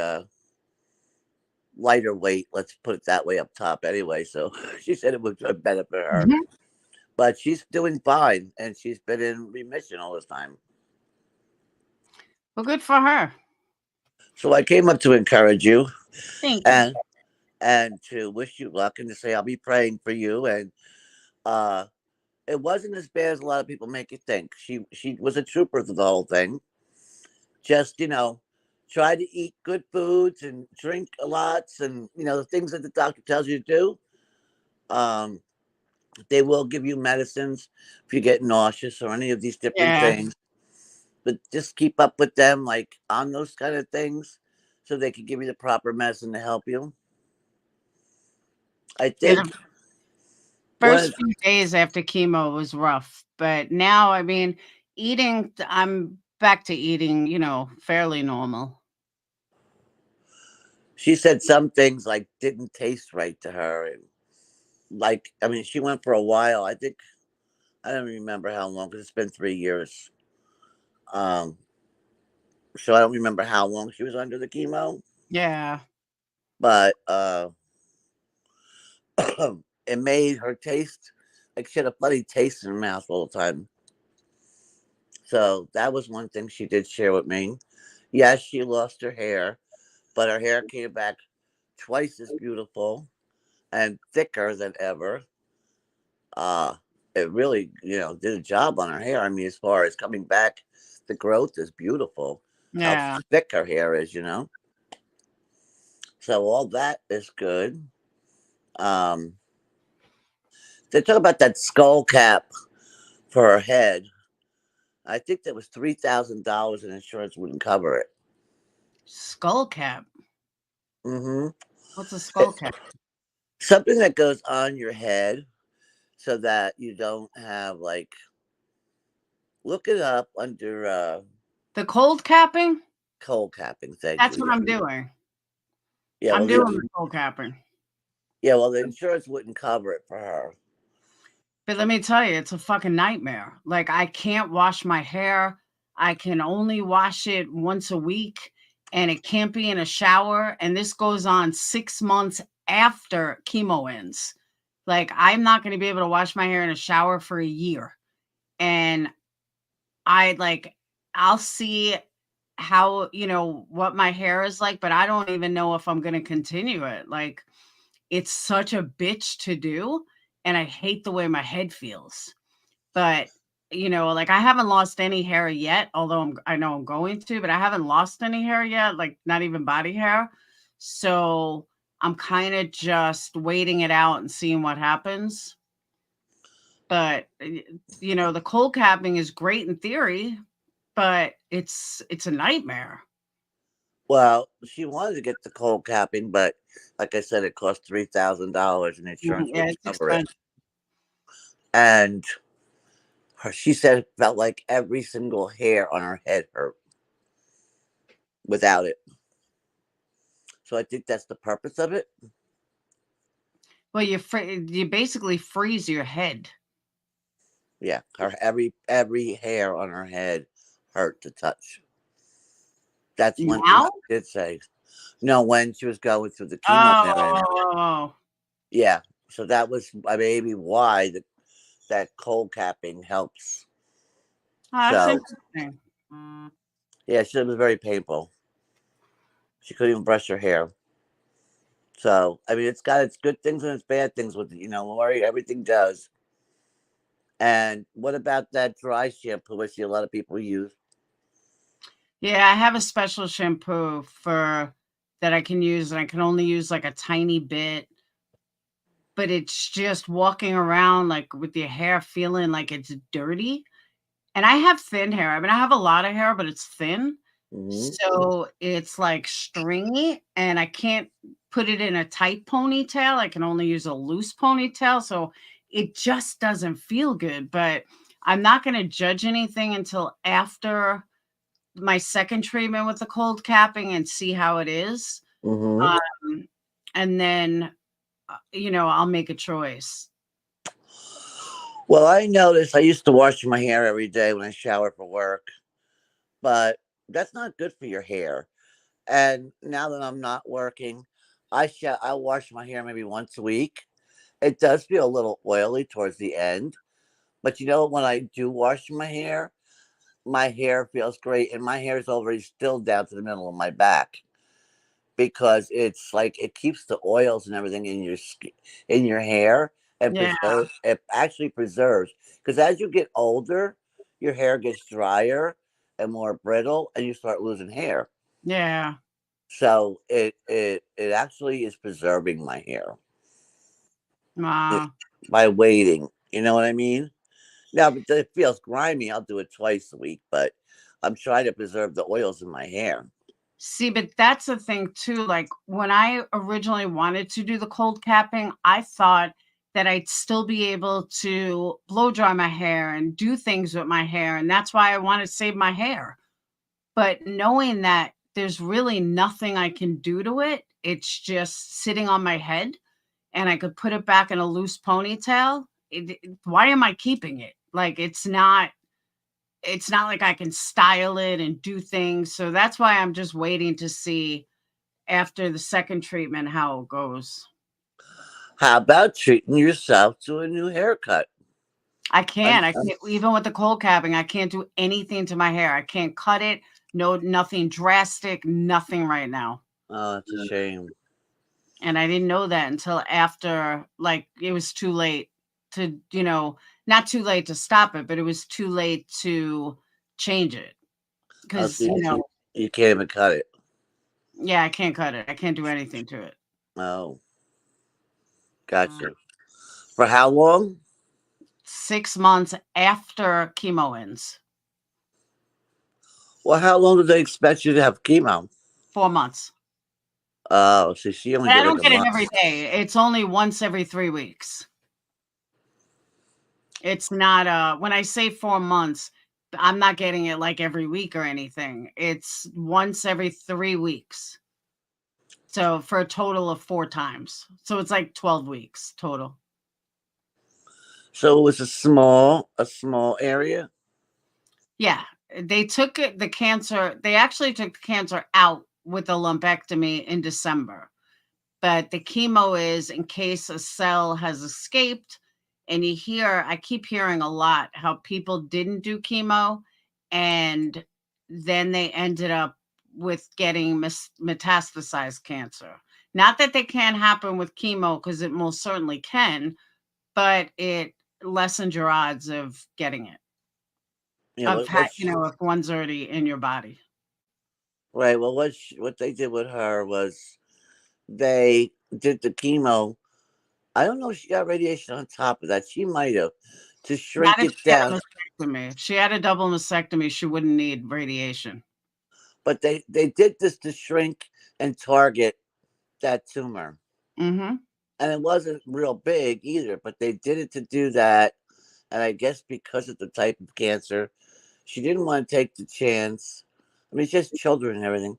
lighter weight, let's put it that way, up top anyway. So she said it would benefit her. Mm-hmm. But she's doing fine, and she's been in remission all this time. Well, good for her. So I came up to encourage you. Thank you. And to wish you luck and to say I'll be praying for you. And it wasn't as bad as a lot of people make you think. She was a trooper through the whole thing. Just, try to eat good foods and drink a lot, and the things that the doctor tells you to do. They will give you medicines if you get nauseous or any of these different things. But just keep up with them, like on those kind of things, so they can give you the proper medicine to help you. I think first few days after chemo was rough, but now, I mean, I'm back to eating, fairly normal. She said some things like didn't taste right to her. And she went for a while. I don't remember how long, because it's been 3 years. So I don't remember how long she was under the chemo. Yeah. But it made her taste like she had a funny taste in her mouth all the time. So that was one thing she did share with me. Yes, she lost her hair, but her hair came back twice as beautiful. and thicker than ever. It really, did a job on her hair. I mean, as far as coming back, the growth is beautiful. Yeah. How thick her hair is, So all that is good. Um, they talk about that skull cap for her head. I think that was $3,000 and insurance wouldn't cover it. Skull cap. Mm-hmm. What's a skull cap? Something that goes on your head so that you don't have look it up under The cold capping? cold capping. Thank That's you. what I'm doing. Yeah, I'm well, doing the cold capping. Yeah, well, the insurance wouldn't cover it for her. But let me tell you, it's a fucking nightmare. Like, I can't wash my hair. I can only wash it once a week, and it can't be in a shower. And this goes on 6 months after chemo ends. Like, I'm not going to be able to wash my hair in a shower for a year. And I'll see how, what my hair is like, but I don't even know if I'm going to continue it. Like, it's such a bitch to do, and I hate the way my head feels. But, I haven't lost any hair yet, although I know I'm going to, but I haven't lost any hair yet, like not even body hair. So I'm kind of just waiting it out and seeing what happens. But, the cold capping is great in theory, but it's a nightmare. Well, she wanted to get the cold capping, but like I said, it cost $3,000 and insurance Yeah, wouldn't it's cover it. expensive. And she said it felt like every single hair on her head hurt without it. So I think that's the purpose of it. Well, you basically freeze your head. Yeah, her every hair on her head hurt to touch. That's one thing Now? she did say. No, when she was going through the chemo and everything. Oh, Yeah, so that was maybe why that cold capping helps. that's So interesting. yeah, she was very painful. She couldn't even brush her hair. So I mean, it's got its good things and its bad things with it. Lori, everything does. And what about that dry shampoo? I see a lot of people use. Yeah, I have a special shampoo that I can use, and I can only use like a tiny bit. But it's just walking around like with your hair feeling like it's dirty. And I have thin hair. I mean, I have a lot of hair, but it's thin. So it's like stringy, and I can't put it in a tight ponytail. I can only use a loose ponytail. So it just doesn't feel good. But I'm not going to judge anything until after my second treatment with the cold capping and see how it is. And then, I'll make a choice. Well, I noticed I used to wash my hair every day when I shower for work, but that's not good for your hair. And now that I'm not working, I wash my hair maybe once a week. It does feel a little oily towards the end, but when I do wash my hair feels great, and my hair is already still down to the middle of my back because it's like it keeps the oils and everything in your hair, and Yeah. it actually preserves, because as you get older, your hair gets drier and more brittle, and you start losing hair. Yeah. So it actually is preserving my hair. Wow. By waiting. You know what I mean? Now, if it feels grimy, I'll do it twice a week, but I'm trying to preserve the oils in my hair. See, but that's the thing too. Like, when I originally wanted to do the cold capping, I thought that I'd still be able to blow dry my hair and do things with my hair. And that's why I want to save my hair. But knowing that there's really nothing I can do to it, it's just sitting on my head, and I could put it back in a loose ponytail. Why am I keeping it? Like, it's not like I can style it and do things. So that's why I'm just waiting to see after the second treatment how it goes. How about treating yourself to a new haircut? I can't even with the cold capping, I can't do anything to my hair. I can't cut it. No, nothing drastic, nothing right now. Oh, it's a shame. And I didn't know that until after, like, it was too late to, not too late to stop it, but it was too late to change it. Oh, Because, so you can't even cut it. yeah, I can't cut it. I can't do anything to it. Oh, gotcha. For how long? 6 months after chemo ends. Well, how long do they expect you to have chemo? 4 months. Oh, so she only But I did like don't a get it month. every day. It's only once every 3 weeks. It's not, when I say 4 months, I'm not getting it like every week or anything. It's once every 3 weeks. So for a total of 4 times. So it's like 12 weeks total. So it was a small area. Yeah, they took the cancer. They actually took the cancer out with a lumpectomy in December. But the chemo is in case a cell has escaped. And I keep hearing a lot how people didn't do chemo and then they ended up with getting metastasized cancer. Not that they can't happen with chemo, because it most certainly can, but it lessens your odds of getting it. Yeah, If one's already in your body. right. Well, what they did with her was they did the chemo. I don't know if she got radiation on top of that. She might have to shrink Not if it she had down. a mastectomy. If she had a double mastectomy, she wouldn't need radiation. But they did this to shrink and target that tumor. Mm-hmm. And it wasn't real big either, but they did it to do that. And I guess because of the type of cancer, she didn't want to take the chance. I mean, it's just children and everything,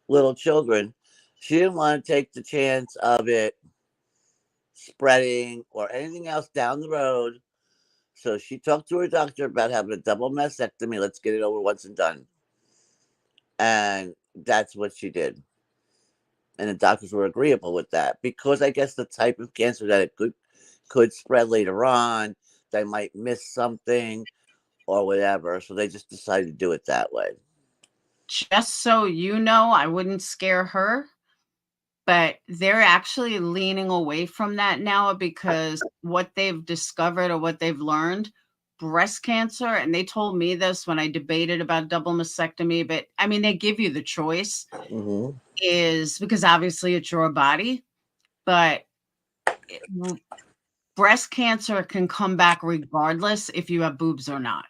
little children. She didn't want to take the chance of it spreading or anything else down the road. So she talked to her doctor about having a double mastectomy. Let's get it over once and done. And that's what she did. And the doctors were agreeable with that because I guess the type of cancer that it could spread later on, they might miss something or whatever. So they just decided to do it that way. Just so you know, I wouldn't scare her, but they're actually leaning away from that now because what they've discovered or what they've learned, breast cancer, and they told me this when I debated about double mastectomy, but I mean, they give you the choice, is because obviously it's your body, but breast cancer can come back regardless if you have boobs or not.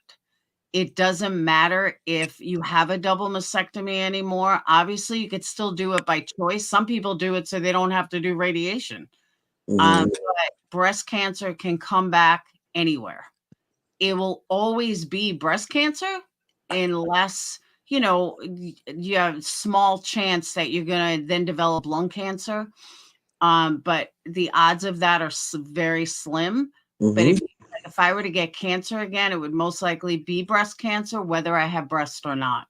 It doesn't matter if you have a double mastectomy anymore. Obviously, you could still do it by choice. Some people do it so they don't have to do radiation. But breast cancer can come back anywhere. It will always be breast cancer unless, you have a small chance that you're going to then develop lung cancer. But the odds of that are very slim. But if I were to get cancer again, it would most likely be breast cancer, whether I have breast or not.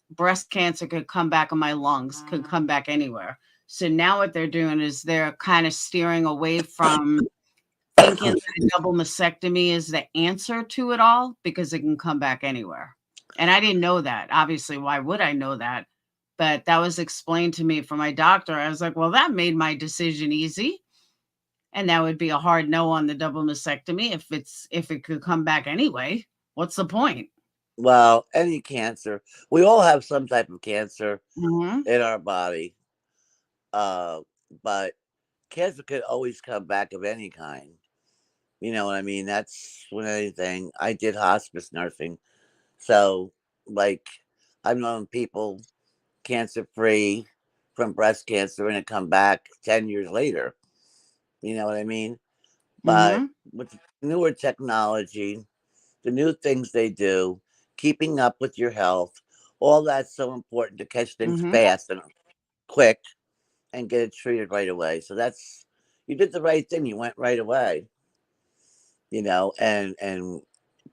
Breast cancer could come back in my lungs, could come back anywhere. So now what they're doing is they're kind of steering away from thinking that a double mastectomy is the answer to it all because it can come back anywhere. And I didn't know that. Obviously, why would I know that? But that was explained to me from my doctor. I was like, well, that made my decision easy. And that would be a hard no on the double mastectomy if it could come back anyway. What's the point? Well, any cancer. We all have some type of cancer in our body. But cancer could always come back of any kind. You know what I mean? That's when anything. I did hospice nursing. So, like, I've known people cancer free from breast cancer and it come back 10 years later. You know what I mean? But with newer technology, the new things they do, keeping up with your health, all that's so important to catch things fast and quick and get it treated right away. So you did the right thing. You went right away, and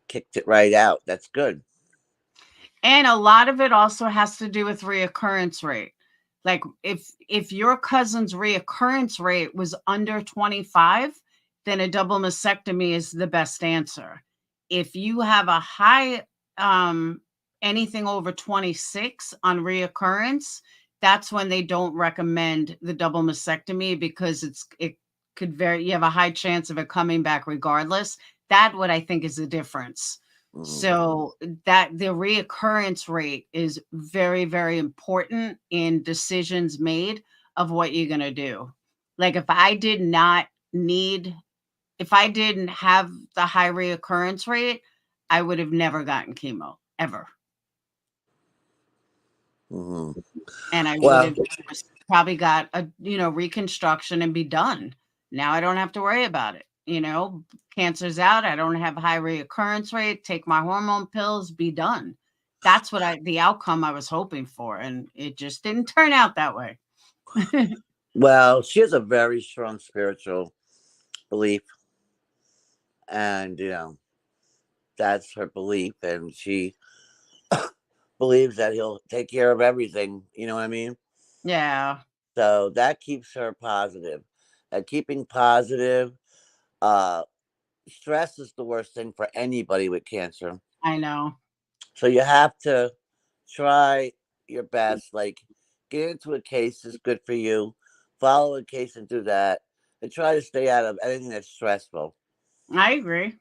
kicked it right out. That's good. And a lot of it also has to do with reoccurrence rate. Like if your cousin's reoccurrence rate was under 25, then a double mastectomy is the best answer. If you have a high anything over 26 on reoccurrence, that's when they don't recommend the double mastectomy, because you have a high chance of it coming back regardless. That what I think is the difference. So that the reoccurrence rate is very, very important in decisions made of what you're going to do. Like if I didn't have the high reoccurrence rate, I would have never gotten chemo ever. And I would have probably got a, reconstruction and be done. Now I don't have to worry about it. Cancer's out. I don't have high reoccurrence rate, take my hormone pills, be done. That's the outcome I was hoping for. And it just didn't turn out that way. Well, she has a very strong spiritual belief. And, that's her belief. And she believes that he'll take care of everything. You know what I mean? Yeah. So that keeps her positive. And keeping positive, stress is the worst thing for anybody with cancer. I know. So you have to try your best. Like, get into a case is good for you. Follow a case and do that. And try to stay out of anything that's stressful. I agree.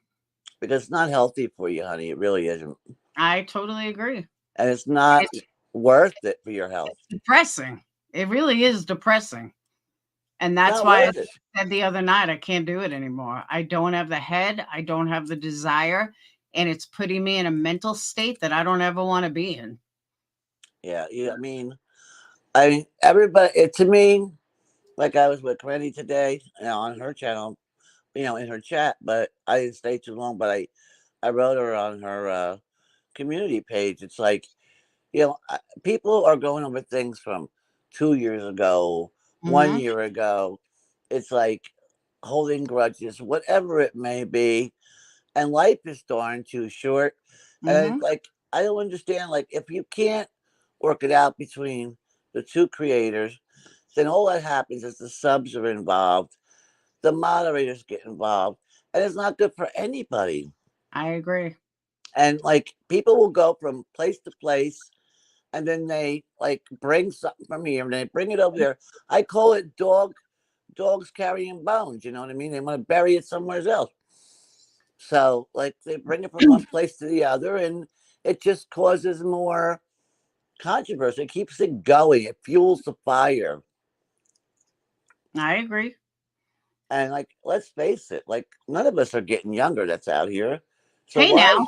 Because it's not healthy for you, honey. It really isn't. I totally agree. And it's not worth it for your health. It's depressing. It really is depressing. And that's why I said the other night, I can't do it anymore. I don't have the head. I don't have the desire. And it's putting me in a mental state that I don't ever want to be in. Yeah. I mean, everybody, to me, like I was with Granny today, on her channel, in her chat, but I didn't stay too long, but I wrote her on her community page. It's like, people are going over things from 2 years ago, 1 year ago. It's like holding grudges, whatever it may be. And life is darn too short. And it's like, I don't understand, like, if you can't work it out between the two creators, then all that happens is the subs are involved, the moderators get involved, and it's not good for anybody. I agree. And like, people will go from place to place, and then they like bring something from here and they bring it over there. I call it dogs carrying bones. You know what I mean? They want to bury it somewhere else. So like, they bring it from one place to the other, and it just causes more controversy. It keeps it going. It fuels the fire. I agree. And like, let's face it, like, none of us are getting younger that's out here. So hey, why? now.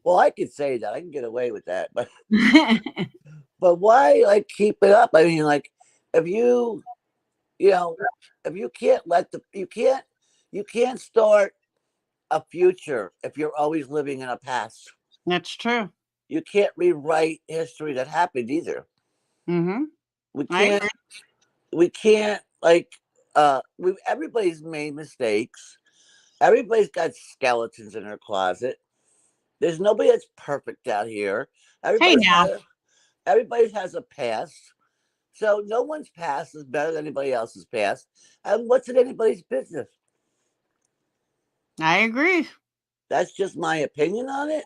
Well, I could say that. I can get away with that. But but why, like, keep it up? I mean, like, if you can't you can't start a future if you're always living in a past. That's true. You can't rewrite history that happened either. We can't like, everybody's made mistakes. Everybody's got skeletons in their closet. There's nobody that's perfect out here. Everybody has a past. So no one's past is better than anybody else's past. And what's in anybody's business? I agree. That's just my opinion on it.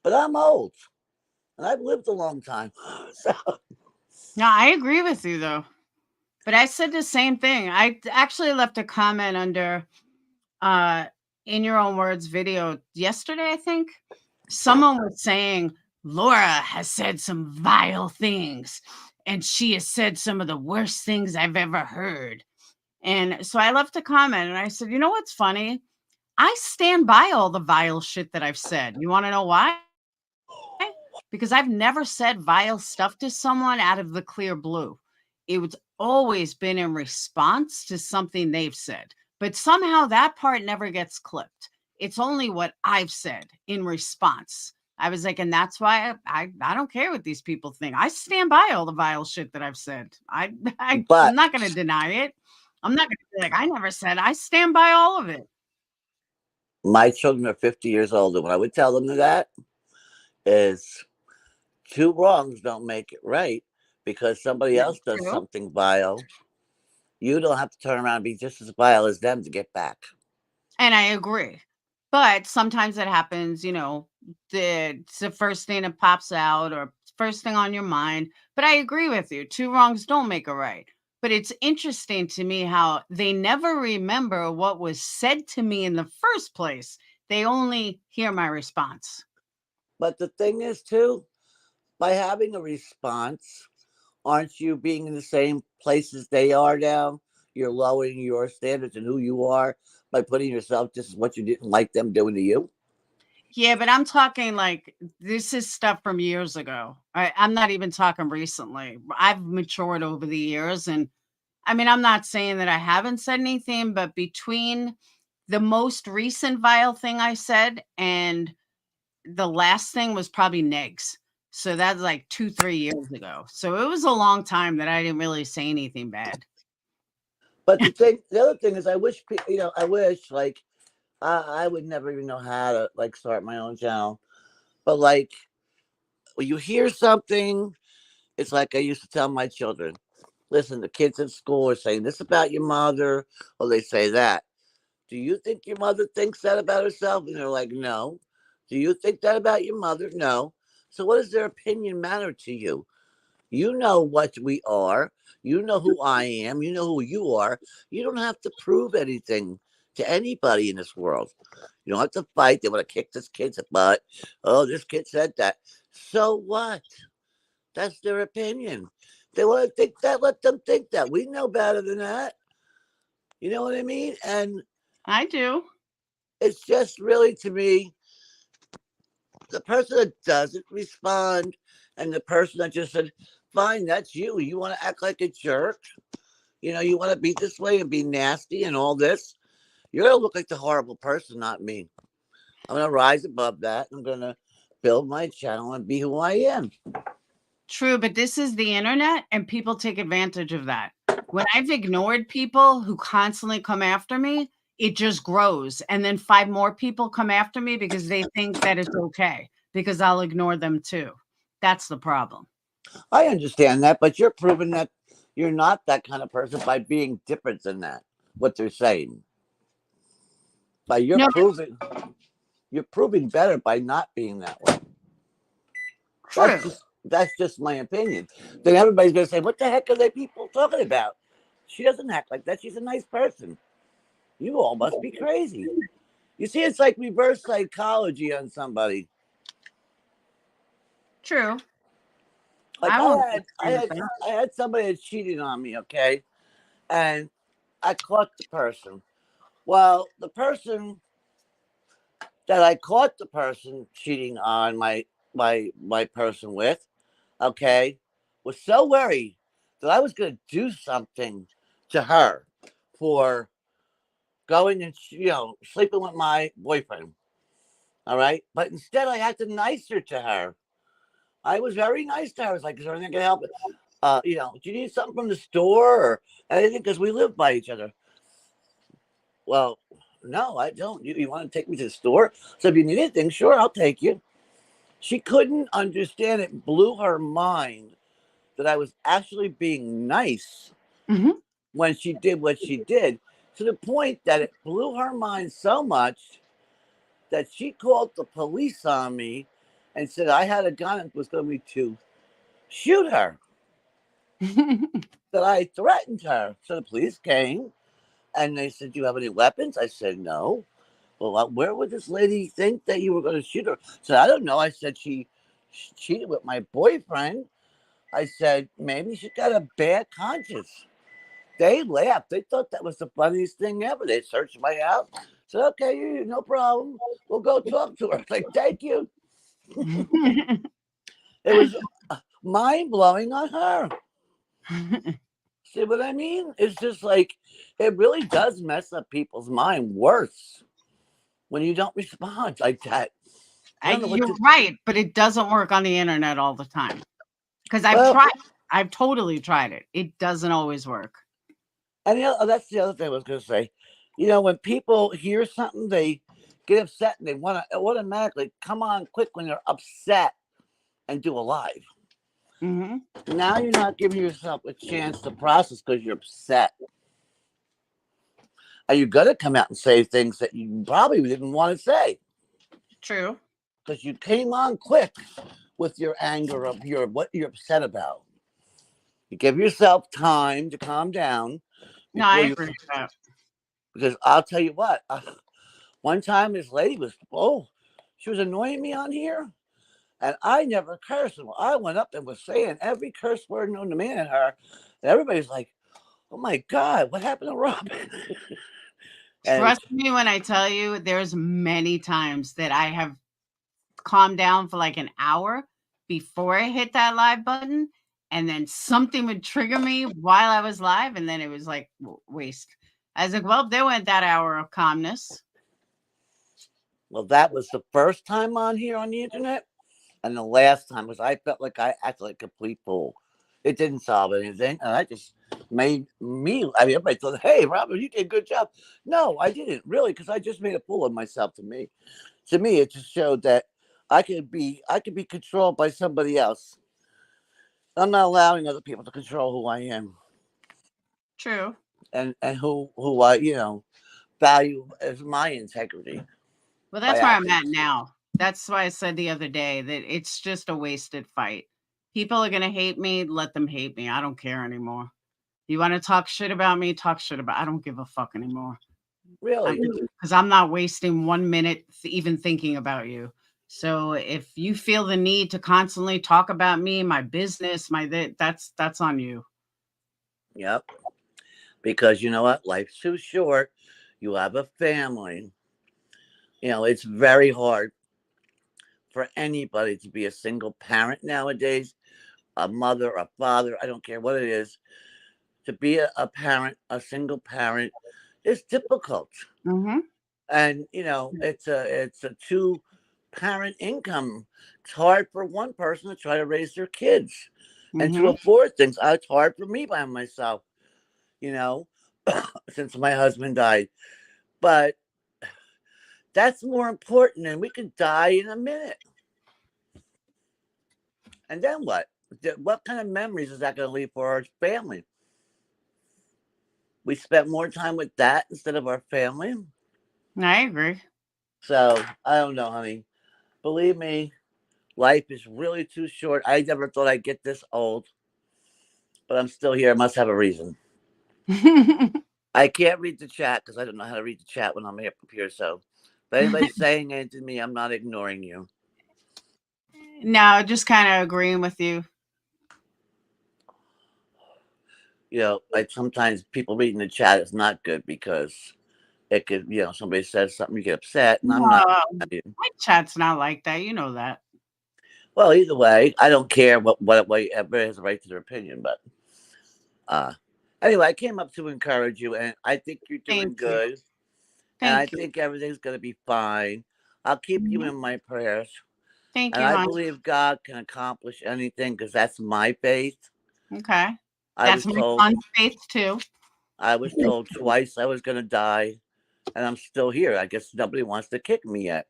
But I'm old. And I've lived a long time. So. No, I agree with you, though. But I said the same thing. I actually left a comment under In Your Own Words video yesterday, I think. Someone was saying, Laura has said some vile things, and she has said some of the worst things I've ever heard. And so I left a comment and I said, you know what's funny? I stand by all the vile shit that I've said. You want to know why? Because I've never said vile stuff to someone out of the clear blue. It's always been in response to something they've said. But somehow that part never gets clipped. It's only what I've said in response. I was like, and that's why I don't care what these people think. I stand by all the vile shit that I've said. I'm not going to deny it. I'm not going to be like, I never said. I stand by all of it. My children are 50 years old, and what I would tell them to that is, two wrongs don't make it right. Because somebody else does something vile, you don't have to turn around and be just as vile as them to get back. And I agree. But sometimes it happens, it's the first thing that pops out, or first thing on your mind. But I agree with you. Two wrongs don't make a right. But it's interesting to me how they never remember what was said to me in the first place. They only hear my response. But the thing is, too, by having a response, aren't you being in the same places they are now? You're lowering your standards and who you are by putting yourself just as what you didn't like them doing to you. Yeah, but I'm talking like this is stuff from years ago. I'm not even talking recently. I've matured over the years. And I mean, I'm not saying that I haven't said anything, but between the most recent vile thing I said and the last thing was probably negs. So that's like 2-3 years ago. So it was a long time that I didn't really say anything bad. But the other thing is, I wish, I wish, like, I would never even know how to, like, start my own channel. But, like, when you hear something, it's like I used to tell my children, listen, the kids at school are saying this about your mother, or they say that. Do you think your mother thinks that about herself? And they're like, no. Do you think that about your mother? No. So what does their opinion matter to you? You know what we are. You know who I am. You know who you are. You don't have to prove anything to anybody in this world. You don't have to fight. They want to kick this kid's butt. Oh, this kid said that. So what? That's their opinion. They want to think that. Let them think that. We know better than that. You know what I mean? And I do. it's just really, to me, the person that doesn't respond and the person that just said, fine, that's you. You want to act like a jerk. You want to be this way and be nasty and all this. You're going to look like the horrible person, not me. I'm going to rise above that. I'm going to build my channel and be who I am. True, but this is the internet and people take advantage of that. When I've ignored people who constantly come after me, it just grows. And then 5 more people come after me because they think that it's okay because I'll ignore them too. That's the problem. I understand that, but you're proving that you're not that kind of person by being different than that, what they're saying. You're proving better by not being that way. True. That's just my opinion. Then everybody's going to say, what the heck are they people talking about? She doesn't act like that. She's a nice person. You all must be crazy. You see, it's like reverse psychology on somebody. True. Like I had somebody that cheated on me, okay? And I caught the person. Well, the person that I caught the person cheating on my person with, okay, was so worried that I was going to do something to her for going and sleeping with my boyfriend. All right, but instead I acted nicer to her. I was very nice to her. I was like, "Is there anything I can help?" Do you need something from the store or anything? Because we live by each other. Well, no, I don't. You want to take me to the store? So if you need anything, sure, I'll take you. She couldn't understand. It blew her mind that I was actually being nice when she did what she did, to the point that it blew her mind so much that she called the police on me and said I had a gun and was going to shoot her. That I threatened her. So the police came and they said, do you have any weapons? I said, no. Well, where would this lady think that you were going to shoot her? I said, I don't know. I said, she cheated with my boyfriend. I said, maybe she got a bad conscience. They laughed. They thought that was the funniest thing ever. They searched my house. I said, okay, no problem. We'll go talk to her. I like, thank you. It was mind-blowing on her. See what I mean? It's just like, it really does mess up people's mind worse when you don't respond like that. You're right, but it doesn't work on the internet all the time. Because I've tried. I've totally tried it. It doesn't always work. And that's the other thing I was going to say. When people hear something, they get upset and they want to automatically come on quick when they're upset and do a live. Now you're not giving yourself a chance to process because you're upset. And you're going to come out and say things that you probably didn't want to say. True. Because you came on quick with your anger of your what you're upset about. You give yourself time to calm down No, I before you. agree with that. Because I'll tell you what, one time this lady was she was annoying me on here, and I never cursed. Well, I went up and was saying every curse word known to man at her, and everybody's like, "Oh my God, what happened to Robin?" And Trust me when I tell you, there's many times that I have calmed down for like an hour before I hit that live button, and then something would trigger me while I was live, and then it was like waste. I was like, well, there went that hour of calmness. well, that was the first time on here on the internet, and the last time was I felt like I acted like a complete fool. It didn't solve anything, and I just made me. I mean, everybody thought, "Hey, Robert, you did a good job." No, I didn't really, because I just made a fool of myself. To me, it just showed that I could be controlled by somebody else. I'm not allowing other people to control who I am True. and who I value as my integrity. Well, that's by where I'm acting. at now. That's why I said the other day that it's just a wasted fight. People are going to hate me. Let them hate me. I don't care anymore. You want to talk shit about me? Talk shit about. I don't give a fuck anymore. Really? Because I'm not wasting 1 minute even thinking about you. So if you feel the need to constantly talk about me, my business, that's on you. Yep. Because you know what? Life's too short. You have a family. It's very hard for anybody to be a single parent nowadays, a mother, a father, I don't care what it is. To be a parent, a single parent, is difficult. Mm-hmm. And it's a two parent income. It's hard for one person to try to raise their kids and to afford things. It's hard for me by myself, since my husband died. But that's more important, and we could die in a minute. And then what? What kind of memories is that going to leave for our family? We spent more time with that instead of our family. I agree. So I don't know, honey. Believe me, life is really too short. I never thought I'd get this old, but I'm still here. I must have a reason. I can't read the chat because I don't know how to read the chat when I'm up here. So if anybody's saying anything to me, I'm not ignoring you. No, just kind of agreeing with you. Like sometimes people reading the chat is not good because it could, somebody says something, you get upset, and I'm not. My chat's not like that. You know that. Well, either way, I don't care what way everybody has a right to their opinion, but anyway, I came up to encourage you, and I think you're doing good. And I think everything's going to be fine. I'll keep you in my prayers. Thank and you, I hon. believe God can accomplish anything because that's my faith. Okay. I That's was my told, son's faith too. I was told twice I was going to die, and I'm still here. I guess nobody wants to kick me yet.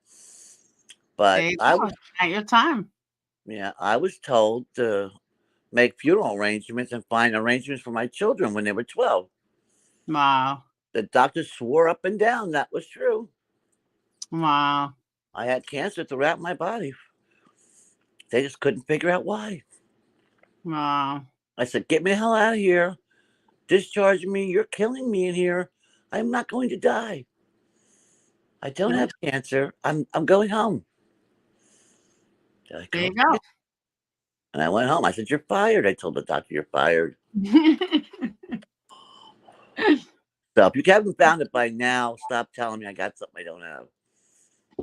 But There you go. At your time. Yeah, I was told to make funeral arrangements and find arrangements for my children when they were 12. Wow. The doctor swore up and down that was true. Wow. I had cancer throughout my body. They just couldn't figure out why. Wow. I said, get me the hell out of here. Discharge me. You're killing me in here. I'm not going to die. I don't have cancer. I'm going home. There you go. And I went home. I said, you're fired. I told the doctor, you're fired. So if you haven't found it by now, stop telling me I got something I don't have.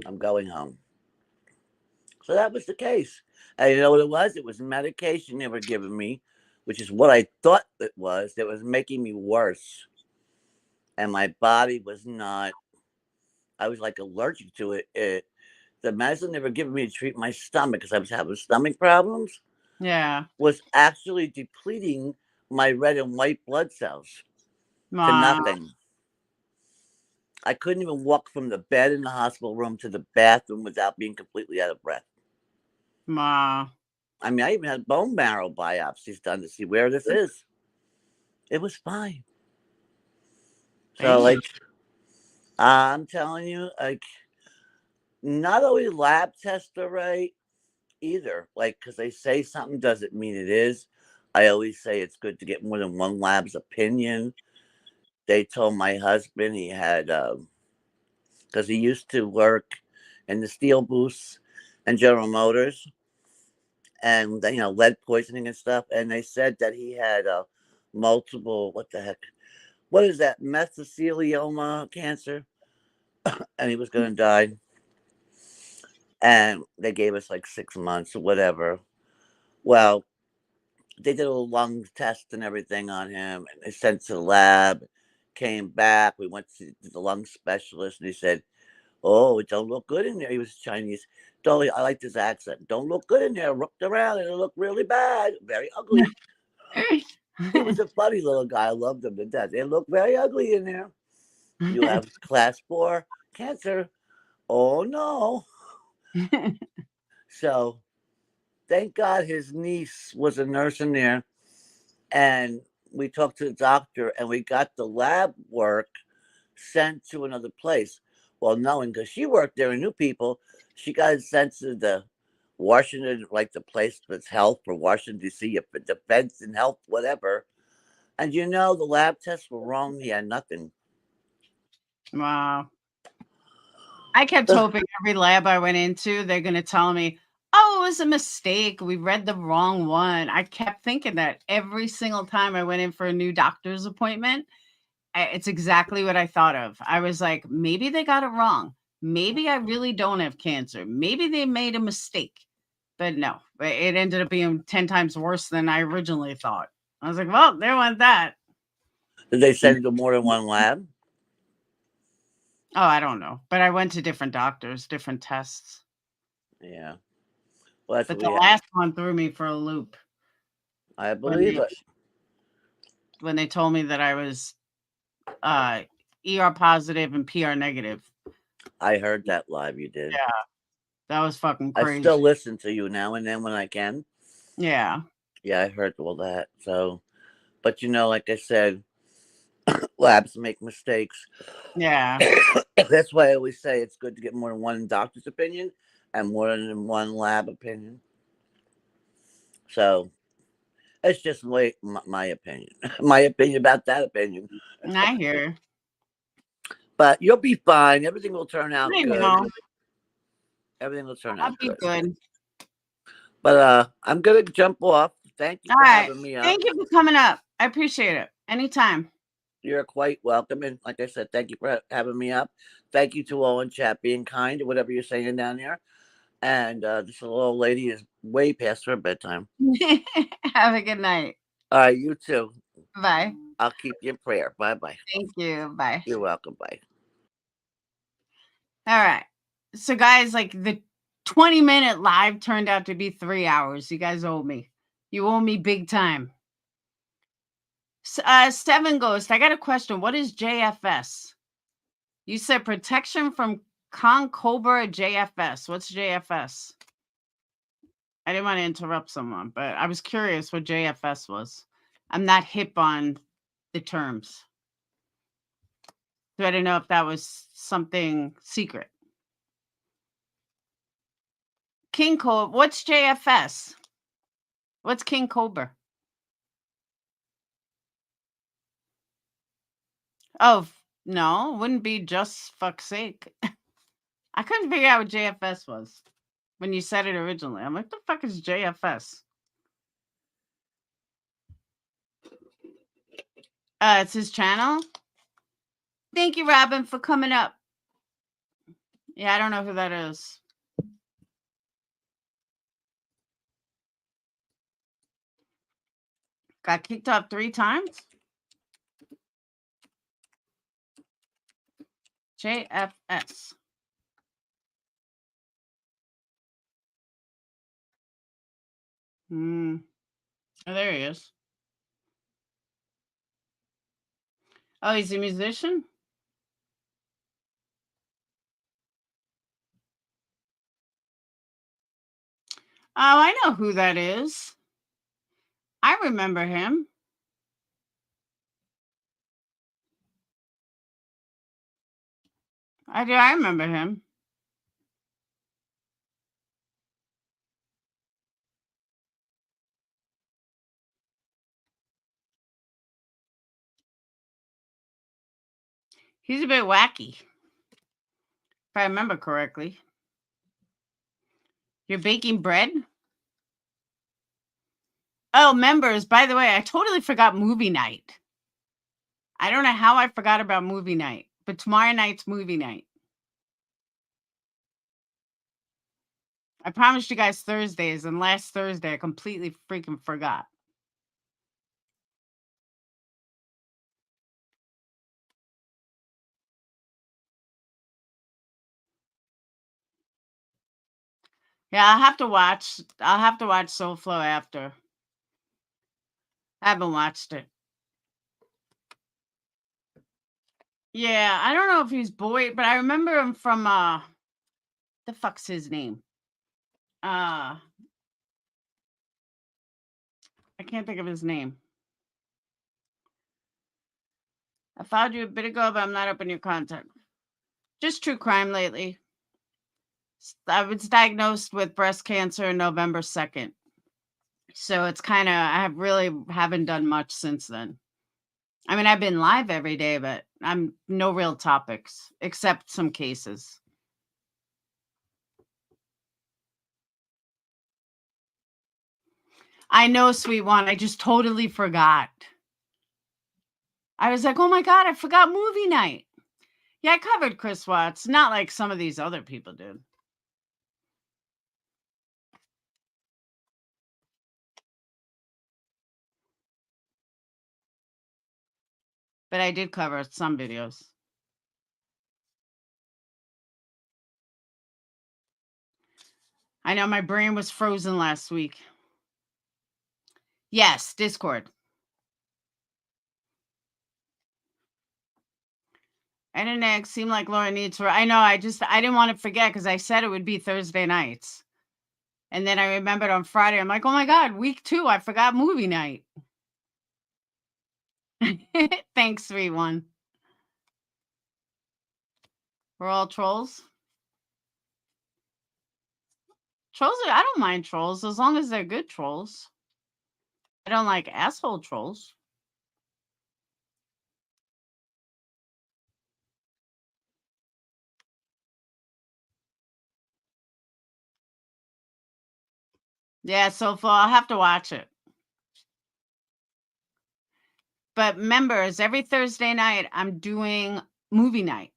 I'm going home. So that was the case. And you know what it was? It was medication they were giving me, which is what I thought it was, that was making me worse. And my body was not, I was like allergic to it. The medicine they were giving me to treat my stomach, because I was having stomach problems, was actually depleting my red and white blood cells to nothing. I couldn't even walk from the bed in the hospital room to the bathroom without being completely out of breath. Wow. I mean, I even had bone marrow biopsies done to see where this is. It was fine. So, I'm telling you, not only lab tests are right, either. Like, because they say something doesn't mean it is. I always say it's good to get more than one lab's opinion. They told my husband he had, because he used to work in the steel booths and General Motors, and lead poisoning and stuff. And they said that he had multiple, what the heck, what is that, mesothelioma cancer, and he was going to die. And they gave us like 6 months or whatever. Well, they did a lung test and everything on him, and they sent to the lab. Came back. We went to the lung specialist, and he said, "Oh, it don't look good in there." He was Chinese. Don't, I liked his accent. "Don't look good in there. Looked around, and it looked really bad, very ugly." He was a funny little guy. I loved him to death. "It looked very ugly in there. You have class 4 cancer." Oh no! So, thank God his niece was a nurse in there, and we talked to the doctor, and we got the lab work sent to another place. Well, knowing because she worked there and knew people, she got it sent to the Washington, like the place that's health for Washington D.C., defense and health, whatever. And the lab tests were wrong. He had nothing. Wow. I kept hoping every lab I went into, they're going to tell me, "Oh, it was a mistake. We read the wrong one." I kept thinking that every single time I went in for a new doctor's appointment. It's exactly what I thought of. I was like, maybe they got it wrong. Maybe I really don't have cancer. Maybe they made a mistake. But no, it ended up being 10 times worse than I originally thought. I was like, well, there went that. Did they send you to more than one lab? Oh, I don't know. But I went to different doctors, different tests. Yeah. Well, that's But what the we had. last one threw me for a loop. I believe it. When they told me that I was ER positive and PR negative. I heard that live you did. Yeah. That was fucking crazy. I still listen to you now and then when I can. Yeah. Yeah, I heard all that. So, but like I said, labs make mistakes. Yeah. That's why I always say it's good to get more than one doctor's opinion and more than one lab opinion. So, it's just my opinion. My opinion about that opinion. I hear. But you'll be fine. Everything will turn out I good. know. Everything will turn I'll out be good. good. But I'm gonna jump off. Thank you All for right. having me up. Thank you for coming up. I appreciate it. Anytime. You're quite welcome. And like I said, thank you for having me up. Thank you to all in chat being kind or whatever you're saying down there. And this little old lady is way past her bedtime. Have a good night. All right, you too. Bye. I'll keep you in prayer. Bye-bye. Thank you. Bye. You're welcome. Bye. All right. So, guys, like the 20-minute live turned out to be 3 hours. You guys owe me. You owe me big time. Seven Ghost, I got a question. What is JFS? You said protection from Cobra JFS. What's JFS? I didn't want to interrupt someone, but I was curious what JFS was. I'm not hip on the terms. So I didn't know if that was something secret. King Cobra. What's JFS? What's King Cobra? Oh, no, wouldn't be just fuck's sake. I couldn't figure out what JFS was when you said it originally. I'm like, the fuck is JFS? It's his channel. Thank you, Robin, for coming up. Yeah, I don't know who that is. Got kicked off 3 times? JFS. Oh, there he is. Oh, he's a musician? Oh, I know who that is. I remember him. I do. I remember him. He's a bit wacky. If I remember correctly. You're baking bread? Oh, members, by the way, I totally forgot movie night. I don't know how I forgot about movie night, but tomorrow night's movie night. I promised you guys Thursdays, and last Thursday I completely freaking forgot. Yeah, I'll have to watch Soulflow after. I haven't watched it. Yeah, I don't know if he's Boyd, but I remember him from the fuck's his name? I can't think of his name. I followed you a bit ago, but I'm not opening your content. Just true crime lately. I was diagnosed with breast cancer November 2nd. So it's kind of, haven't done much since then. I mean, I've been live every day, but I'm no real topics except some cases. I know, sweet one. I just totally forgot. I was like, oh my God, I forgot movie night. Yeah, I covered Chris Watts. Not like some of these other people did. But I did cover some videos. I know my brain was frozen last week. Yes, Discord. Internet seemed like Laura needs her. I know. I didn't want to forget because I said it would be Thursday nights. And then I remembered on Friday. I'm like, oh my God, week 2. I forgot movie night. Thanks, sweet one. We're all trolls. Trolls, I don't mind trolls as long as they're good trolls. I don't like asshole trolls. Yeah, so far I'll have to watch it. But members, every Thursday night, I'm doing movie night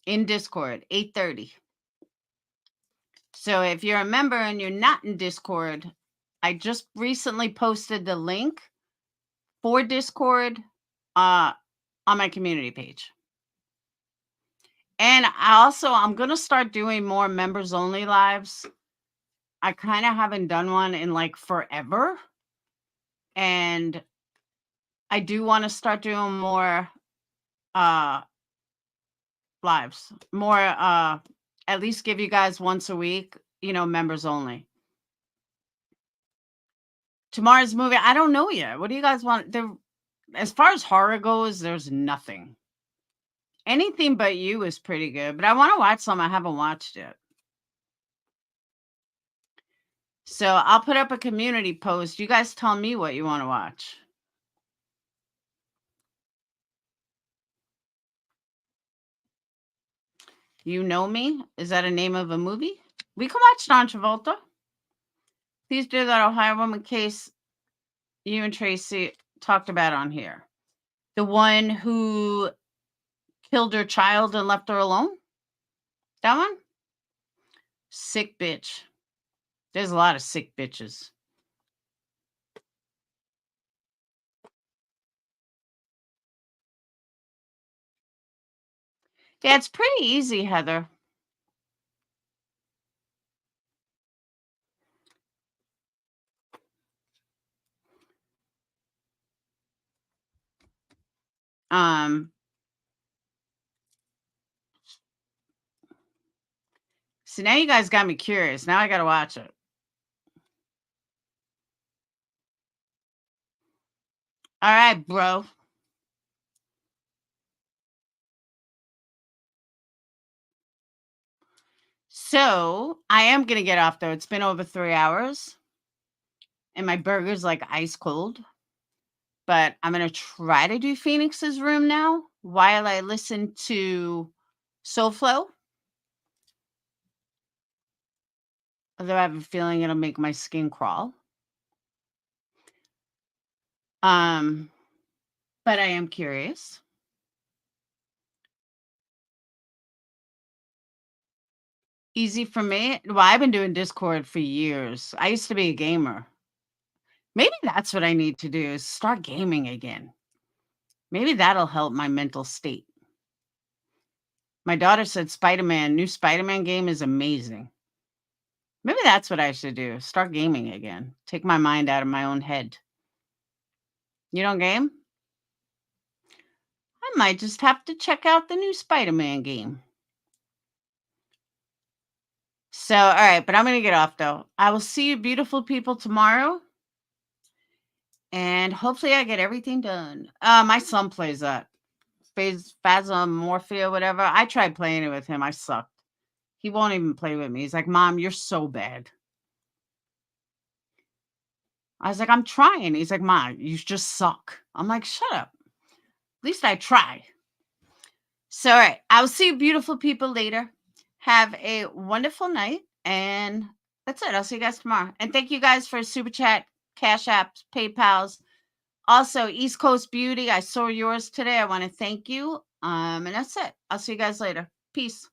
in Discord, 8:30. So if you're a member and you're not in Discord, I just recently posted the link for Discord on my community page. And I'm going to start doing more members only lives. I kind of haven't done one in like forever. And I do want to start doing more lives. More at least give you guys once a week, members only. Tomorrow's movie, I don't know yet. What do you guys want? As far as horror goes, there's nothing. Anything But You is pretty good, but I want to watch some I haven't watched yet. So I'll put up a community post. You guys tell me what you want to watch. You Know Me? Is that a name of a movie? We can watch John Travolta. Please do that Ohio woman case you and Tracy talked about on here. The one who killed her child and left her alone? That one? Sick bitch. There's a lot of sick bitches. Yeah, it's pretty easy, Heather. So now you guys got me curious. Now I got to watch it. All right, bro. So I am going to get off, though. It's been over 3 hours. And my burger's like ice cold. But I'm going to try to do Phoenix's room now while I listen to SoulFlow. Although I have a feeling it'll make my skin crawl. But I am curious. Easy for me. Well, I've been doing Discord for years. I used to be a gamer. Maybe that's what I need to do is start gaming again. Maybe that'll help my mental state. My daughter said new Spider-Man game is amazing. Maybe that's what I should do. Start gaming again. Take my mind out of my own head. You don't game? I might just have to check out the new Spider-Man game. So, all right, but I'm going to get off though. I will see you beautiful people tomorrow. And hopefully I get everything done. My son plays that. Phasmorphia, whatever. I tried playing it with him. I sucked. He won't even play with me. He's like, Mom, you're so bad. I was like, I'm trying. He's like, Mom, you just suck. I'm like, shut up. At least I try. So, all right. I'll see you beautiful people later. Have a wonderful night. And that's it. I'll see you guys tomorrow. And thank you guys for Super Chat, Cash Apps, PayPals. Also, East Coast Beauty. I saw yours today. I want to thank you. And that's it. I'll see you guys later. Peace.